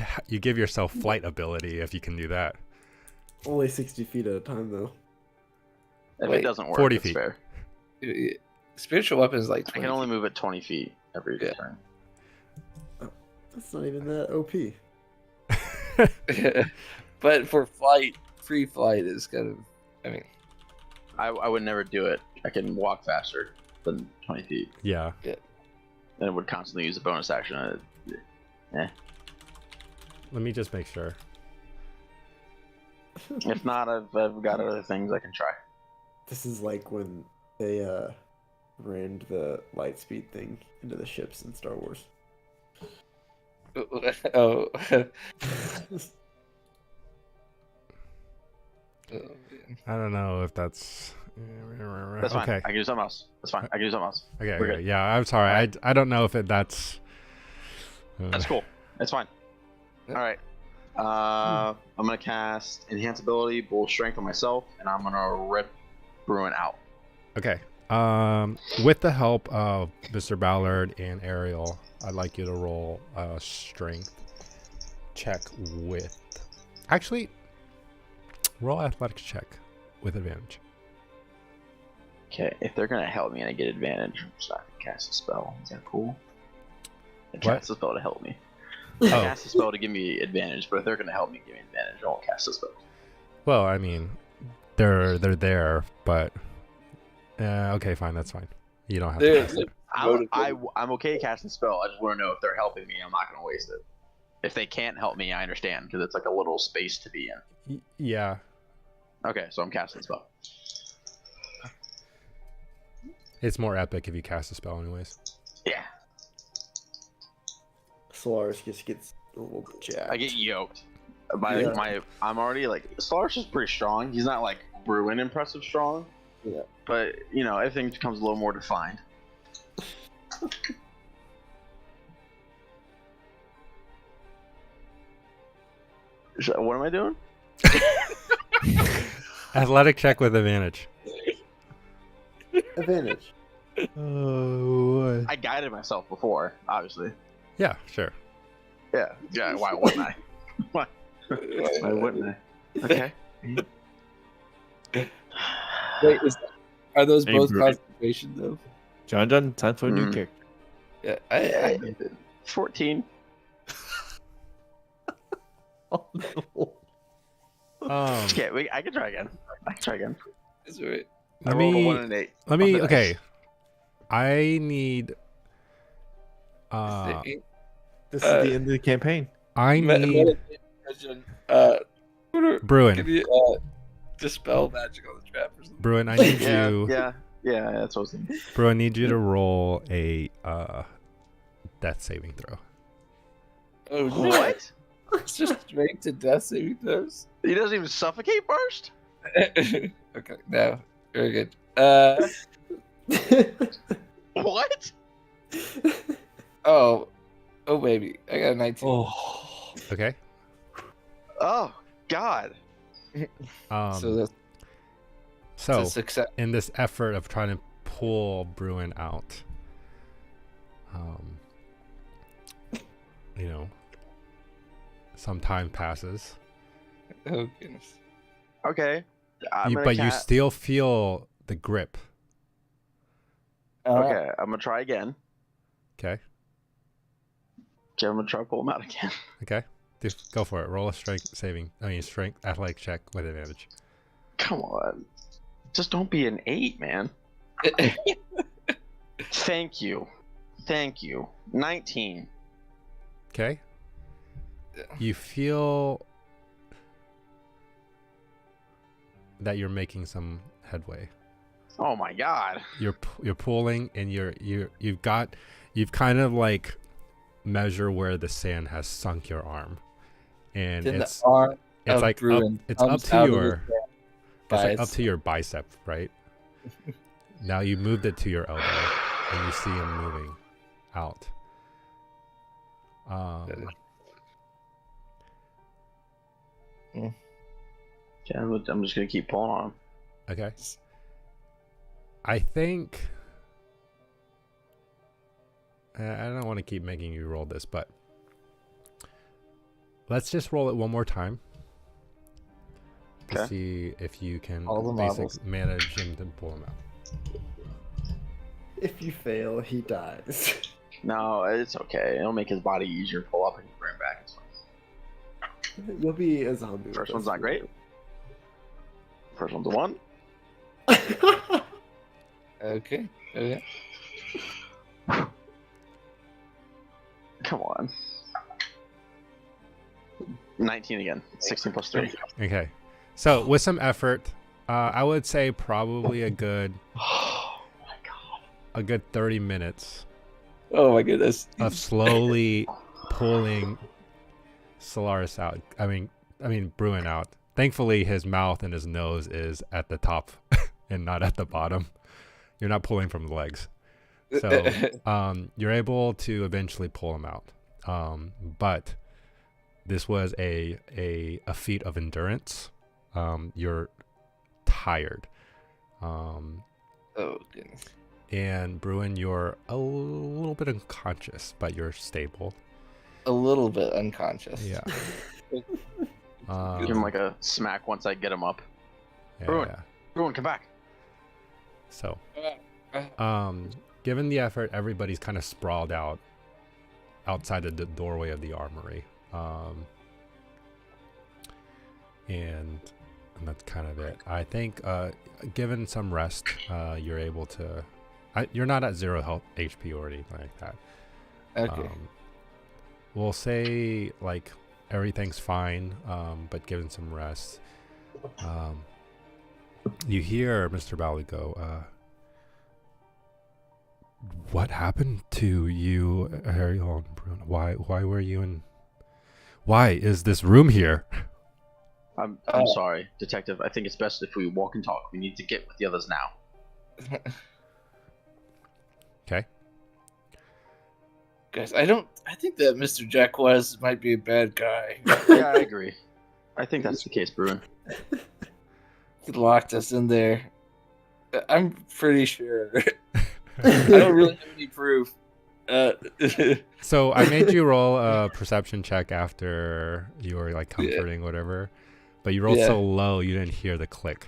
give yourself flight ability if you can do that. Only 60 feet at a time, though. If Wait, it doesn't work, 40 it's feet. fair. Spiritual weapon is like I 20. can only move it 20 feet every Yeah. turn. That's not even that OP. But for flight, free flight is kind of. I mean, I would never do it. I can walk faster than 20 feet, Yeah. and it would constantly use a bonus action. Let me just make sure. If not, I've got other things I can try. This is like when they rammed the light speed thing into the ships in Star Wars. oh. I don't know if that's That's fine. Okay. I can do something else. That's fine. I can do something else. Okay. We're Okay. good. Yeah. I'm sorry. I don't know if that's. That's cool. That's fine. Yep. All right. I'm gonna cast Enhance Ability, Bull Strength on myself, and I'm gonna rip Bruin out. Okay. With the help of Mr. Ballard and Ariel, I'd like you to roll a strength check with. Actually, roll athletics check with advantage. Okay. If they're gonna help me and I get advantage, I'm just not gonna cast a spell. Is that cool? I What? cast a spell to help me. I cast a spell to give me advantage, but if they're gonna help me give me advantage, I won't cast a spell. Well, I mean, they're there, but okay, fine, that's fine. You don't have to. They're- Cast it. I'm okay casting a spell. I just want to know if they're helping me. I'm not gonna waste it. If they can't help me, I understand because it's like a little space to be in. Yeah. Okay, so I'm casting a spell. It's more epic if you cast a spell, anyways. Yeah, Solaris just gets a little bit jacked. I get yoked. Yeah. I'm already like Solaris is pretty strong. He's not like Bruin impressive strong. Yeah. But you know everything becomes a little more defined. What am I doing? Athletic check with advantage. Advantage. Oh. I guided myself before, obviously. Yeah, sure. Yeah. Why wouldn't I? Why wouldn't I? Okay. Wait, are those Hey, both Bruin. concentration though? John, time for a new Mm. character. Yeah, Yeah, 14. Oh no. Okay, I can try again. that's right. I Let rolled a me. 1 and 8. Let on me. the dice. Okay. I need. This is the end of the campaign. I need Bruin. Can you dispel magic on the trap or something? Bruin, I need Yeah, you. yeah, that's what I was thinking. Bruin, I need you to roll a death saving throw. Oh, no. What? It's just straight to death saving throws. He doesn't even suffocate first? Okay, no, very good. What? Oh, baby, I got a 19. Oh. Okay. Oh, God. So that's So a success. in this effort of trying to pull Bruin out, you know, some time passes, Oh goodness. Okay. I'm gonna but you still feel the grip. Okay, I'm going to try again. Okay. Okay, I'm going to try to pull him out again. Okay. Just go for it. Roll a strength athletic check with advantage. Come on. Just don't be an 8, man. Thank you. 19. Okay. You feel that you're making some headway. Oh my God. You're pulling, and you've kind of like measure where the sand has sunk your arm, and Then it's the arm of like Bruin it's up comes to out of your his hand it's by like up its- to your bicep, right? Now you moved it to your elbow, and you see him moving out. Okay, I'm just going to keep pulling on him. Okay. I think I don't want to keep making you roll this, but let's just roll it one more time to Okay. see if you can All the marbles. manage him to pull him out. If you fail, he dies. No, it's okay. It'll make his body easier to pull up and bring him back. It's fine. You'll be a zombie. First one's not great. First one's a 1. Okay. Okay. Come on. 19 again. 16 plus 3. Okay. So with some effort, I would say probably a good Oh my God. a good 30 minutes Oh my goodness. of slowly pulling Solaris out. I mean Bruin out. Thankfully his mouth and his nose is at the top and not at the bottom. You're not pulling from the legs. So you're able to eventually pull him out. But this was a feat of endurance. You're tired. Oh goodness. And Bruin, you're a little bit unconscious, but you're stable. A little bit unconscious. Yeah. Give him like a smack once I get him up. Bruin. Yeah. Bruin, come back. So, given the effort, everybody's kind of sprawled out outside of the doorway of the armory. And that's kind of it. I think, given some rest, you're able to. You're not at 0 health HP or anything like that. Okay. We'll say like everything's fine, but given some rest, you hear Mr. Bally go, "What happened to you, Ariel and Bruno? Why were you in? Why is this room here?" I'm sorry, Detective. I think it's best if we walk and talk. We need to get with the others now. Okay. Guys, I think that Mr. Jacques might be a bad guy. Yeah, I agree. I think that's the case, Bruin. He locked us in there. I'm pretty sure. I don't really have any proof. So I made you roll a perception check after you were like comforting whatever, but you rolled so low you didn't hear the click.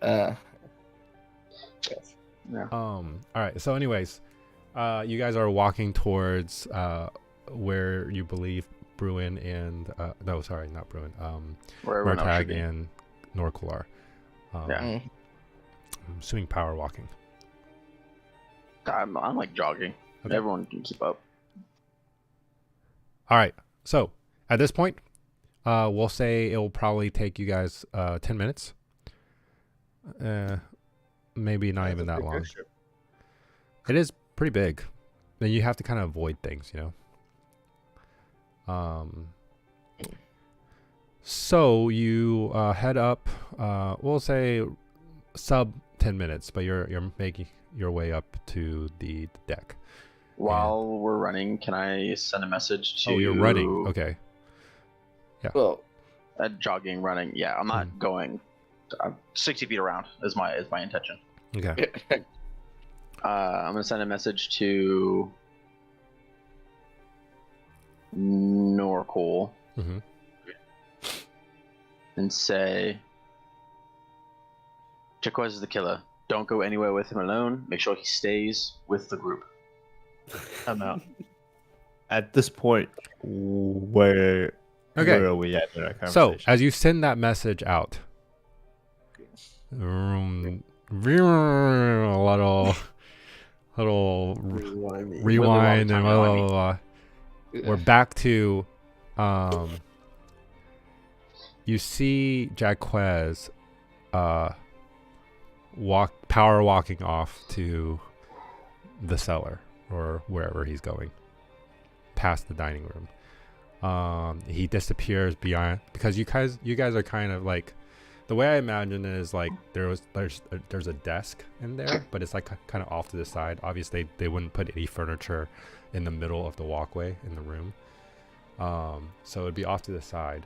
Yeah. All right. So, anyways, you guys are walking towards where you believe Bruin and no, sorry, not Bruin. Where everyone else should Murtagh be. and Norkul are. Yeah. I'm assuming power walking. I'm like jogging. Okay. Everyone can keep up. All right. So at this point, we'll say it will probably take you guys 10 minutes. Maybe not even that long. It is pretty big. Then you have to kind of avoid things, you know. So you head up. We'll say sub 10 minutes, but you're making your way up to the deck. While we're running, can I send a message to? Oh, you're running. Okay. Well, Jogging, running. Yeah, I'm not going. I'm 60 feet around. Is my intention. Okay. I'm gonna send a message to Norkul Mm-hmm. and say, Jaquez is the killer. Don't go anywhere with him alone. Make sure he stays with the group. I'm out. At this point, where are we at in our So conversation? as you send that message out, a little rewind and blah, blah, blah, blah. We're back to you see Jaquez power walking off to the cellar or wherever he's going, past the dining room. He disappears beyond, because you guys are kind of like, the way I imagine it is like there's a desk in there, but it's like kind of off to the side. Obviously, they wouldn't put any furniture in the middle of the walkway in the room. So it'd be off to the side.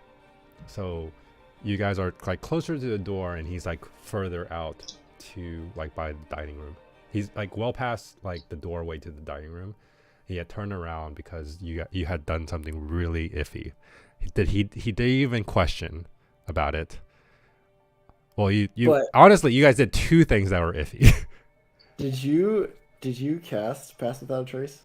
So you guys are like closer to the door, and he's like further out to like by the dining room. He's like well past like the doorway to the dining room. He had turned around because you had done something really iffy. He did even question about it. Well, But- honestly, you guys did two things that were iffy. Did you cast Pass Without a Trace?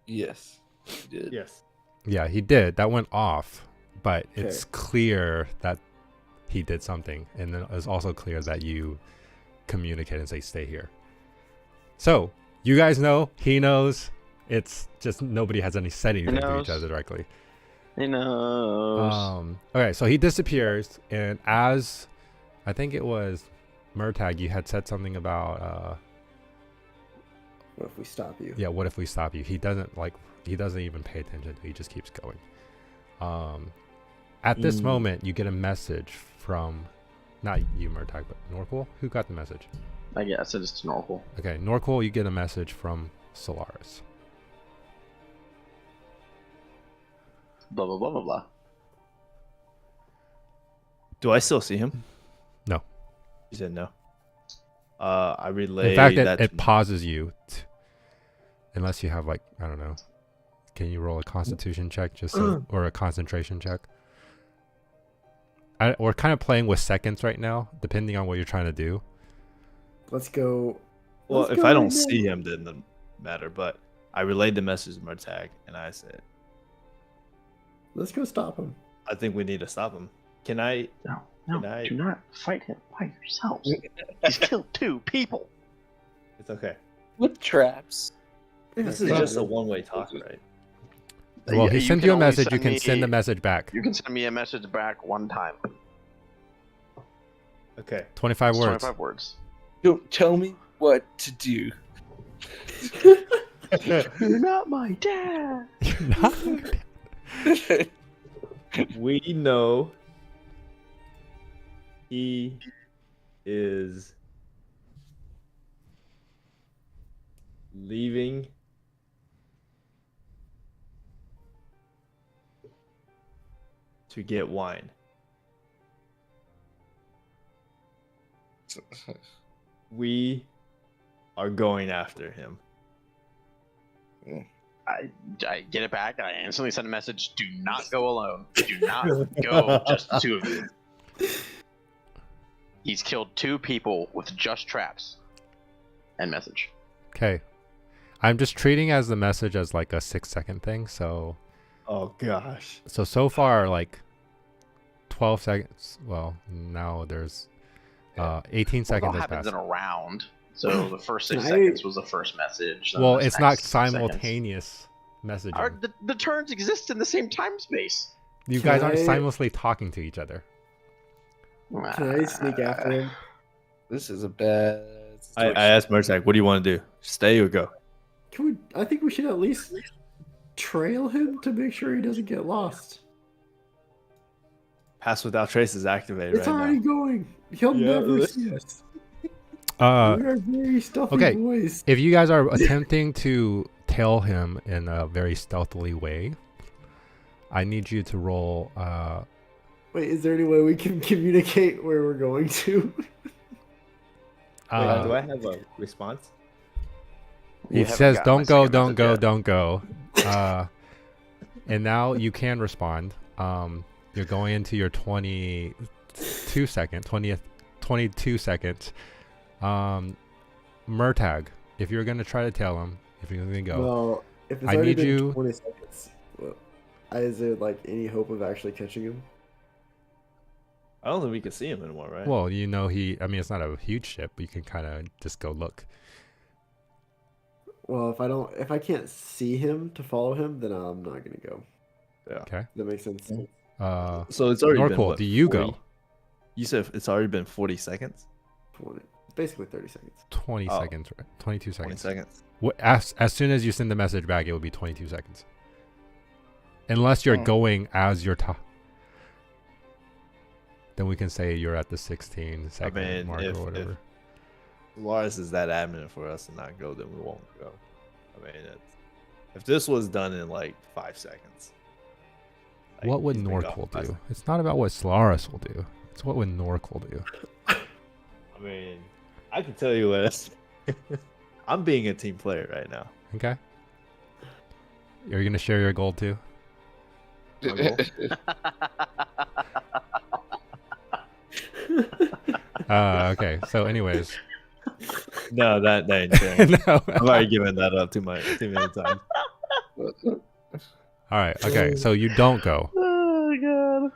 Yes, he did. Yes. Yeah, he did. That went off, but Okay. it's clear that he did something, and then it's also clear that you communicate and say, "Stay here." So you guys know, he knows. It's just nobody has said anything to each knows. other directly. He knows. Okay, so he disappears, and as I think it was Murtagh, you had said something about What if we stop you? yeah, what if we stop you? He doesn't even pay attention. He just keeps going. At this moment, you get a message from not you, Murtag, but Norqual. Who got the message? I guess it is to Norqual. Okay, Norqual, you get a message from Solaris. Blah blah blah blah blah. Do I still see him? No. You said no. I relay In fact, that. it pauses you, unless you have like, I don't know. Can you roll a Constitution check just so, or a concentration check? We're kind of playing with seconds right now, depending on what you're trying to do. Let's go. Well, let's if go I don't right now. see him, then it doesn't matter. But I relayed the message to Murtag, and I said, Let's go stop him. I think we need to stop him. Can I? No, Can I- do not fight him by yourselves. He's killed 2 people. It's okay. With traps. Yeah, This is stop just a him. one-way talk, right? Well, he sends can you a only message. You can send me- the message back. You can send me a message back 1 time. Okay. 25 It's words. 25 words. Don't tell me what to do. You're not my dad. We know he is leaving to get wine. We are going after him. I get it back. I instantly send a message. Do not go alone. Do not go just the 2 of you. He's killed 2 people with just traps. End message. Okay. I'm just treating as the message as like a 6-second thing. So Oh gosh. so far, like 12 seconds. Well, now there's 18 Well, seconds it all has happens passed. in a round. So the first 6 Can I- seconds was the first message. then Well, the it's not next 6 seconds. simultaneous messaging. The turns exist in the same time space. You Can guys aren't I- simultaneously talking to each other. Can I sneak after him? This is a bad. I asked Murtag, what do you want to do? Stay or go? Can we? I think we should at least trail him to make sure he doesn't get lost. Pass without trace is activated It's right already now. going. He'll Yeah, never this- see us. We Uh, are very stealthy okay. boys. if you guys are attempting to tail him in a very stealthily way, I need you to roll. Wait, is there any way we can communicate where we're going to? Wait, Uh, do I have a response? You It haven't says, gotten my "Don't go, second don't message go, yet. don't go." And now you can respond. You're going into your 22 seconds. Murtag, if you're gonna try to tell him, if you're gonna go, Well, if it's I already need been you- 20 seconds, well, is there like any hope of actually catching him? I don't think we can see him anymore, right? well, you know I mean, it's not a huge ship, but you can kind of just go look. Well, if I can't see him to follow him, then I'm not gonna go. Okay. That makes sense. So it's already been Norqual, what, do you 40? go? You said it's already been 40 seconds? 20, basically 30 seconds. 20 Oh. seconds, right? 22 20 seconds. seconds. As soon as you send the message back, it will be 22 seconds. Unless you're Oh. going as you're then we can say you're at the 16-second mean, mark if- or whatever. Lars is that adamant for us to not go, then we won't go. I mean, if this was done in like 5 seconds. like, What would he's been gone Norqual 5 do? It's not about what Solaris will do. It's what would Norqual do. I mean, I can tell you what. I'm being a team player right now. Okay? You're going to share your gold too? My goal? Okay. So anyways. No, that ain't true. No. I've already given that up too many times. All right. Okay. So you don't go. Oh god.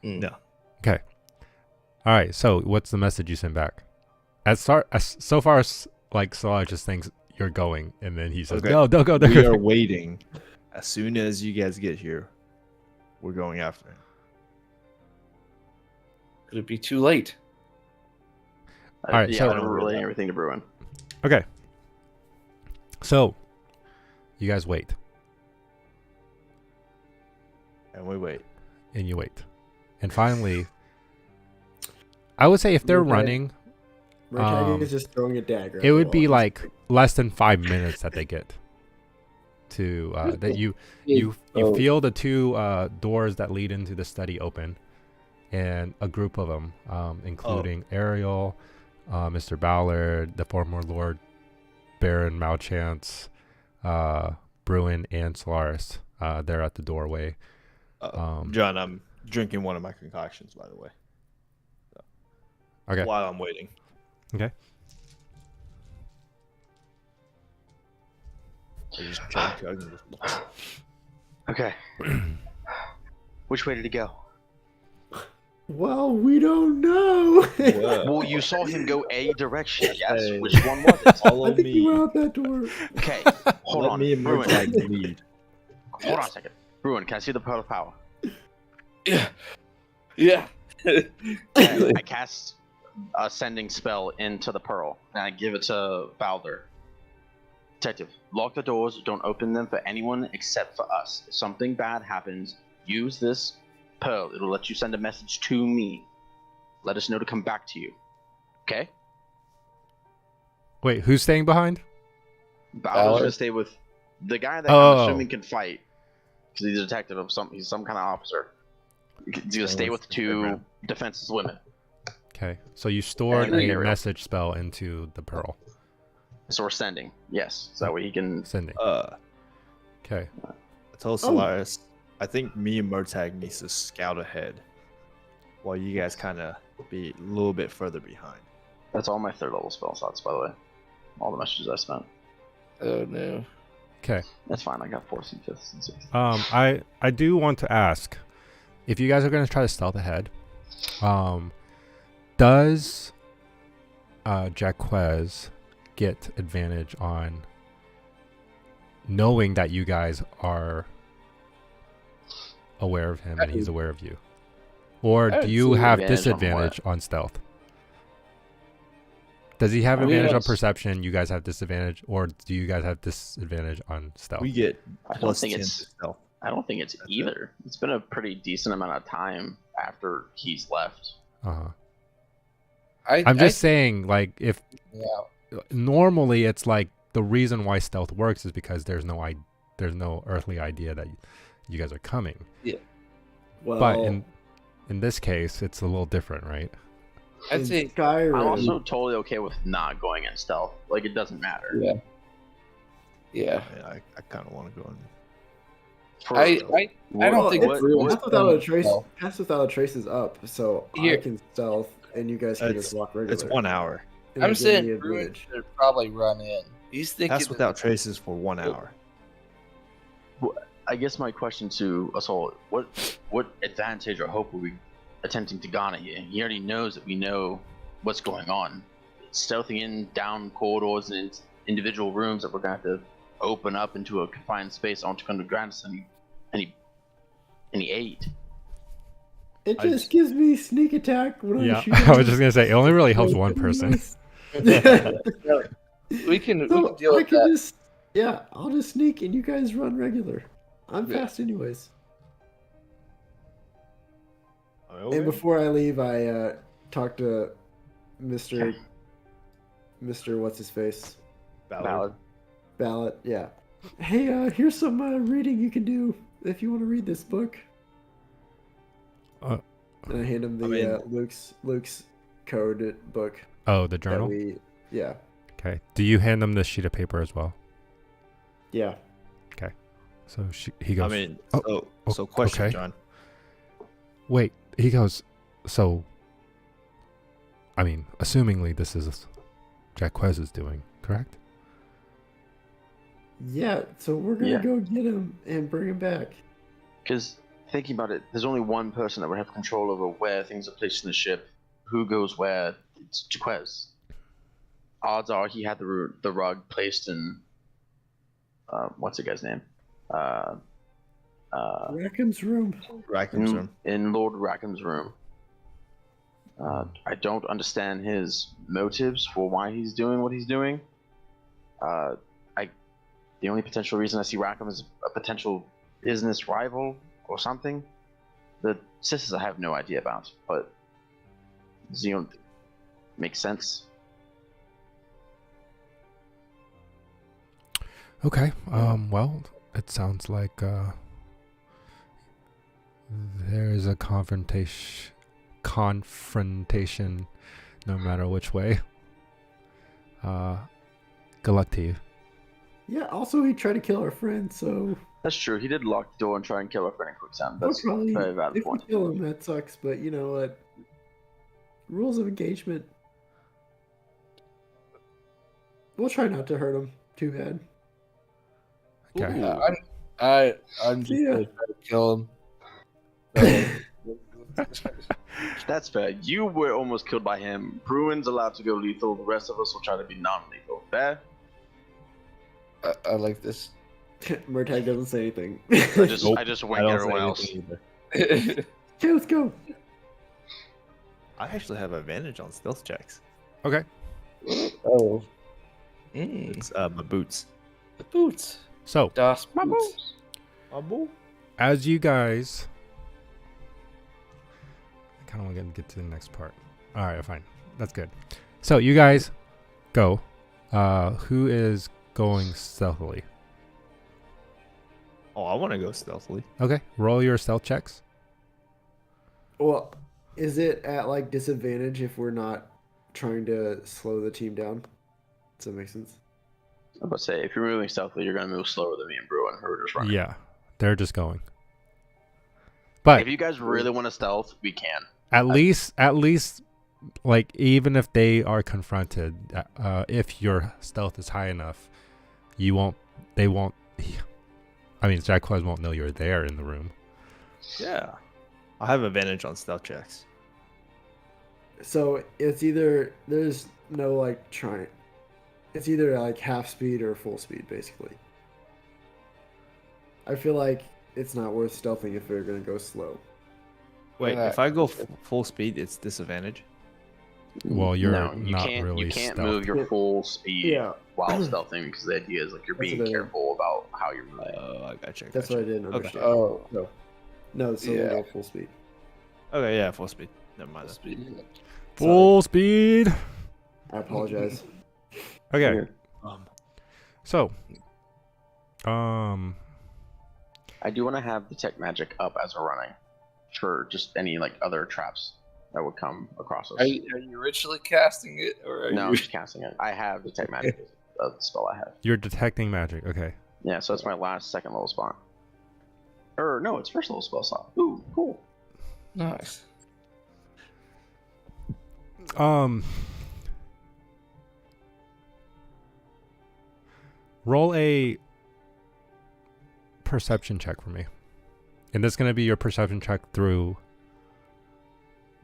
No. Okay. All right. So what's the message you send back? So far, like Solaris just thinks you're going, and then he says, Okay. "No, don't go there." We are waiting. As soon as you guys get here, we're going after him. Could it be too late? All right, Yeah, so- I'm relaying everything to Bruin. Okay. So, you guys wait, And we wait. and you wait. And finally, I would say if they're Okay. running, Murtagg is just throwing a dagger. it would be like less than 5 minutes that they get to that you feel the two doors that lead into the study open, and a group of them, including Ariel, Mr. Ballard, the former Lord Baron Malchance, Bruin, and Solaris. They're at the doorway. John, I'm drinking one of my concoctions, by the way. Okay. While I'm waiting. Okay. I just chug. Okay. Which way did he go? Well, we don't know. Well, you saw him go a direction. Yes. Hey. Which one was it? I Follow think you me. went out that door. Okay. Hold Let on. me and Bruin. Murtagg lead. Hold on a second. Bruin, can I see the pearl of power? Yeah. Yeah. Okay, I cast a sending spell into the pearl, and I give it to Balder. Detective, lock the doors. Don't open them for anyone except for us. If something bad happens, use this pearl. It'll let you send a message to me. Let us know to come back to you. Okay? Wait, who's staying behind? Balder's Ballard? gonna stay with the guy that Oh. I'm assuming can fight, because he's a detective of some. He's some kind of officer. He's gonna stay with two defenseless women. Okay, so you stored And a Ariel. message spell into the pearl. So we're sending. Yes, so that way he can. Sending. Okay. I told Solaris, I think me and Murtagg needs to scout ahead, while you guys kind of be a little bit further behind. That's all my third level spell slots, by the way. All the messages I spent. Oh no. Okay. That's fine. I got fourths and fifths and sixths. I do want to ask, if you guys are gonna try to stealth ahead, does Jaquez get advantage on knowing that you guys are aware of him and he's aware of you, or I do would you see have advantage on disadvantage on stealth? Does he have I mean, advantage on it's- perception? You guys have disadvantage, or do you guys have disadvantage on stealth? We get I don't plus think 10 to it's- stealth. I don't think it's either. It's been a pretty decent amount of time after he's left. Uh-huh. I I'm just saying, like, if yeah. normally it's like the reason why stealth works is because there's no earthly idea that you guys are coming. Well, But in this case, it's a little different, right? I'd in say Skyrim, I'm also totally okay with not going in stealth. Like, it doesn't matter. yeah. Yeah. Yeah, I kind of want to go in. For- I don't what- think what- Bruin's Pass Without a going Trace. stealth. Pass Without a Trace is up, so Here. I can stealth, and you guys can It's- just walk regular. It's 1 hour. And I'm they give me saying Bruin advantage. should probably run in. He's thinking Pass without traces for 1 hour. I guess my question to us all: what advantage or hope are we attempting to garner here? He already knows that we know what's going on. Stealthing in down corridors and individual rooms that we're gonna have to open up into a confined space onto come to grant us any aid. It I just just- gives me sneak attack when Yeah, I shoot. I was just gonna say it only really helps one person. we can So deal I with can that. just, yeah, I'll just sneak and you guys run regular. I'm Yeah. fast anyways. Okay. And before I leave, I talk to Mr. What's his face, Valid. Ballot. Yeah. Hey, here's some reading you can do if you want to read this book. Uh, And I hand him the I mean- Luke's code book Oh, the that journal. we. Yeah. Okay. Do you hand them this sheet of paper as well? Yeah. So he goes. I mean, Oh, so question, okay. John. Wait. He goes. So. I mean, assumingly this is Jaquez is doing, correct? Yeah. So we're gonna Yeah. go get him and bring him back. Because thinking about it, there's only one person that would have control over where things are placed in the ship, who goes where. It's Jaquez. Odds are he had the rug placed in. What's the guy's name? Rackham's room. Rackham's room. In Lord Rackham's room. I don't understand his motives for why he's doing what he's doing. The only potential reason I see Rackham is a potential business rival or something. The sisters I have no idea about, but Xeon makes sense. Okay. Well, it sounds like there is a confrontation no matter which way. Good luck to you. Yeah. Also, he tried to kill our friend, so That's true. He did lock the door and try and kill our friend in quicksand. we'll That's a probably very valid if we point. kill him, that sucks. But you know what? Rules of engagement. We'll try not to hurt him too bad. Okay. I'm just Yeah. gonna try to kill him. That's fair. You were almost killed by him. Bruin's allowed to go lethal. The rest of us will try to be non-lethal. Fair? I like this. Murtag doesn't say anything. I just I wing don't everyone say else. anything either. Okay, let's go. I actually have advantage on stealth checks. Okay. Oh. It's my boots. The boots. So, Das Boots. as you guys, I kind of want to get to the next part. All right, fine. That's good. So, you guys go. Who is going stealthily? Oh, I want to go stealthily. Okay. Roll your stealth checks. Well, is it at like disadvantage if we're not trying to slow the team down? Does that make sense? I'm about to say, if you're moving stealthily, you're going to move slower than me and Bruin, who are just running. Yeah. They're just going. But If you guys really want to stealth, we can. at least like even if they are confronted, if your stealth is high enough, they won't I mean, Jaquez won't know you're there in the room. Yeah. I have advantage on stealth checks. So it's either there's no like trying. It's either like half speed or full speed, basically. I feel like it's not worth stealthing if they're gonna go slow. Wait, Yeah. if I go full speed, it's disadvantage? Well, you're no, you not can't, really You can't stealth. move your full speed while stealthing because the idea is like you're That's being what I- careful about how you're moving. Oh, I gotcha. That's what I didn't Okay. understand. Oh. No, so Yeah. we'll go full speed. Okay, yeah, full speed. Never mind. Full speed. I apologize. Okay. Um, So, I do want to have detect magic up as we're running for just any like other traps that would come across us. Are you ritually casting it, or are No, I'm you? just casting it. I have detect magic as a spell I have. you're detecting magic. Okay. Yeah, so that's my last second level spot. Or no, it's first level spell slot. Ooh, cool. Nice. Roll a perception check for me. And that's going to be your perception check through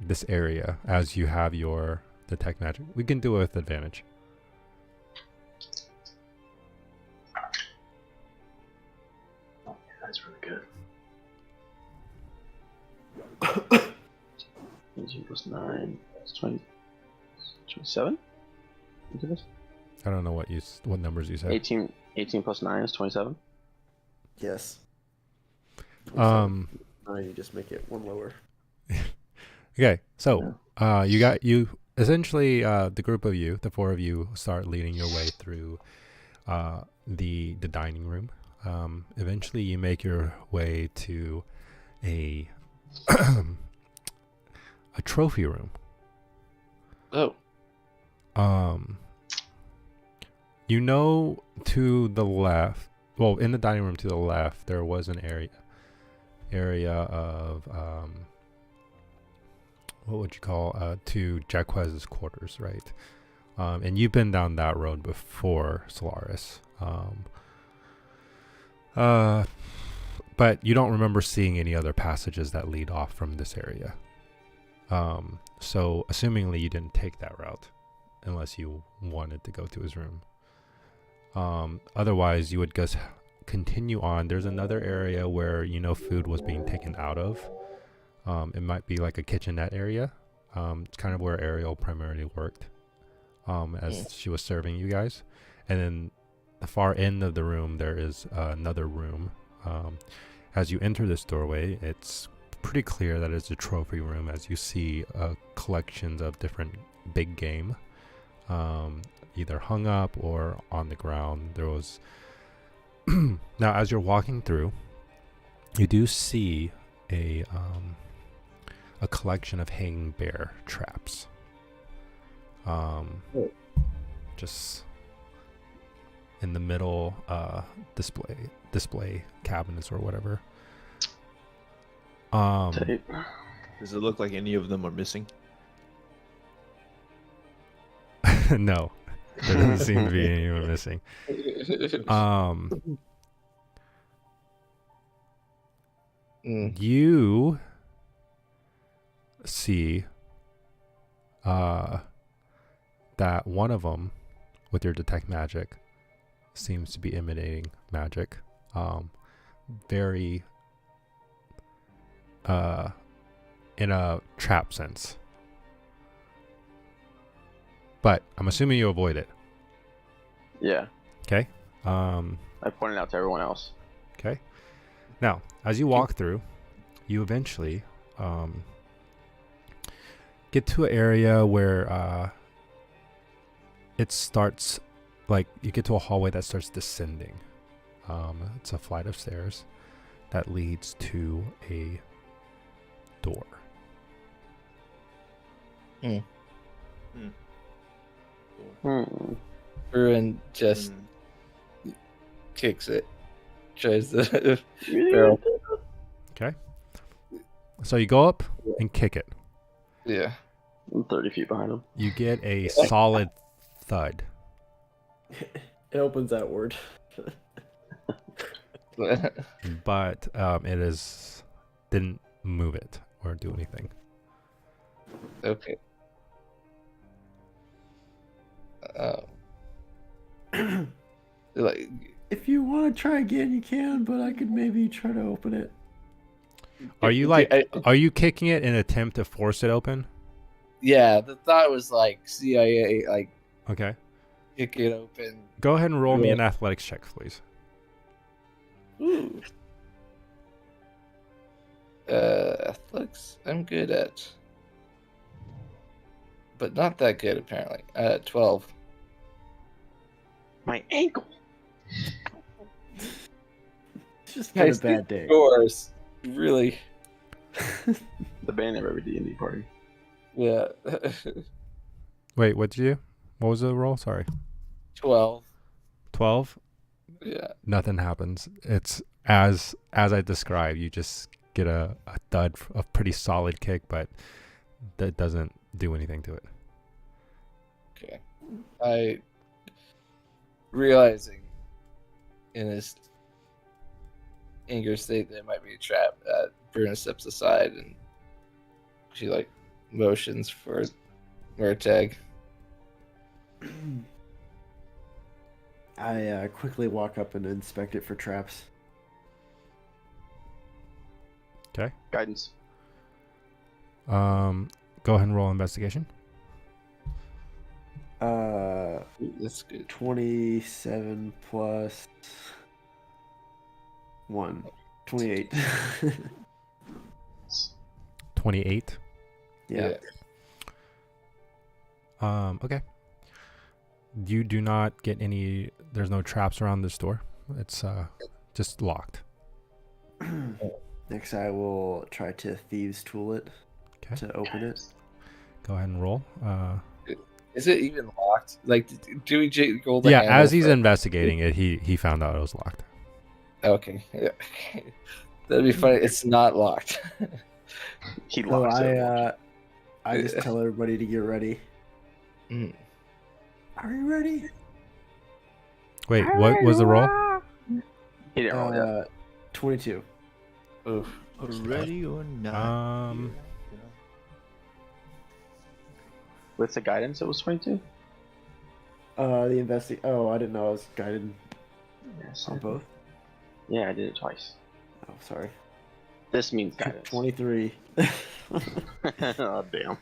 this area as you have your detect magic. We can do it with advantage. That's really good. 18 plus 9, that's 20, 27? Look at this. I don't know what numbers you said. 18 plus 9 is 27. Yes. Um You just make it one lower. okay. So, you essentially the group of you, the four of you start leading your way through the dining room. Eventually you make your way to a a trophy room. Oh. You know, to the left, well, in the dining room to the left, there was an area of what would you call to Jaquez's quarters, right? And you've been down that road before, Solaris. But you don't remember seeing any other passages that lead off from this area. So assumingly you didn't take that route unless you wanted to go to his room. Otherwise you would just continue on. There's another area where food was being taken out of. It might be like a kitchenette area. It's kind of where Ariel primarily worked as she was serving you guys. And then the far end of the room there is another room. As you enter this doorway, it's pretty clear that it's a trophy room as you see collections of different big game, either hung up or on the ground. There was now as you're walking through, you do see a collection of hanging bear traps. Just in the middle display cabinets or whatever. Tape. Does it look like any of them are missing? No, there doesn't seem to be anyone missing. You see that one of them with your detect magic seems to be emanating magic, very in a trap sense, but I'm assuming you avoid it. Yeah, Okay. I pointed out to everyone else. Okay. Now, as you walk through, you eventually get to an area where it starts, like, you get to a hallway that starts descending. It's a flight of stairs that leads to a door. Bruin just kicks it. Tries to Okay. So you go up and kick it. Yeah. I'm 30 feet behind him. You get a solid thud. It opens outward. But it didn't move it or do anything. Okay. Like, If you want to try again, you can, but I could maybe try to open it. Are you are you kicking it in an attempt to force it open? yeah, the thought was like CIA, like Okay. kick it open. Go ahead and roll me Yeah. an athletics check, please. Ooh. Athletics, I'm good at, but not that good apparently. 12. My ankle. It's just been a Guys, bad day. Scores, really? The bane of every D&D party. Yeah. Wait, what did you do? What was the roll? Sorry. 12. 12? Yeah. Nothing happens. It's as I described. You just get a thud, a pretty solid kick, but that doesn't do anything to it. Okay. I realizing in his anger state that it might be a trap, Bruna steps aside and she like motions for Murtag. I quickly walk up and inspect it for traps. Okay. Guidance. Go ahead and roll investigation. That's good. 27 plus 1. 28. 28. Yeah. Okay. You do not get any. There's no traps around this door. It's just locked. Next, I will try to thieves' tool it Okay. to open it. Go ahead and roll. Is it even locked? Like, do we go the Yeah, handle as he's first? investigating it, he found out it was locked. Okay. Yeah. That'd be funny. It's not locked. He So locks it. I just tell everybody to get ready. Mm. Are you ready? Wait, what was the roll? He didn't roll yet. 22. Oof. Ready or not? With the guidance, it was 22? Oh, I didn't know I was guided Yes. on both. Yeah, I did it twice. Oh, sorry. This means guidance. 23. Oh, damn.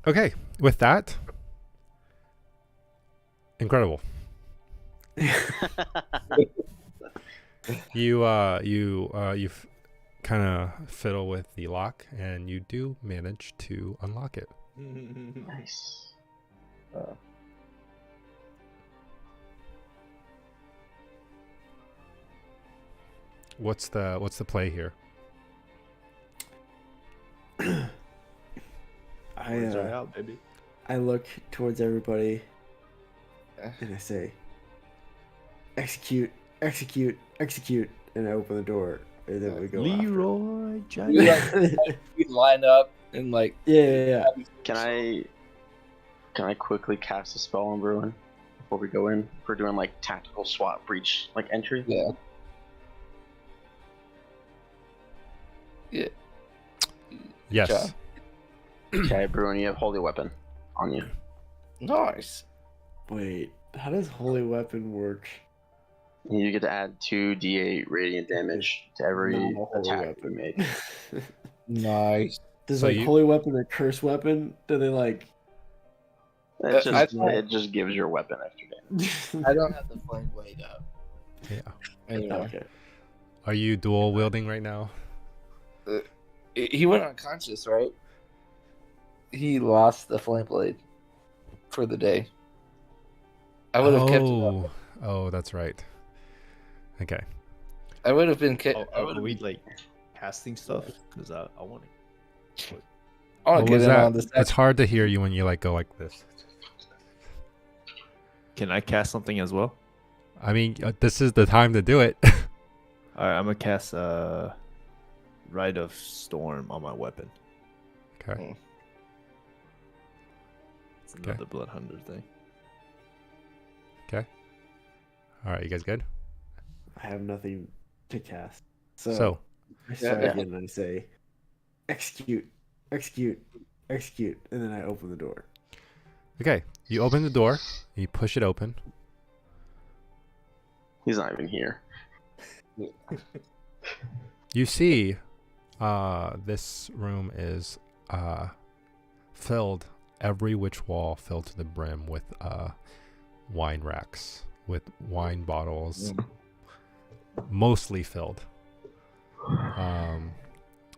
Okay, with that, incredible. You kind of fiddle with the lock, and you do manage to unlock it. Nice. What's the play here? Words are out, baby. I look towards everybody Yeah. and I say, execute, execute, execute, and I open the door. And then we go. Leroy We, Johnson. like, we line up and like. Yeah. Can I quickly cast a spell on Bruin before we go in? If we're doing like tactical SWAT breach like entry. Yeah. Yeah. Yes. job. Okay, Bruin, you have holy weapon on you. Nice. Wait, how does holy weapon work? You get to add 2d8 radiant damage to every Not a holy attack weapon. you make. Nice. Does So like you- holy weapon a curse weapon? Do they like? It just gives your weapon extra damage. I don't have the flame blade up. Yeah. Anyway. Okay. Are you dual wielding right now? He went unconscious, right? He lost the flame blade for the day. I would have kept it up. Oh, that's right. Okay. I would have been kept. Oh, I would are have. we like casting stuff? Because I want to. I want What to was get in that? on this. It's hard to hear you when you like go like this. Can I cast something as well? I mean, this is the time to do it. All right, I'm gonna cast Rite of Storm on my weapon. Okay. It's another Blood Hunter thing. All right, you guys good? I have nothing to cast. So, So, I start Yeah. again and I say, execute, execute, execute, and then I open the door. okay, you open the door, you push it open. He's not even here. You see, this room is filled, every which wall filled to the brim with wine racks, with wine bottles, mostly filled.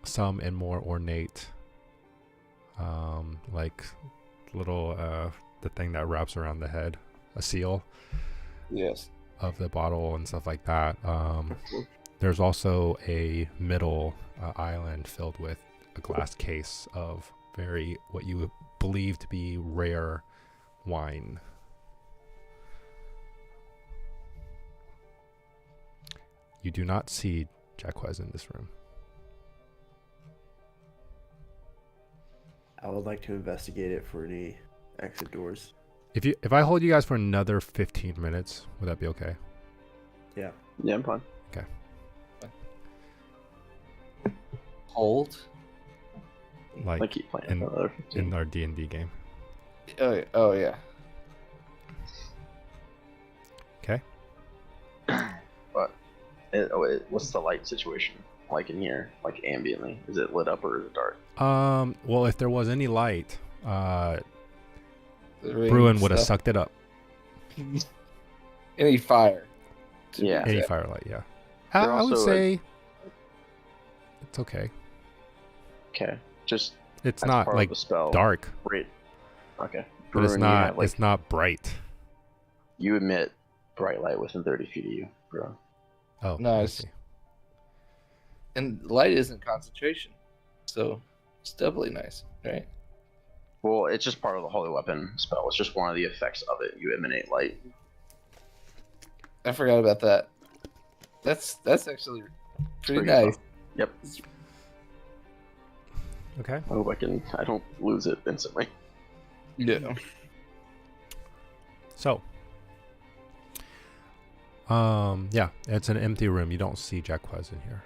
Some in more ornate, like little the thing that wraps around the head, a seal Yes. of the bottle and stuff like that. There's also a middle island filled with a glass case of what you would believe to be rare wine. You do not see Jaquez in this room. I would like to investigate it for any exit doors. If I hold you guys for another 15 minutes, would that be okay? Yeah. Yeah, I'm fine. Hold. Like I keep playing in- for another 15. in our D&D game. Oh yeah. Okay. What's the light situation like in here? Like ambiently, is it lit up or is it dark? Well, if there was any light, The ring Bruin would have stuff. sucked it up. Any fire. Yeah. Any firelight, yeah. There I would also say it's okay. Okay. Just It's as not part like of the spell. dark, Right. Okay. but it's Bruin, not. You, have, like, It's not bright. you emit bright light within 30 feet of you, bro. Oh, I Nice. see. And light isn't concentration, so it's doubly nice, right? Well, it's just part of the holy weapon spell. It's just one of the effects of it. You emanate light. I forgot about that. That's actually pretty Pretty nice. fun. Yep. Okay. I hope I don't lose it instantly. Yeah. So, yeah, it's an empty room. You don't see Jaquez in here.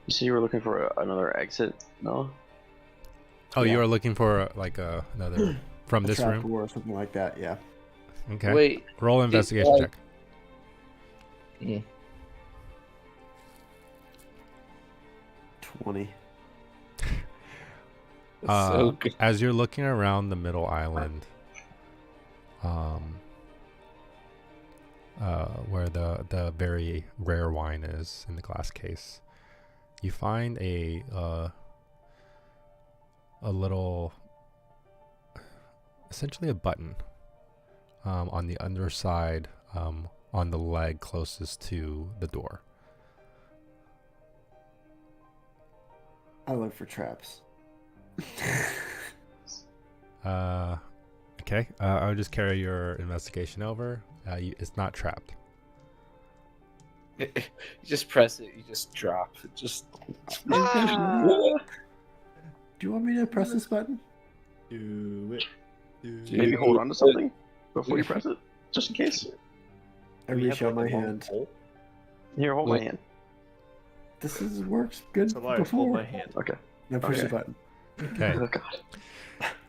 You see, you were looking for another exit, no? Oh, Yeah. you are looking for another from A this trap room. door or something like that. Yeah. Okay. Wait. Roll investigation like- check. Mm. 20. That's so good. As you're looking around the middle island, where the very rare wine is in the glass case, you find a little, essentially a button on the underside, on the leg closest to the door. I look for traps. Okay. I'll just carry your investigation over. It's not trapped. You just press it. You just drop. It just. Do you want me to press this button? Do it. Maybe hold on to something before you press it, just in case. I reach out my hand. Here, hold my hand. This works good So Lars, hold my before. hand. Okay. Now push the Okay. button. Okay. Oh God.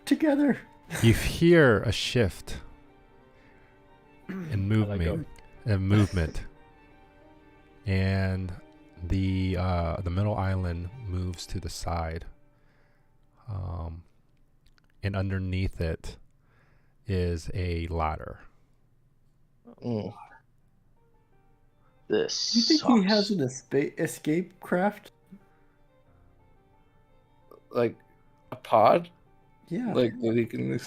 Together. You hear a shift in movement, and the middle island moves to the side, and underneath it is a ladder. Mm. This. Do you think sucks. he has an escape craft? Like a pod? Yeah. Like that he can.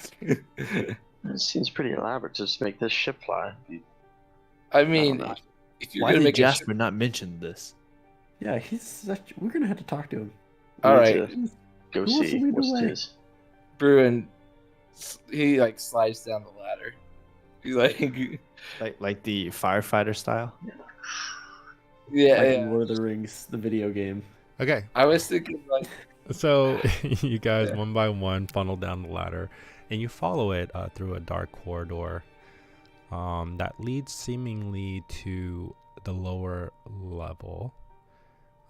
It seems pretty elaborate to just make this ship fly. I mean, know. if you're Why gonna did make a ship, Jasper not mention this? Yeah, he's such. We're gonna have to talk to him. all We right, need to Go Who wants to see lead the what's way? his. Bruin, he like slides down the ladder. He Like the firefighter style? yeah, Like yeah. Lord of the Rings, the video game. Okay. I was thinking like, So you guys one by one funnel down the ladder, and you follow it through a dark corridor that leads seemingly to the lower level,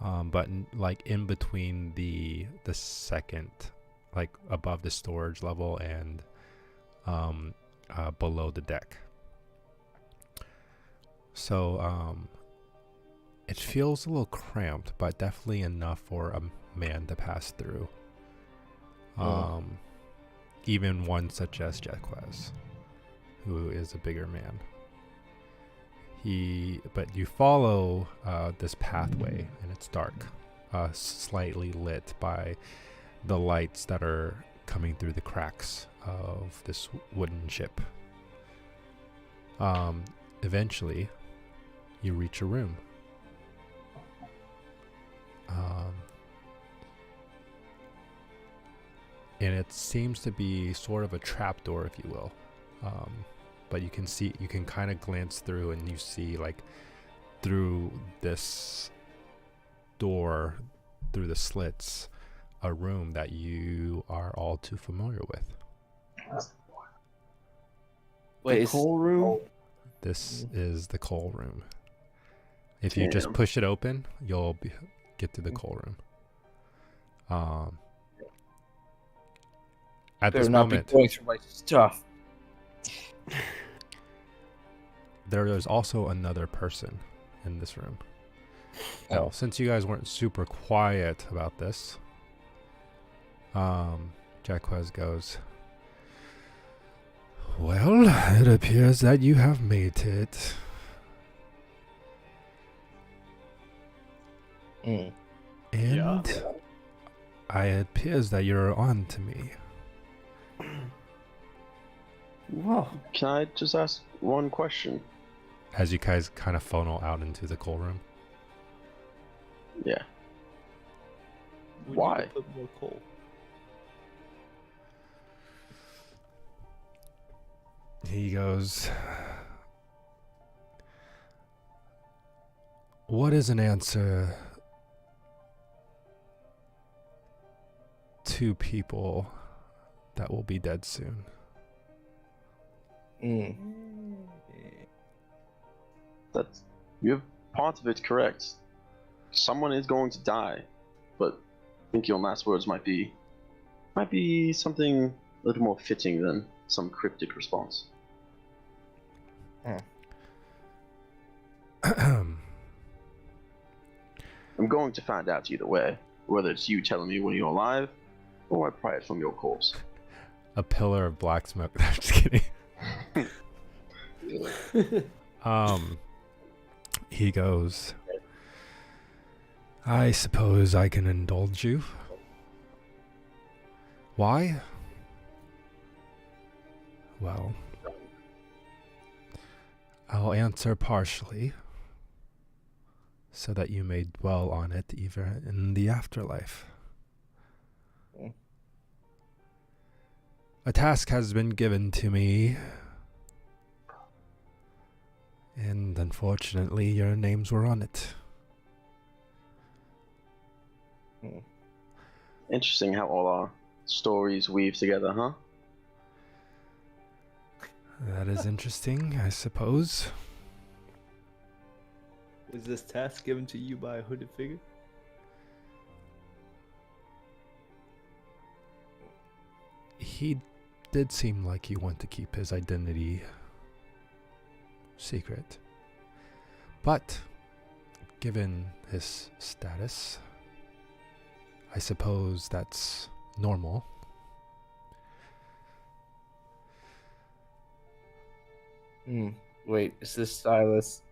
but like in between the second, like above the storage level and below the deck. So it feels a little cramped, but definitely enough for a man to pass through. Even one such as Jaquez, who is a bigger man. But you follow this pathway, and it's dark, slightly lit by the lights that are coming through the cracks of this wooden ship. Eventually, you reach a room. And it seems to be sort of a trapdoor, if you will. But you can kind of glance through, and you see like through this door, through the slits, a room that you are all too familiar with. wait, The it's coal room. This is the coal room. If you just Damn. push it open, you'll get to the coal room. At better this not moment, be going through my stuff. there is also another person in this room. Now, since you guys weren't super quiet about this, Jaquez goes, "Well, it appears that you have made it. Mm. And it appears that you're on to me." Whoa. Can I just ask one question? As you guys kind of funnel out into the coal room. Yeah. We Why? need to put more coal. He goes, "What is an answer to people that will be dead soon?" Mm. That's you have part of it correct. Someone is going to die, but I think your last words might be something a little more fitting than some cryptic response. I'm going to find out either way, whether it's you telling me when you're alive, or I pry it from your corpse. A pillar of black smoke. I'm just kidding. He goes, I suppose I can indulge you. Why? Well, I'll answer partially, so that you may dwell on it even in the afterlife. Okay. A task has been given to me, and unfortunately your names were on it. Interesting how all our stories weave together, huh? That is interesting, I suppose. Was this task given to you by a hooded figure? He did seem like he wanted to keep his identity secret. But, given his status, I suppose that's normal. Wait, is this Silas?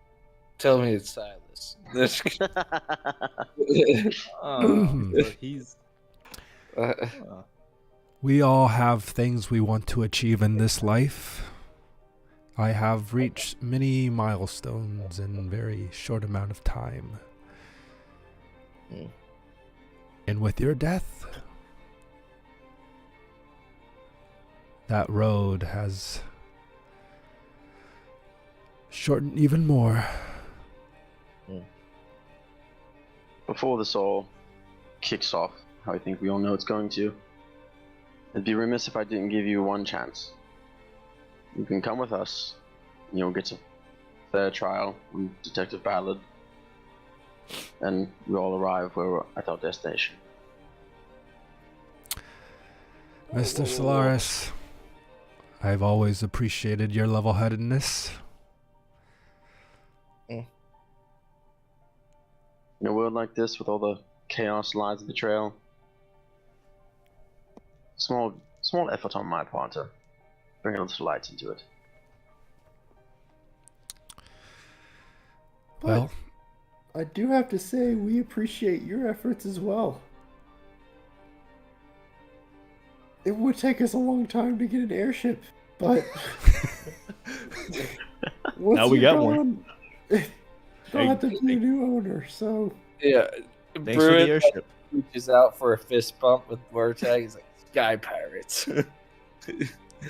Tell me it's Silas. This. So he's. We all have things we want to achieve in this life. I have reached many milestones in a very short amount of time. And with your death, that road has shortened even more. Before this all kicks off, how I think we all know it's going to, I'd be remiss if I didn't give you one chance. You can come with us. You'll get a fair trial with Detective Ballard, and we all arrive where we're at our destination. Mr. Solaris, I've always appreciated your level-headedness. In a world like this, with all the chaos lies of the trail, small effort on my part to bring a little light into it. Well, I do have to say, we appreciate your efforts as well. It would take us a long time to get an airship, but once Now we you're got one. gone, they'll have to be a new owner, so... Yeah. Thanks for the airship. Reaches out for a fist bump with Vortag. He's like, Sky Pirates.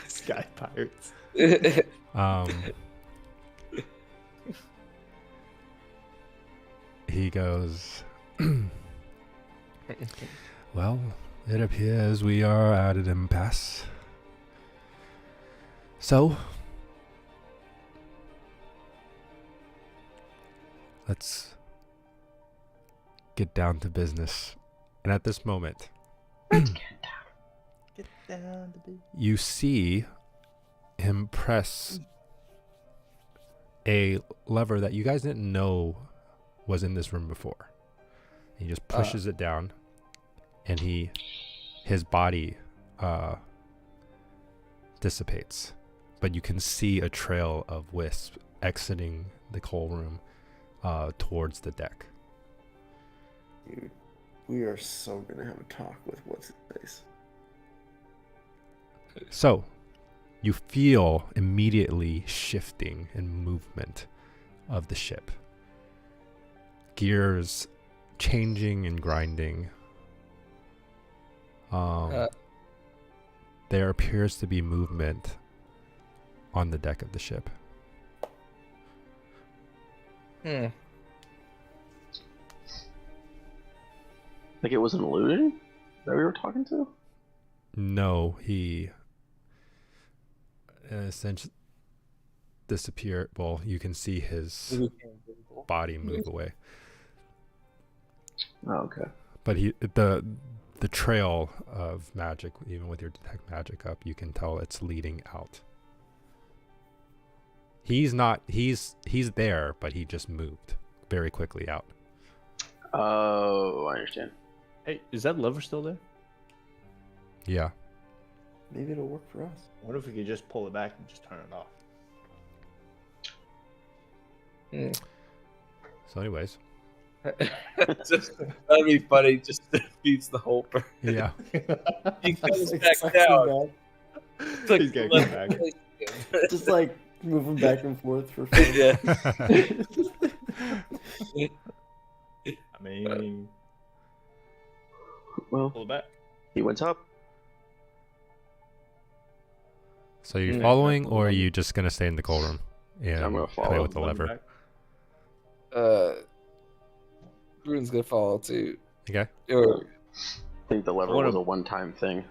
Sky Pirates. He goes, well, it appears we are at an impasse. So, let's get down to business. And at this moment, Get down to be. you see him press a lever that you guys didn't know was in this room before. He just pushes it down, and his body dissipates, but you can see a trail of wisp exiting the coal room towards the deck. Dude, we are so gonna have a talk with what's his face. So, you feel immediately shifting and movement of the ship. Gears changing and grinding. There appears to be movement on the deck of the ship. Like it wasn't looted that we were talking to? No, he essentially disappeared. Well, you can see his body move away. Oh, okay. But the trail of magic, even with your detect magic up, you can tell it's leading out. He's there, but he just moved very quickly out. Oh, I understand. Hey, is that lever still there? Yeah. Maybe it'll work for us. What if we could just pull it back and just turn it off? Mm. So, anyways, Just, that'd be funny. Just defeats the whole purpose. yeah. He comes Like, back sucks down. him back. It's like He's gotta let come me back. play again. Just like moving back and forth for fun. Yeah. I mean, Well, pull it back. he went up. So you're Yeah, following, pull or are them. you just gonna stay in the coal room and I'm gonna play follow. with the Pull it lever? back. Bruin's gonna follow too. Okay. Or I think the lever I wanna- was a one-time thing.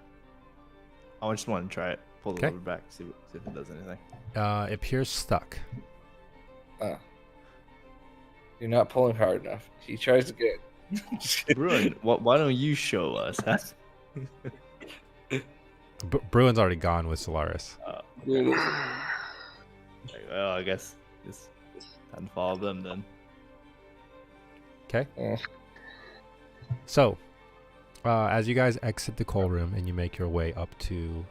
I just want to try it. Pull the Okay. lever back. See if it does anything. It appears stuck. you're not pulling hard enough. He tries again. Just kidding. Bruin, why don't you show us? Huh? Bruin's already gone with Solaris. There it is. Well, I guess it's time to follow them then. Okay. Yeah. So, as you guys exit the coal room and you make your way up to,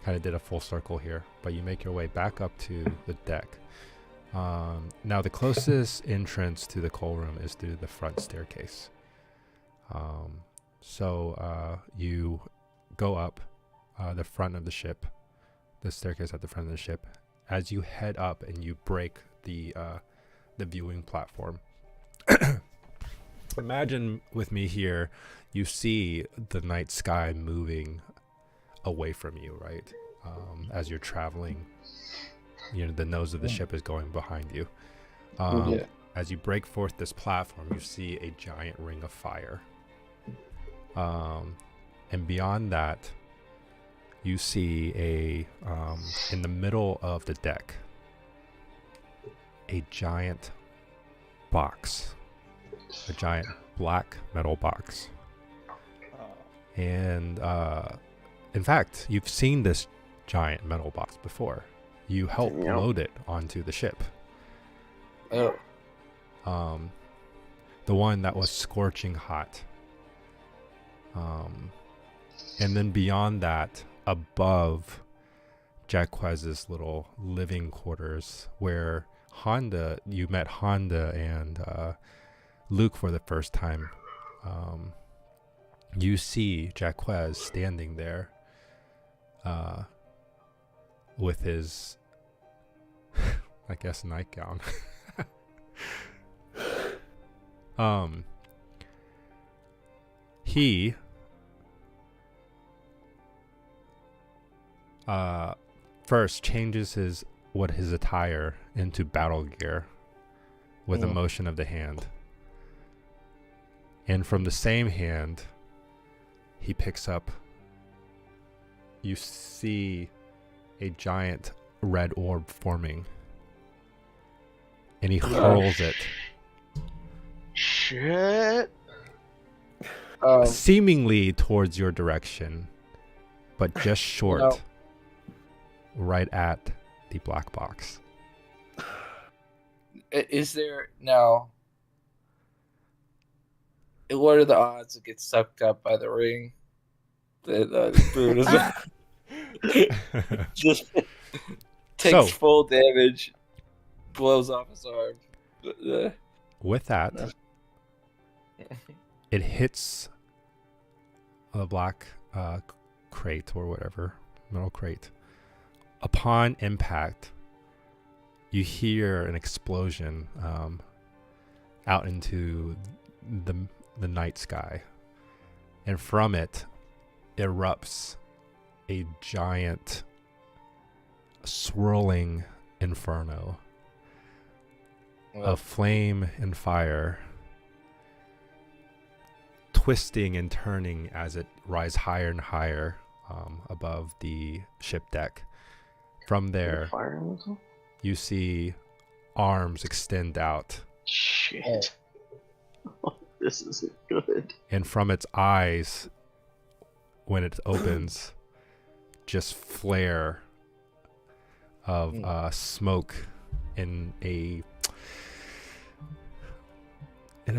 kind of did a full circle here, but you make your way back up to the deck. Now, the closest entrance to the coal room is through the front staircase. So you go up the front of the ship, the staircase at the front of the ship. As you head up and you break the viewing platform. Imagine with me here, you see the night sky moving away from you, right? As you're traveling, the nose of the ship is going behind you. Yeah. As you break forth this platform, you see a giant ring of fire. And beyond that, you see in the middle of the deck, a giant box. A giant black metal box. And in fact, you've seen this giant metal box before. You helped Yep. load it onto the ship. Oh, The one that was scorching hot. And then beyond that, above Jaquez's little living quarters, where you met Honda and Luke for the first time. You see Jaquez standing there with his, I guess, nightgown. He first changes his attire into battle gear with a motion of the hand. And from the same hand, he picks up, you see a giant red orb forming. And he hurls it, Shit. seemingly towards your direction, but just short, No. right at the black box. is there now? What are the odds it gets sucked up by the ring? The Bruin is just takes So- full damage, blows off his arm. With that, it hits the black crate or whatever, metal crate. Upon impact, you hear an explosion out into the night sky, and from it erupts a giant swirling inferno of flame and fire, twisting and turning as it rises higher and higher above the ship deck. From there, Fire missile? you see arms extend out, Shit. This isn't good. and from its eyes, when it opens, just flare of smoke in a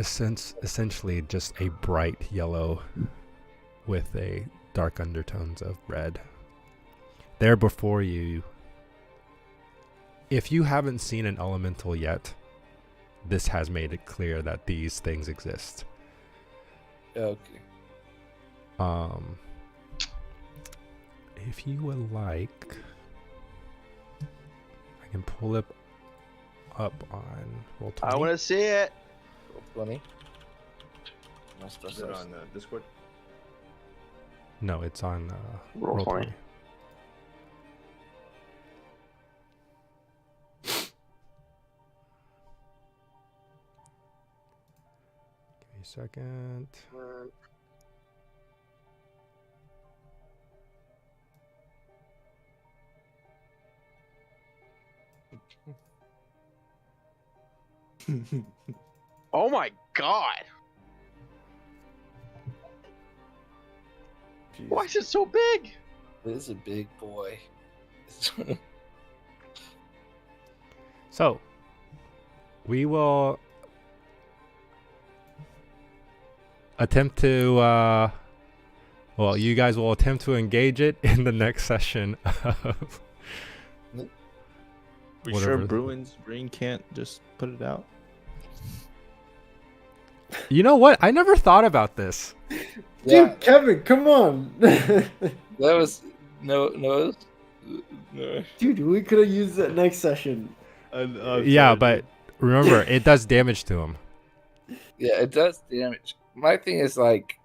sense, essentially just a bright yellow with a dark undertones of red. There before you, if you haven't seen an elemental yet, this has made it clear that these things exist. Okay. If you would like, I can pull it up on Roll20. I want to see it. Roll 20. Am I supposed Is it to- on Discord? No, it's on Roll 20. Roll20. Give me a second. Oh my god! Why is it so big? This is a big boy. So, we will attempt to, well, you guys will attempt to engage it in the next session of We Whatever. sure Bruins Green can't just put it out? You know what? I never thought about this. Yeah, Dude, Kevin, come on. that was no. Dude, we could have used that next session. Yeah, but remember, it does damage to him. Yeah, it does damage. My thing is like,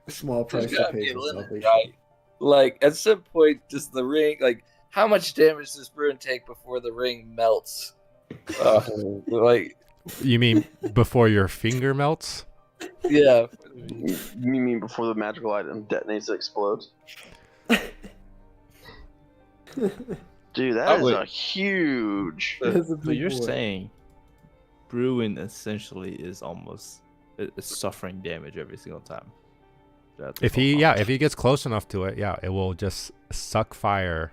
Small there's price to gotta pay be a for limit, salvation. right? Like at some point, does the ring like how much damage does Bruin take before the ring melts? Like You mean before your finger melts? yeah, You mean before the magical item detonates and explodes? Dude, that is wait. a huge. That's a So big you're boy. saying Bruin essentially is almost is suffering damage every single time. That's If all he, wrong. yeah, if he gets close enough to it, yeah, it will just suck fire,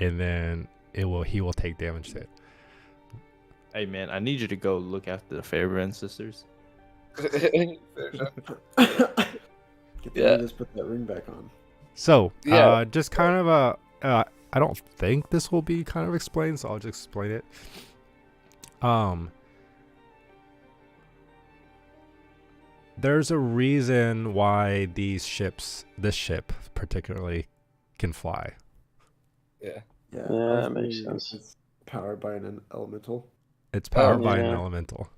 and then he will take damage to it. Hey man, I need you to go look after the Fairbairn sisters. Get Yeah. Just put that ring back on. So, Yeah. just kind of I don't think this will be kind of explained, so I'll just explain it. There's a reason why this ship particularly, can fly. yeah. Yeah, Yeah, I was that makes thinking sense. It's powered by an elemental. It's powered Oh, by an yeah. elemental.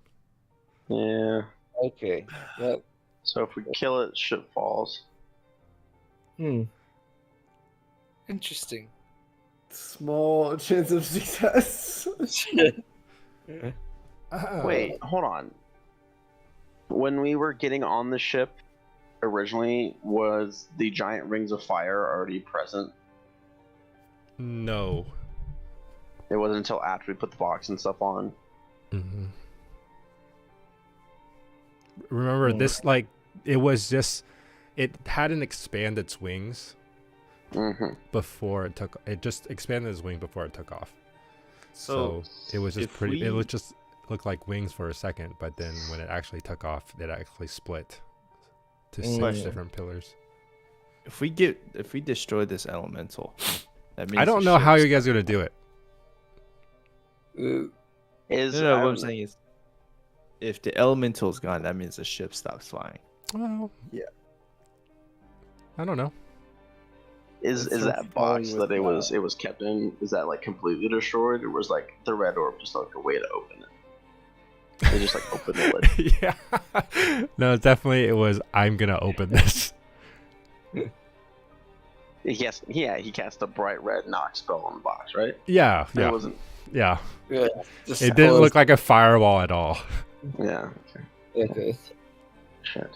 Yeah. Okay. Well, So if we kill it, ship falls. interesting. Small chance of success. Wait, hold on. When we were getting on the ship originally, was the giant rings of fire already present? No. It wasn't until after we put the box and stuff on. hmm Remember, Mm. this, like, it hadn't expanded its wings Mm-hmm. before it just expanded its wing before it took off. So, So it was just if pretty, it we- was just looked like wings for a second, but then when it actually took off, it actually split to six Mm. different pillars. If we destroy this elemental, that means I don't know how you guys are gonna do it. Is No, what I'm saying is, if the elemental's gone, that means the ship stops flying. Well, Yeah. Oh, I don't know. is It's that from box falling that with, it was kept in? Is that like completely destroyed, or was like the red orb just like a way to open it? They just like open the lid. Yeah. No, definitely it was. I'm gonna open this. He cast a bright red knock spell on the box, right? Yeah. It Yeah. wasn't. Yeah. Yeah. Just It didn't close- look like a fireball at all. Yeah. Okay. Shit.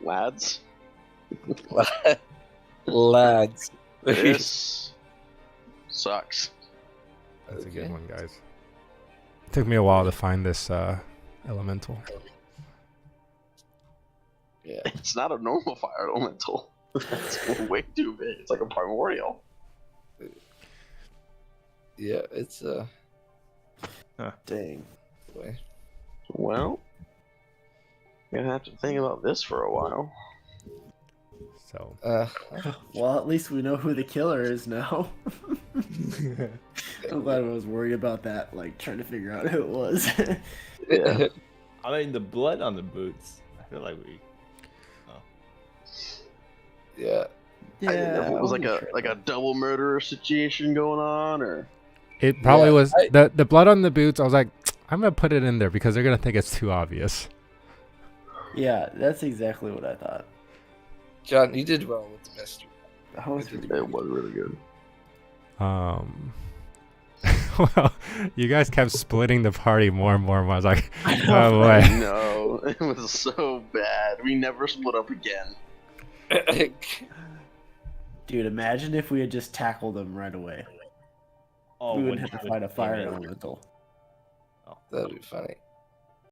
Lads, Lads. this sucks. That's a Okay. good one, guys. It took me a while to find this elemental. Yeah. It's not a normal fire elemental. It's way too big. It's like a primordial. Yeah. It's Dang. boy. Well, you're gonna have to think about this for a while. So Well, at least we know who the killer is now. I'm glad I was worried about that, like trying to figure out who it was. Yeah. I mean, the blood on the boots. I feel like we. yeah. I didn't know if it was I'm sure. like a double murder situation going on, or it probably Yeah, was the blood on the boots. I was like, I'm gonna put it in there because they're gonna think it's too obvious. Yeah, that's exactly what I thought. John, you did well with the mystery. That was really it was really good. Well, you guys kept splitting the party more and more. And I was like, I know, oh I boy. know, it was so bad. We never split up again. Dude, imagine if we had just tackled them right away. Oh, we when wouldn't have to he fight a came fire in. elemental. That'd be funny.